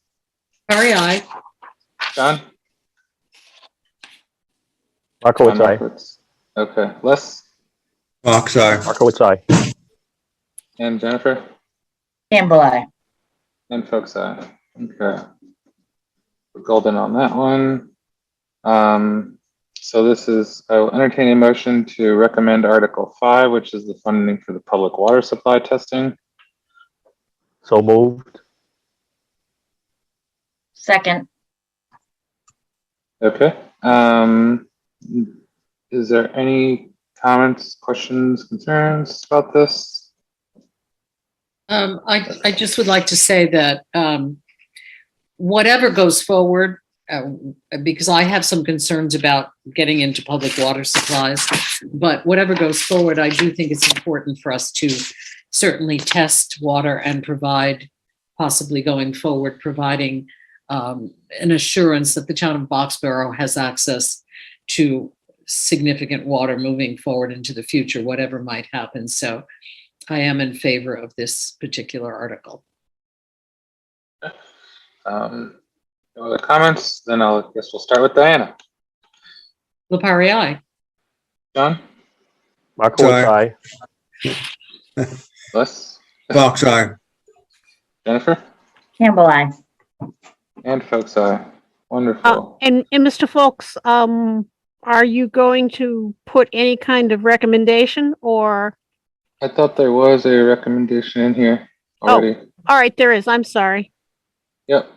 Very aye. John? Markowitz, John aye. Markowitz. Okay, Les Fox eye. Markowitz, aye. and Jennifer Campbell, I. and folks eye. Okay. We're golden on that one. So this is, I will entertain a motion to recommend Article 5, which is the funding for the public water supply testing. So moved. Second. Okay. Is there any comments, questions, concerns about this? I just would like to say that whatever goes forward, because I have some concerns about getting into public water supplies, but whatever goes forward, I do think it's important for us to certainly test water and provide, possibly going forward, providing an assurance that the town of Boxborough has access to significant water moving forward into the future, whatever might happen. So I am in favor of this particular article. No other comments? Then I guess we'll start with Diana. Lepari, aye. John? Markowitz, Aye. aye. Les? Fox eye. Jennifer? Campbell, I. And folks eye. Wonderful. And Mr. Folks, are you going to put any kind of recommendation or? I thought there was a recommendation in here already. All right, there is. I'm sorry. Yep.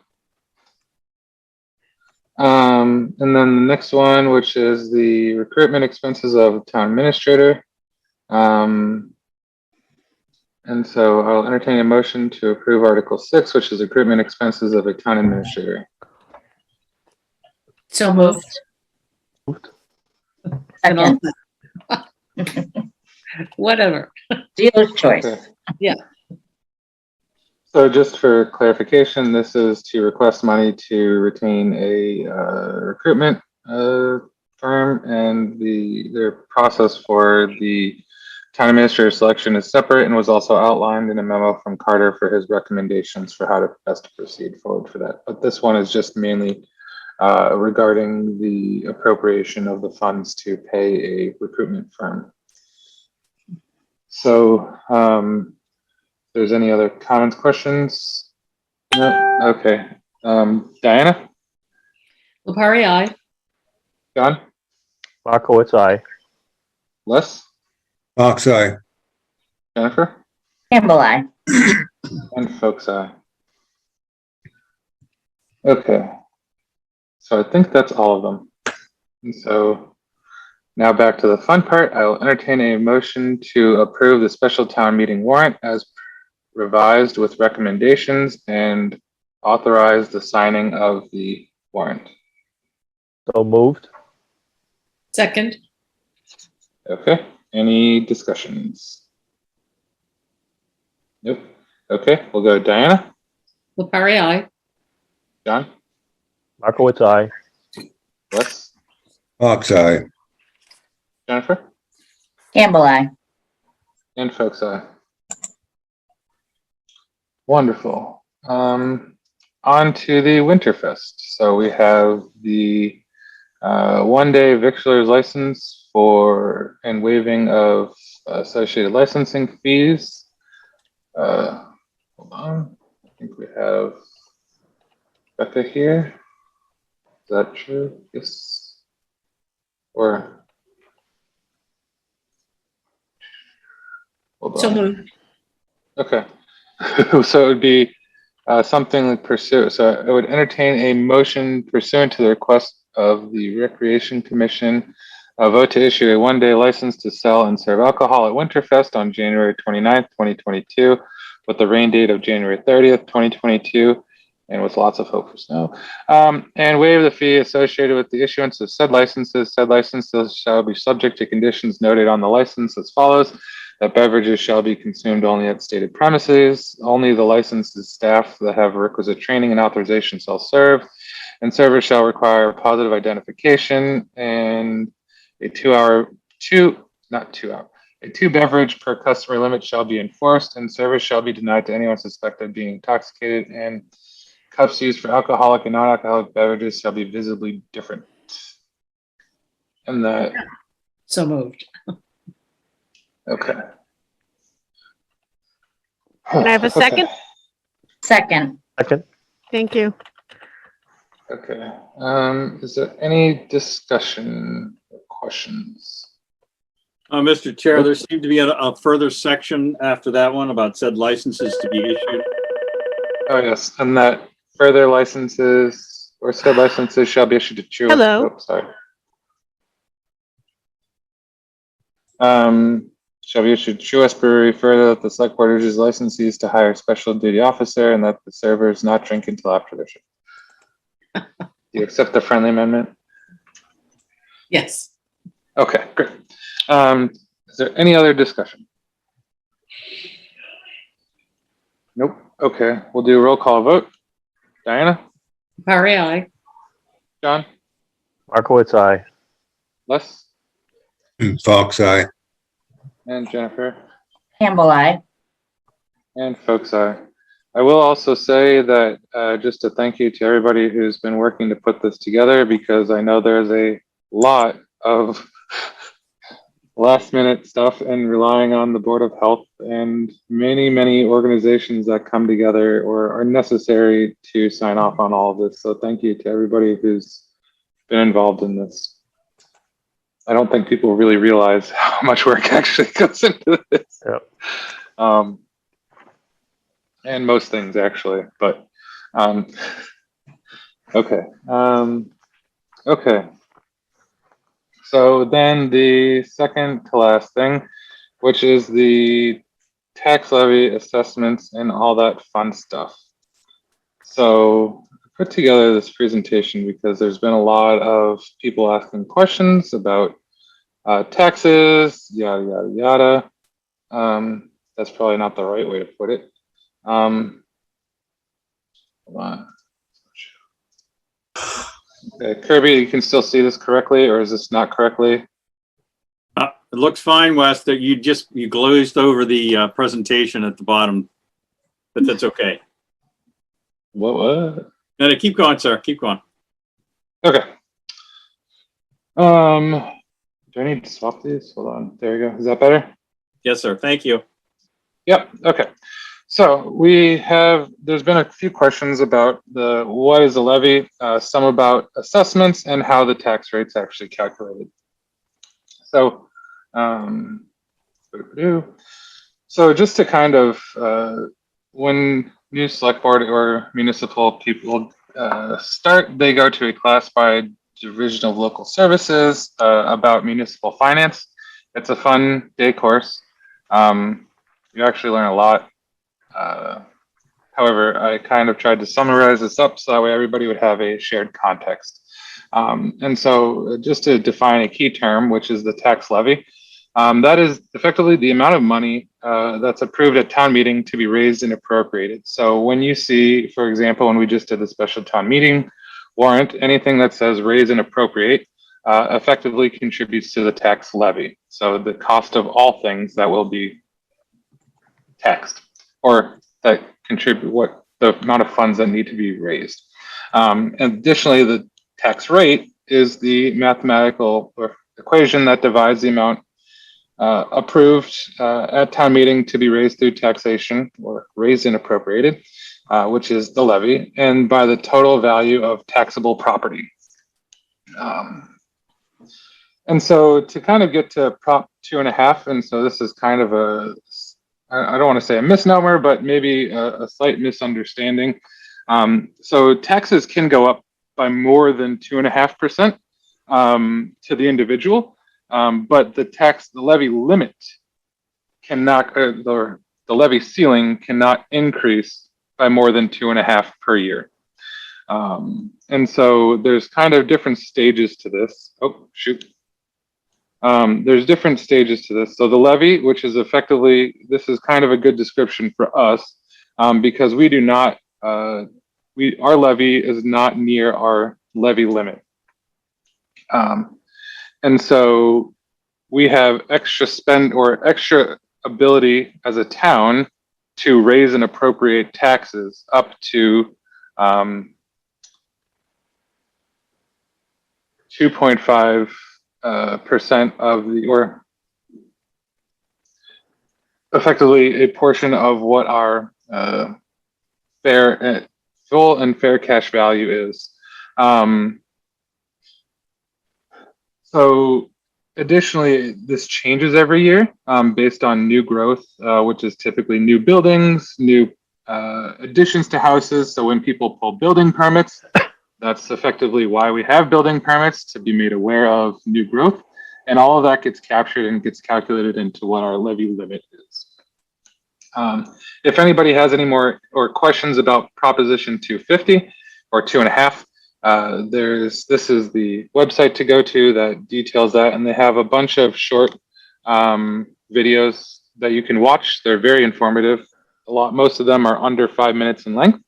And then the next one, which is the recruitment expenses of the town administrator. And so I'll entertain a motion to approve Article 6, which is recruitment expenses of a town administrator. So moved. Second. Whatever. Dealer's choice. Okay. Yeah. So just for clarification, this is to request money to retain a recruitment firm, and their process for the town administrator selection is separate and was also outlined in a memo from Carter for his recommendations for how to best proceed forward for that. But this one is just mainly regarding the appropriation of the funds to pay a recruitment firm. So, if there's any other comments, questions? No? Okay. Diana? Lepari, aye. John? Markowitz, aye. Les? Fox eye. Jennifer? Campbell, I. And folks eye. Okay. So I think that's all of them. And so now back to the fun part. I will entertain a motion to approve the special town meeting warrant as revised with recommendations and authorize the signing of the warrant. So moved. Second. Okay. Any discussions? Nope. Okay. We'll go Diana. Lepari, aye. John? Markowitz, aye. Les? Fox eye. Jennifer? Campbell, I. And folks eye. Wonderful. On to the Winterfest. So we have the one-day victualer's license for and waiving of associated licensing fees. Hold on. I think we have Becca here. Is that true? Yes. Or hold on. So moved. Okay. So it would be something like pursue. So I would entertain a motion pursuant to the request of the Recreation Commission, a vote to issue a one-day license to sell and serve alcohol at Winterfest on January 29th, 2022, with the rain date of January 30th, 2022, and with lots of hope for snow, and waive the fee associated with the issuance of said licenses. Said licenses shall be subject to conditions noted on the license as follows: that beverages shall be consumed only at stated premises. Only the licensed staff that have requisite training and authorization shall serve, and servers shall require positive identification and a a two beverage per customer limit shall be enforced, and service shall be denied to anyone suspected of being intoxicated, and cups used for alcoholic and non-alcoholic beverages shall be visibly different. And that, So moved. okay. Can I have a second? Second. Second. Thank you. Okay. Is there any discussion or questions? Mr. Chair, there seemed to be a further section after that one about said licenses to be issued. Oh, yes. And that further licenses or said licenses shall be issued to Truist. Hello. Oh, sorry. Shall be issued to Truist Brewery. Further, that the select board urges licensees to hire a special duty officer and that the servers not drink until after their shift. Do you accept the friendly amendment? Yes. Okay, great. Is there any other discussion? Nope. Okay, we'll do a roll call vote. Diana? Parry, aye. John? Markowitz, aye. Les? Fox, aye. And Jennifer? Campbell, aye. And folks, I will also say that just a thank you to everybody who's been working to put this together, because I know there's a lot of last minute stuff and relying on the Board of Health and many organizations that come together or are necessary to sign off on all of this. So thank you to everybody who's been involved in this. I don't think people really realize how much work actually goes into this. Yep. And most things actually, but okay. Okay. So then the second to last thing, which is the tax levy assessments and all that fun stuff. So I put together this presentation because there's been a lot of people asking questions about taxes, yada, yada, yada. That's probably not the right way to put it. Hold on. Okay, Kirby, you can still see this correctly, or is this not correctly? It looks fine, Wes, that you glazed over the presentation at the bottom, but that's okay. What? No, keep going, sir. Keep going. Okay. Do I need to swap these? Hold on. There we go. Is that better? Yes, sir. Thank you. Yep. Okay. So there's been a few questions about what is a levy, some about assessments and how the tax rate's actually calculated. So, so just to kind of, when new select board or municipal people start, they go to a classified division of local services about municipal finance. It's a fun day course. You actually learn a lot. However, I kind of tried to summarize this up so that way everybody would have a shared context. And so just to define a key term, which is the tax levy, that is effectively the amount of money that's approved at town meeting to be raised and appropriated. So when you see, for example, when we just did the special town meeting warrant, anything that says raise and appropriate effectively contributes to the tax levy. So the cost of all things that will be taxed, or that contribute what the amount of funds that need to be raised. And additionally, the tax rate is the mathematical equation that divides the amount approved at town meeting to be raised through taxation or raised and appropriated, which is the levy, and by the total value of taxable property. And so to kind of get to Prop 2.5, and so this is kind of I don't want to say a misnomer, but maybe a slight misunderstanding. So taxes can go up by more than 2.5% to the individual, but the levy limit cannot, the levy ceiling cannot increase by more than 2.5 per year. And so there's kind of different stages to this. Oh, shoot. there's different stages to this. So the levy, which is effectively, this is kind of a good description for us, because we do not, our levy is not near our levy limit. And so we have extra spend or extra ability as a town to raise and appropriate taxes up to 2.5% of the, or effectively a portion of what our fair, full and fair cash value is. So additionally, this changes every year based on new growth, which is typically new buildings, new additions to houses. So when people pull building permits, that's effectively why we have building permits, to be made aware of new growth. And all of that gets captured and gets calculated into what our levy limit is. If anybody has any more or questions about Proposition 250 or 2.5, this is the website to go to that details that, and they have a bunch of short videos that you can watch. They're very informative. Most of them are under 5 minutes in length.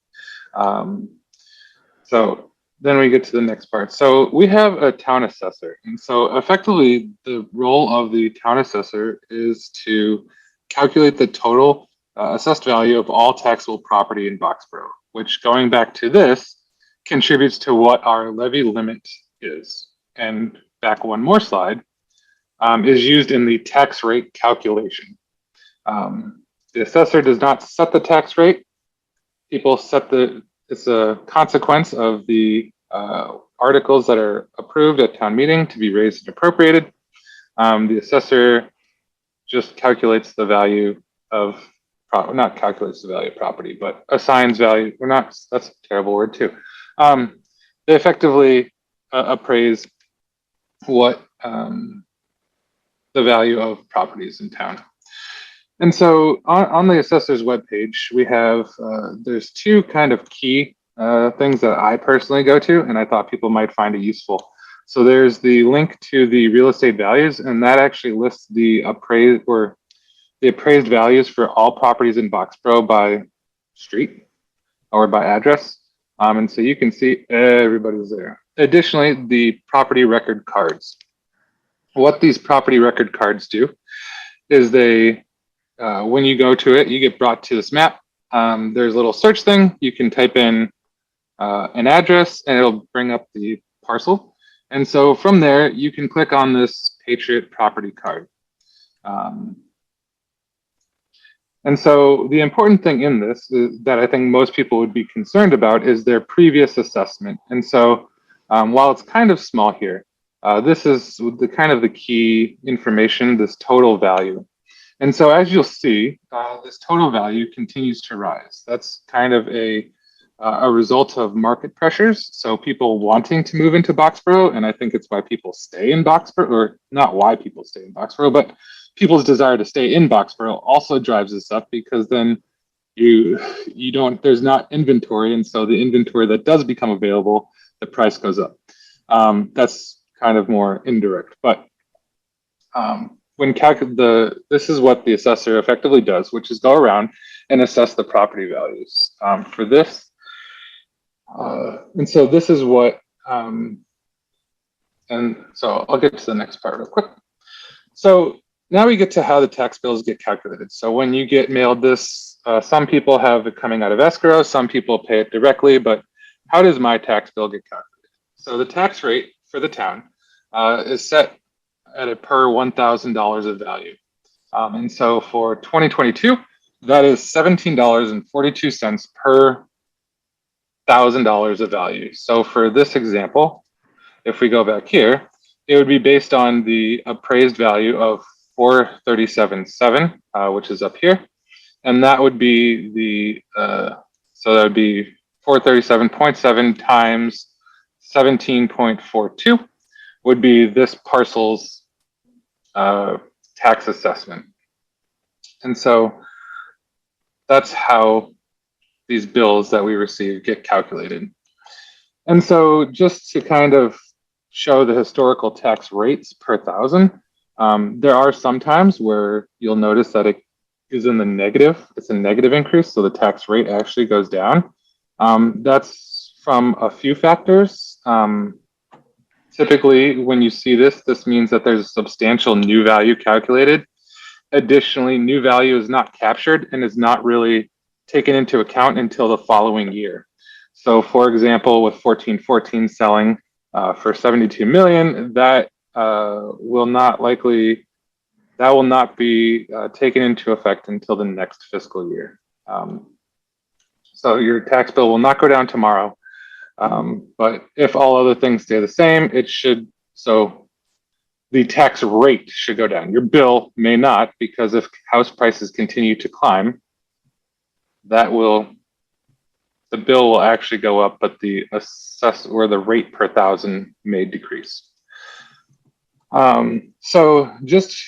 So then we get to the next part. So we have a town assessor, and so effectively the role of the town assessor is to calculate the total assessed value of all taxable property in Boxborough, which, going back to this, contributes to what our levy limit is. And back one more slide, is used in the tax rate calculation. The assessor does not set the tax rate. People set it's a consequence of the articles that are approved at town meeting to be raised and appropriated. The assessor just calculates the value of, not calculates the value of property, but assigns value. That's a terrible word too. They effectively appraise what the value of properties in town. And so on the assessor's webpage, we have, there's two kind of key things that I personally go to, and I thought people might find it useful. So there's the link to the real estate values, and that actually lists the appraised values for all properties in Boxborough by street or by address. And so you can see everybody's there. Additionally, the property record cards. What these property record cards do is they, when you go to it, you get brought to this map. There's a little search thing. You can type in an address and it'll bring up the parcel. And so from there, you can click on this Patriot property card. And so the important thing in this is that I think most people would be concerned about is their previous assessment. And so while it's kind of small here, this is the kind of the key information, this total value. And so as you'll see, this total value continues to rise. That's kind of a result of market pressures. So people wanting to move into Boxborough, and I think it's why people stay in Boxborough, or not why people stay in Boxborough, but people's desire to stay in Boxborough also drives this up, because then there's not inventory, and so the inventory that does become available, the price goes up. That's kind of more indirect, but this is what the assessor effectively does, which is go around and assess the property values for this. And so this is what, and so I'll get to the next part real quick. So now we get to how the tax bills get calculated. So when you get mailed this, some people have it coming out of escrow, some people pay it directly, but how does my tax bill get calculated? So the tax rate for the town is set at a per $1,000 of value. And so for 2022, that is $17.42 per $1,000 of value. So for this example, if we go back here, it would be based on the appraised value of 437.7, which is up here. And that would be the, so that would be 437.7 times 17.42 would be this parcel's tax assessment. And so that's how these bills that we receive get calculated. And so just to kind of show the historical tax rates per thousand, There are some times where you'll notice that it is in the negative. It's a negative increase, so the tax rate actually goes down. That's from a few factors. Typically, when you see this, this means that there's a substantial new value calculated. Additionally, new value is not captured and is not really taken into account until the following year. So, for example, with 1414 selling for 72 million, that will not be taken into effect until the next fiscal year. So your tax bill will not go down tomorrow. But if all other things stay the same, it should. So the tax rate should go down. Your bill may not, because if house prices continue to climb, the bill will actually go up, but the rate per thousand may decrease. So just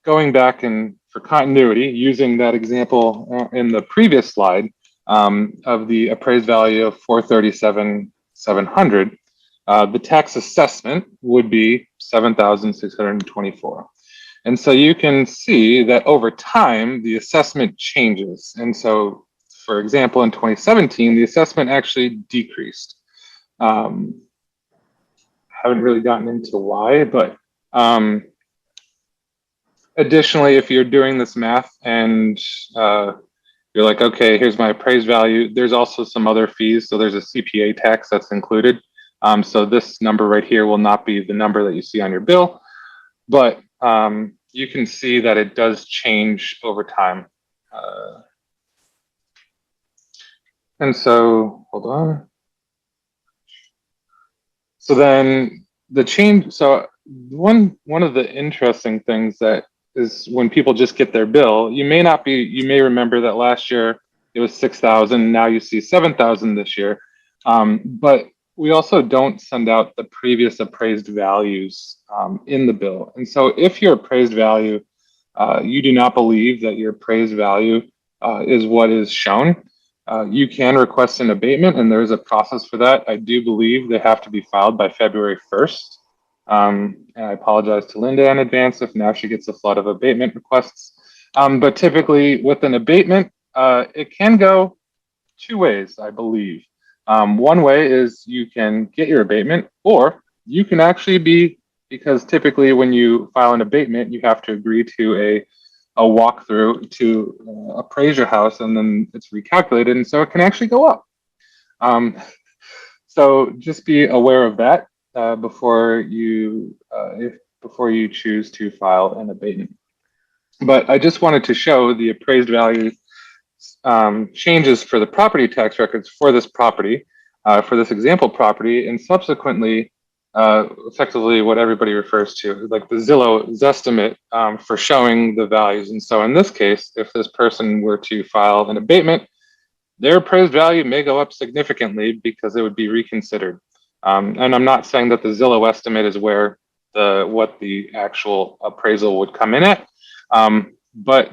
going back and for continuity, using that example in the previous slide of the appraised value of $437,700, the tax assessment would be $7,624. And so you can see that over time, the assessment changes. And so, for example, in 2017, the assessment actually decreased. Haven't really gotten into why, but additionally, if you're doing this math and you're like, okay, here's my appraised value, there's also some other fees. So there's a CPA tax that's included. So this number right here will not be the number that you see on your bill, but you can see that it does change over time. And so, hold on. So then the change, so one of the interesting things that is when people just get their bill, you may remember that last year it was 6,000, now you see 7,000 this year. But we also don't send out the previous appraised values in the bill. And so if your appraised value, you do not believe that your appraised value is what is shown, you can request an abatement, and there is a process for that. I do believe they have to be filed by February 1st. And I apologize to Linda in advance if now she gets a flood of abatement requests. But typically with an abatement, it can go two ways, I believe. One way is you can get your abatement, or you can actually because typically when you file an abatement, you have to agree to a walkthrough to appraise your house, and then it's recalculated, and so it can actually go up. So just be aware of that before you choose to file an abatement. But I just wanted to show the appraised value changes for the property tax records for this property, for this example property, and subsequently effectively what everybody refers to, like the Zillow's estimate for showing the values. And so in this case, if this person were to file an abatement, their appraised value may go up significantly because it would be reconsidered. And I'm not saying that the Zillow estimate is where what the actual appraisal would come in at, but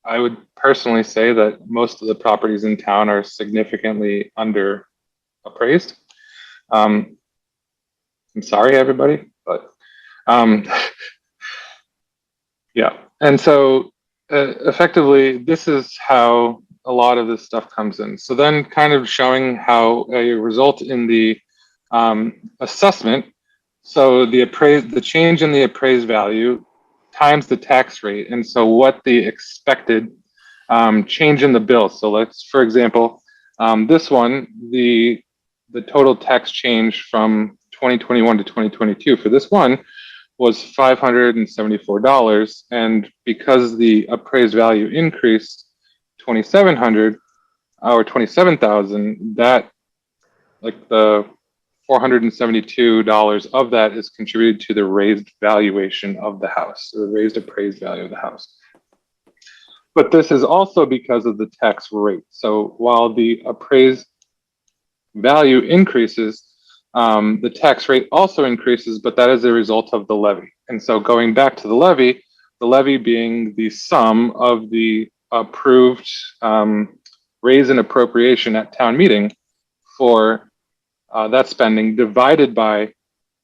I would personally say that most of the properties in town are significantly under appraised. I'm sorry, everybody, but yeah. And so effectively, this is how a lot of this stuff comes in. So then kind of showing how a result in the assessment, so the change in the appraised value times the tax rate. And so what the expected change in the bill. So let's, for example, this one, the total tax change from 2021 to 2022 for this one was $574. And because the appraised value increased 2,700 or 27,000, that like the $472 of that is contributed to the raised valuation of the house, or the raised appraised value of the house. But this is also because of the tax rate. So while the appraised value increases, the tax rate also increases, but that is a result of the levy. And so going back to the levy being the sum of the approved raise and appropriation at town meeting for that spending divided by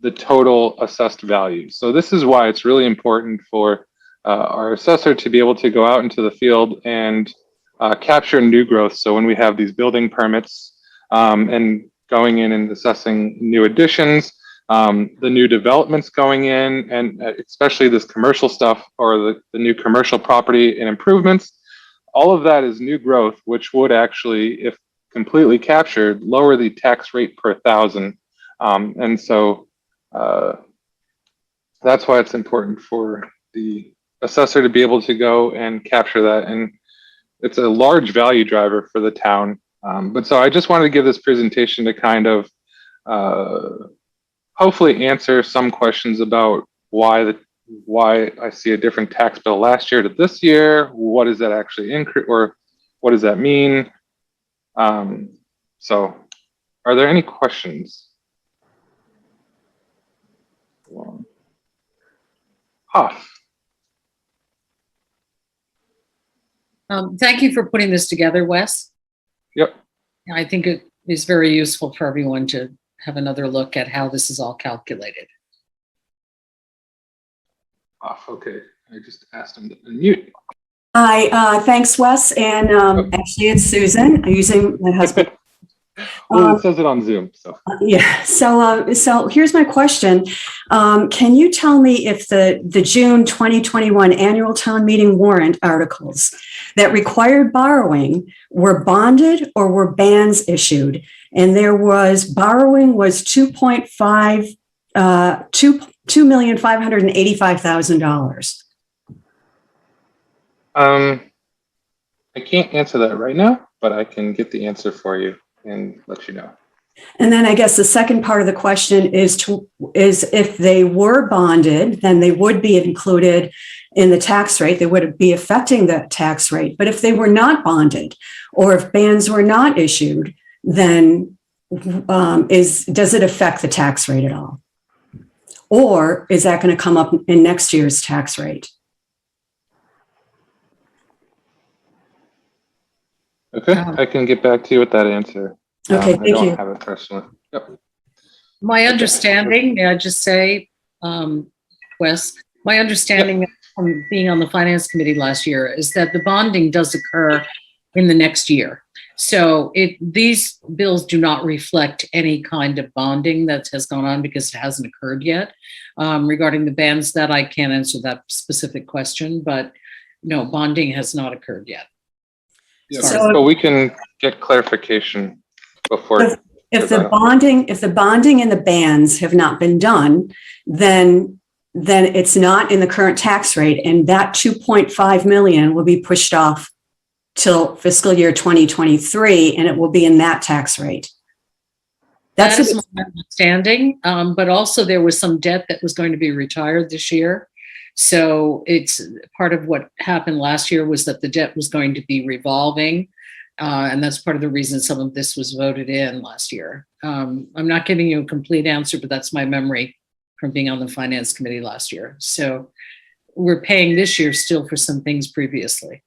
the total assessed value. So this is why it's really important for our assessor to be able to go out into the field and capture new growth. So when we have these building permits and going in and assessing new additions, the new developments going in, and especially this commercial stuff or the new commercial property and improvements, all of that is new growth, which would actually, if completely captured, lower the tax rate per thousand. And so that's why it's important for the assessor to be able to go and capture that. And it's a large value driver for the town. But so I just wanted to give this presentation to kind of hopefully answer some questions about why I see a different tax bill last year to this year. What does that actually increase, or what does that mean? So are there any questions? Huff. Thank you for putting this together, Wes. Yep. I think it is very useful for everyone to have another look at how this is all calculated. Off. Okay. I just asked him to unmute. Hi, thanks, Wes. And actually, it's Susan. I'm using my husband. Well, it says it on Zoom. So Yeah. So here's my question. Can you tell me if the June 2021 annual town meeting warrant articles that required borrowing were bonded or were bans issued? And there was borrowing was $2,585,000. I can't answer that right now, but I can get the answer for you and let you know. And then I guess the second part of the question is if they were bonded, then they would be included in the tax rate. They would be affecting the tax rate. But if they were not bonded, or if bans were not issued, then does it affect the tax rate at all? Or is that going to come up in next year's tax rate? Okay, I can get back to you with that answer. Okay, I thank don't you. have it personally. Yep. My understanding, may I just say, Wes, my understanding from being on the finance committee last year is that the bonding does occur in the next year. So these bills do not reflect any kind of bonding that has gone on because it hasn't occurred yet. Regarding the bans, that I can't answer that specific question, but no, bonding has not occurred yet. Yeah, so we can get clarification before. If the bonding and the bans have not been done, then it's not in the current tax rate, and that 2.5 million will be pushed off till fiscal year 2023, and it will be in that tax rate. That is my understanding, but also there was some debt that was going to be retired this year. So it's part of what happened last year was that the debt was going to be revolving. And that's part of the reason some of this was voted in last year. I'm not giving you a complete answer, but that's my memory from being on the finance committee last year. So we're paying this year still for some things previously.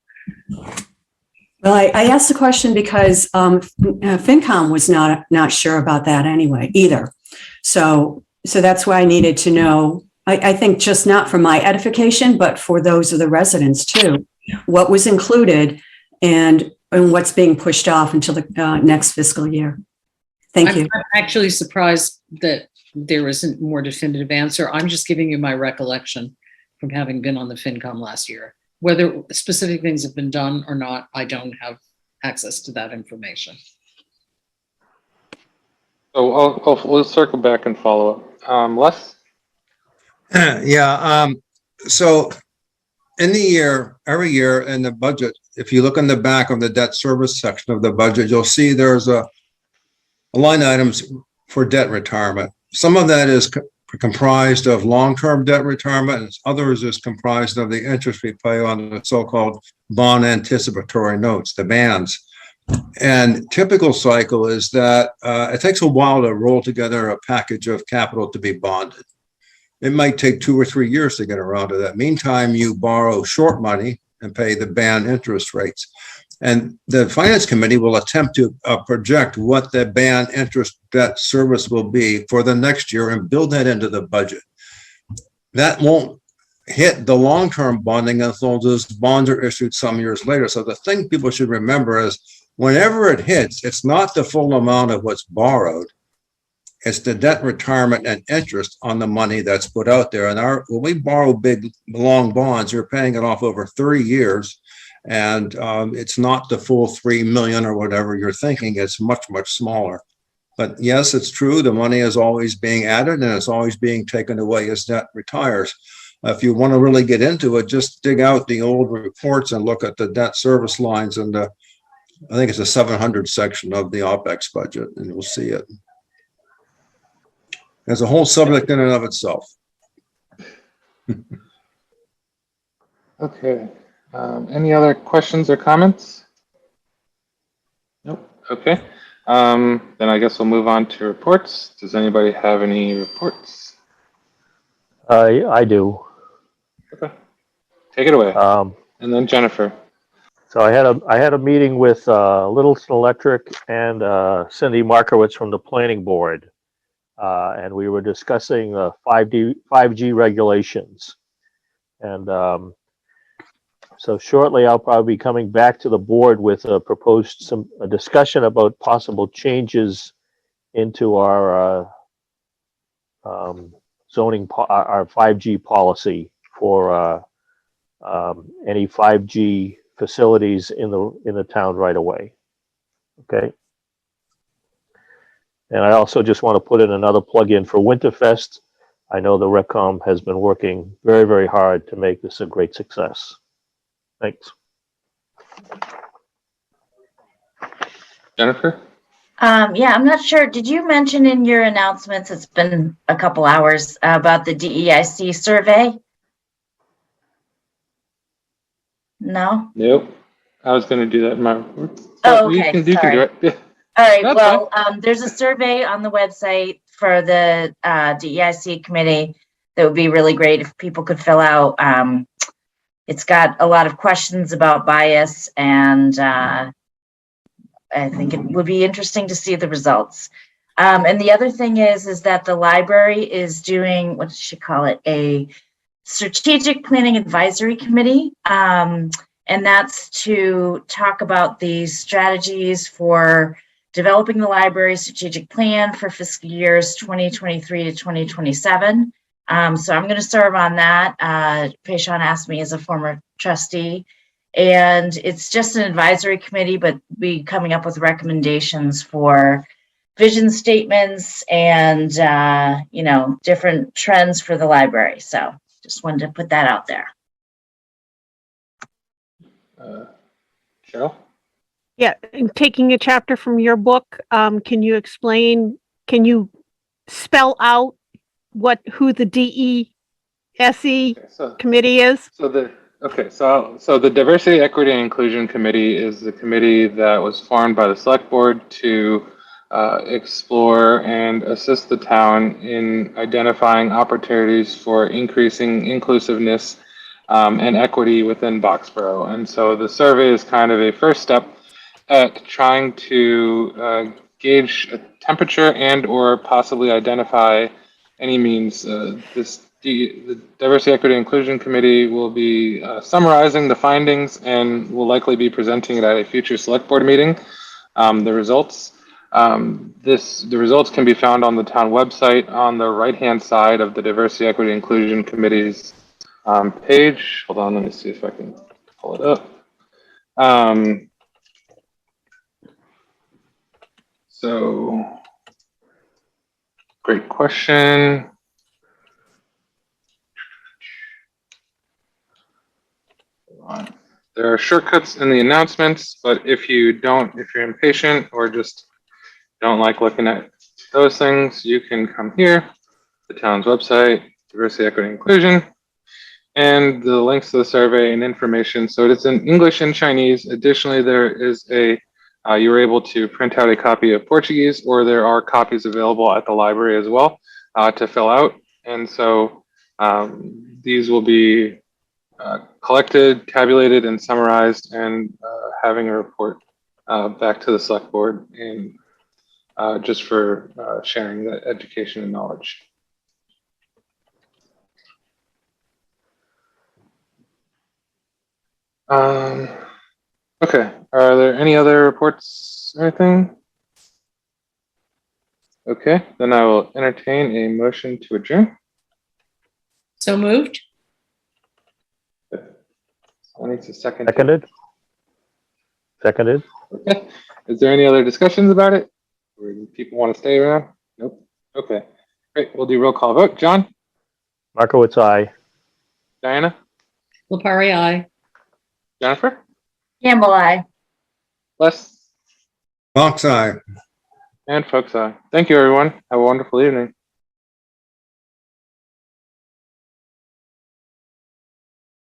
Well, I asked the question because FinCom was not sure about that anyway either. So that's why I needed to know. I think just not for my edification, but for those of the residents too, what was included and what's being pushed off until the next fiscal year. Thank you. I'm actually surprised that there isn't a more definitive answer. I'm just giving you my recollection from having been on the FinCom last year. Whether specific things have been done or not, I don't have access to that information. So we'll circle back and follow up. Les? Yeah, so in the year, every year in the budget, if you look on the back of the debt service section of the budget, you'll see there's a line items for debt retirement. Some of that is comprised of long-term debt retirement, and others is comprised of the interest we pay on the so-called bond anticipatory notes, the BANs. And typical cycle is that it takes a while to roll together a package of capital to be bonded. It might take 2 or 3 years to get around to that. Meantime, you borrow short money and pay the band interest rates. And the finance committee will attempt to project what the band interest debt service will be for the next year and build that into the budget. That won't hit the long-term bonding until those bonds are issued some years later. So the thing people should remember is whenever it hits, it's not the full amount of what's borrowed. It's the debt retirement and interest on the money that's put out there. And when we borrow big, long bonds, you're paying it off over 30 years. And it's not the full 3 million or whatever you're thinking. It's much, much smaller. But yes, it's true. The money is always being added and it's always being taken away as debt retires. If you want to really get into it, just dig out the old reports and look at the debt service lines and I think it's a 700 section of the OPEX budget, and you'll see it. There's a whole subject in and of itself. Okay. Any other questions or comments? Nope. Okay. Then I guess we'll move on to reports. Does anybody have any reports? I do. Okay. Take it away. And then Jennifer. So I had a meeting with Littleton Electric and Cindy Markowitz from the planning board, and we were discussing 5G regulations. And so shortly, I'll probably be coming back to the board with a discussion about possible changes into our zoning, our 5G policy for any 5G facilities in the town right away. Okay. And I also just want to put in another plug-in for Winterfest. I know the Recom has been working very, very hard to make this a great success. Thanks. Jennifer? Yeah, I'm not sure. Did you mention in your announcements, it's been a couple hours, about the DEIC survey? No? Nope. I was going to do that in my report. Oh, You okay. can do Sorry. it. Yeah. All right. That's Well, there's a survey on the website for the DEIC committee that would be really great if people could fill out. It's got a lot of questions about bias, and I think it would be interesting to see the results. And the other thing is that the library is doing, what does she call it, a strategic planning advisory committee. And that's to talk about the strategies for developing the library strategic plan for fiscal years 2023 to 2027. So I'm going to serve on that. Payshawn asked me as a former trustee. And it's just an advisory committee, but be coming up with recommendations for vision statements and, different trends for the library. So just wanted to put that out there. Cheryl? Yeah, and taking a chapter from your book, can you spell out who the DESE committee is? So the Diversity, Equity, and Inclusion Committee is the committee that was formed by the Select Board to explore and assist the town in identifying opportunities for increasing inclusiveness and equity within Boxborough. And so the survey is kind of a first step at trying to gauge a temperature and or possibly identify any means. The Diversity, Equity, and Inclusion Committee will be summarizing the findings and will likely be presenting it at a future select board meeting. The results. The results can be found on the town website on the right-hand side of the Diversity, Equity, and Inclusion Committee's page. Hold on, let me see if I can pull it up. So, great question. There are shortcuts in the announcements, but if you're impatient or just don't like looking at those things, you can come here, the town's website, Diversity, Equity, and Inclusion, and the links to the survey and information. So it's in English and Chinese. Additionally, there is you're able to print out a copy of Portuguese, or there are copies available at the library as well to fill out. And so these will be collected, tabulated, and summarized, and having a report back to the select board and just for sharing that education and knowledge. Okay, are there any other reports or anything? Okay, then I will entertain a motion to adjourn. So moved? I need to second. Seconded? Seconded? Okay, is there any other discussions about it? Or do people want to stay around? Nope. Okay, great, we'll do roll call vote. John? Markowitz, aye. Diana? Lepari, aye. Jennifer? Campbell, aye. Les? Fox eye. And folks, thank you everyone. Have a wonderful evening.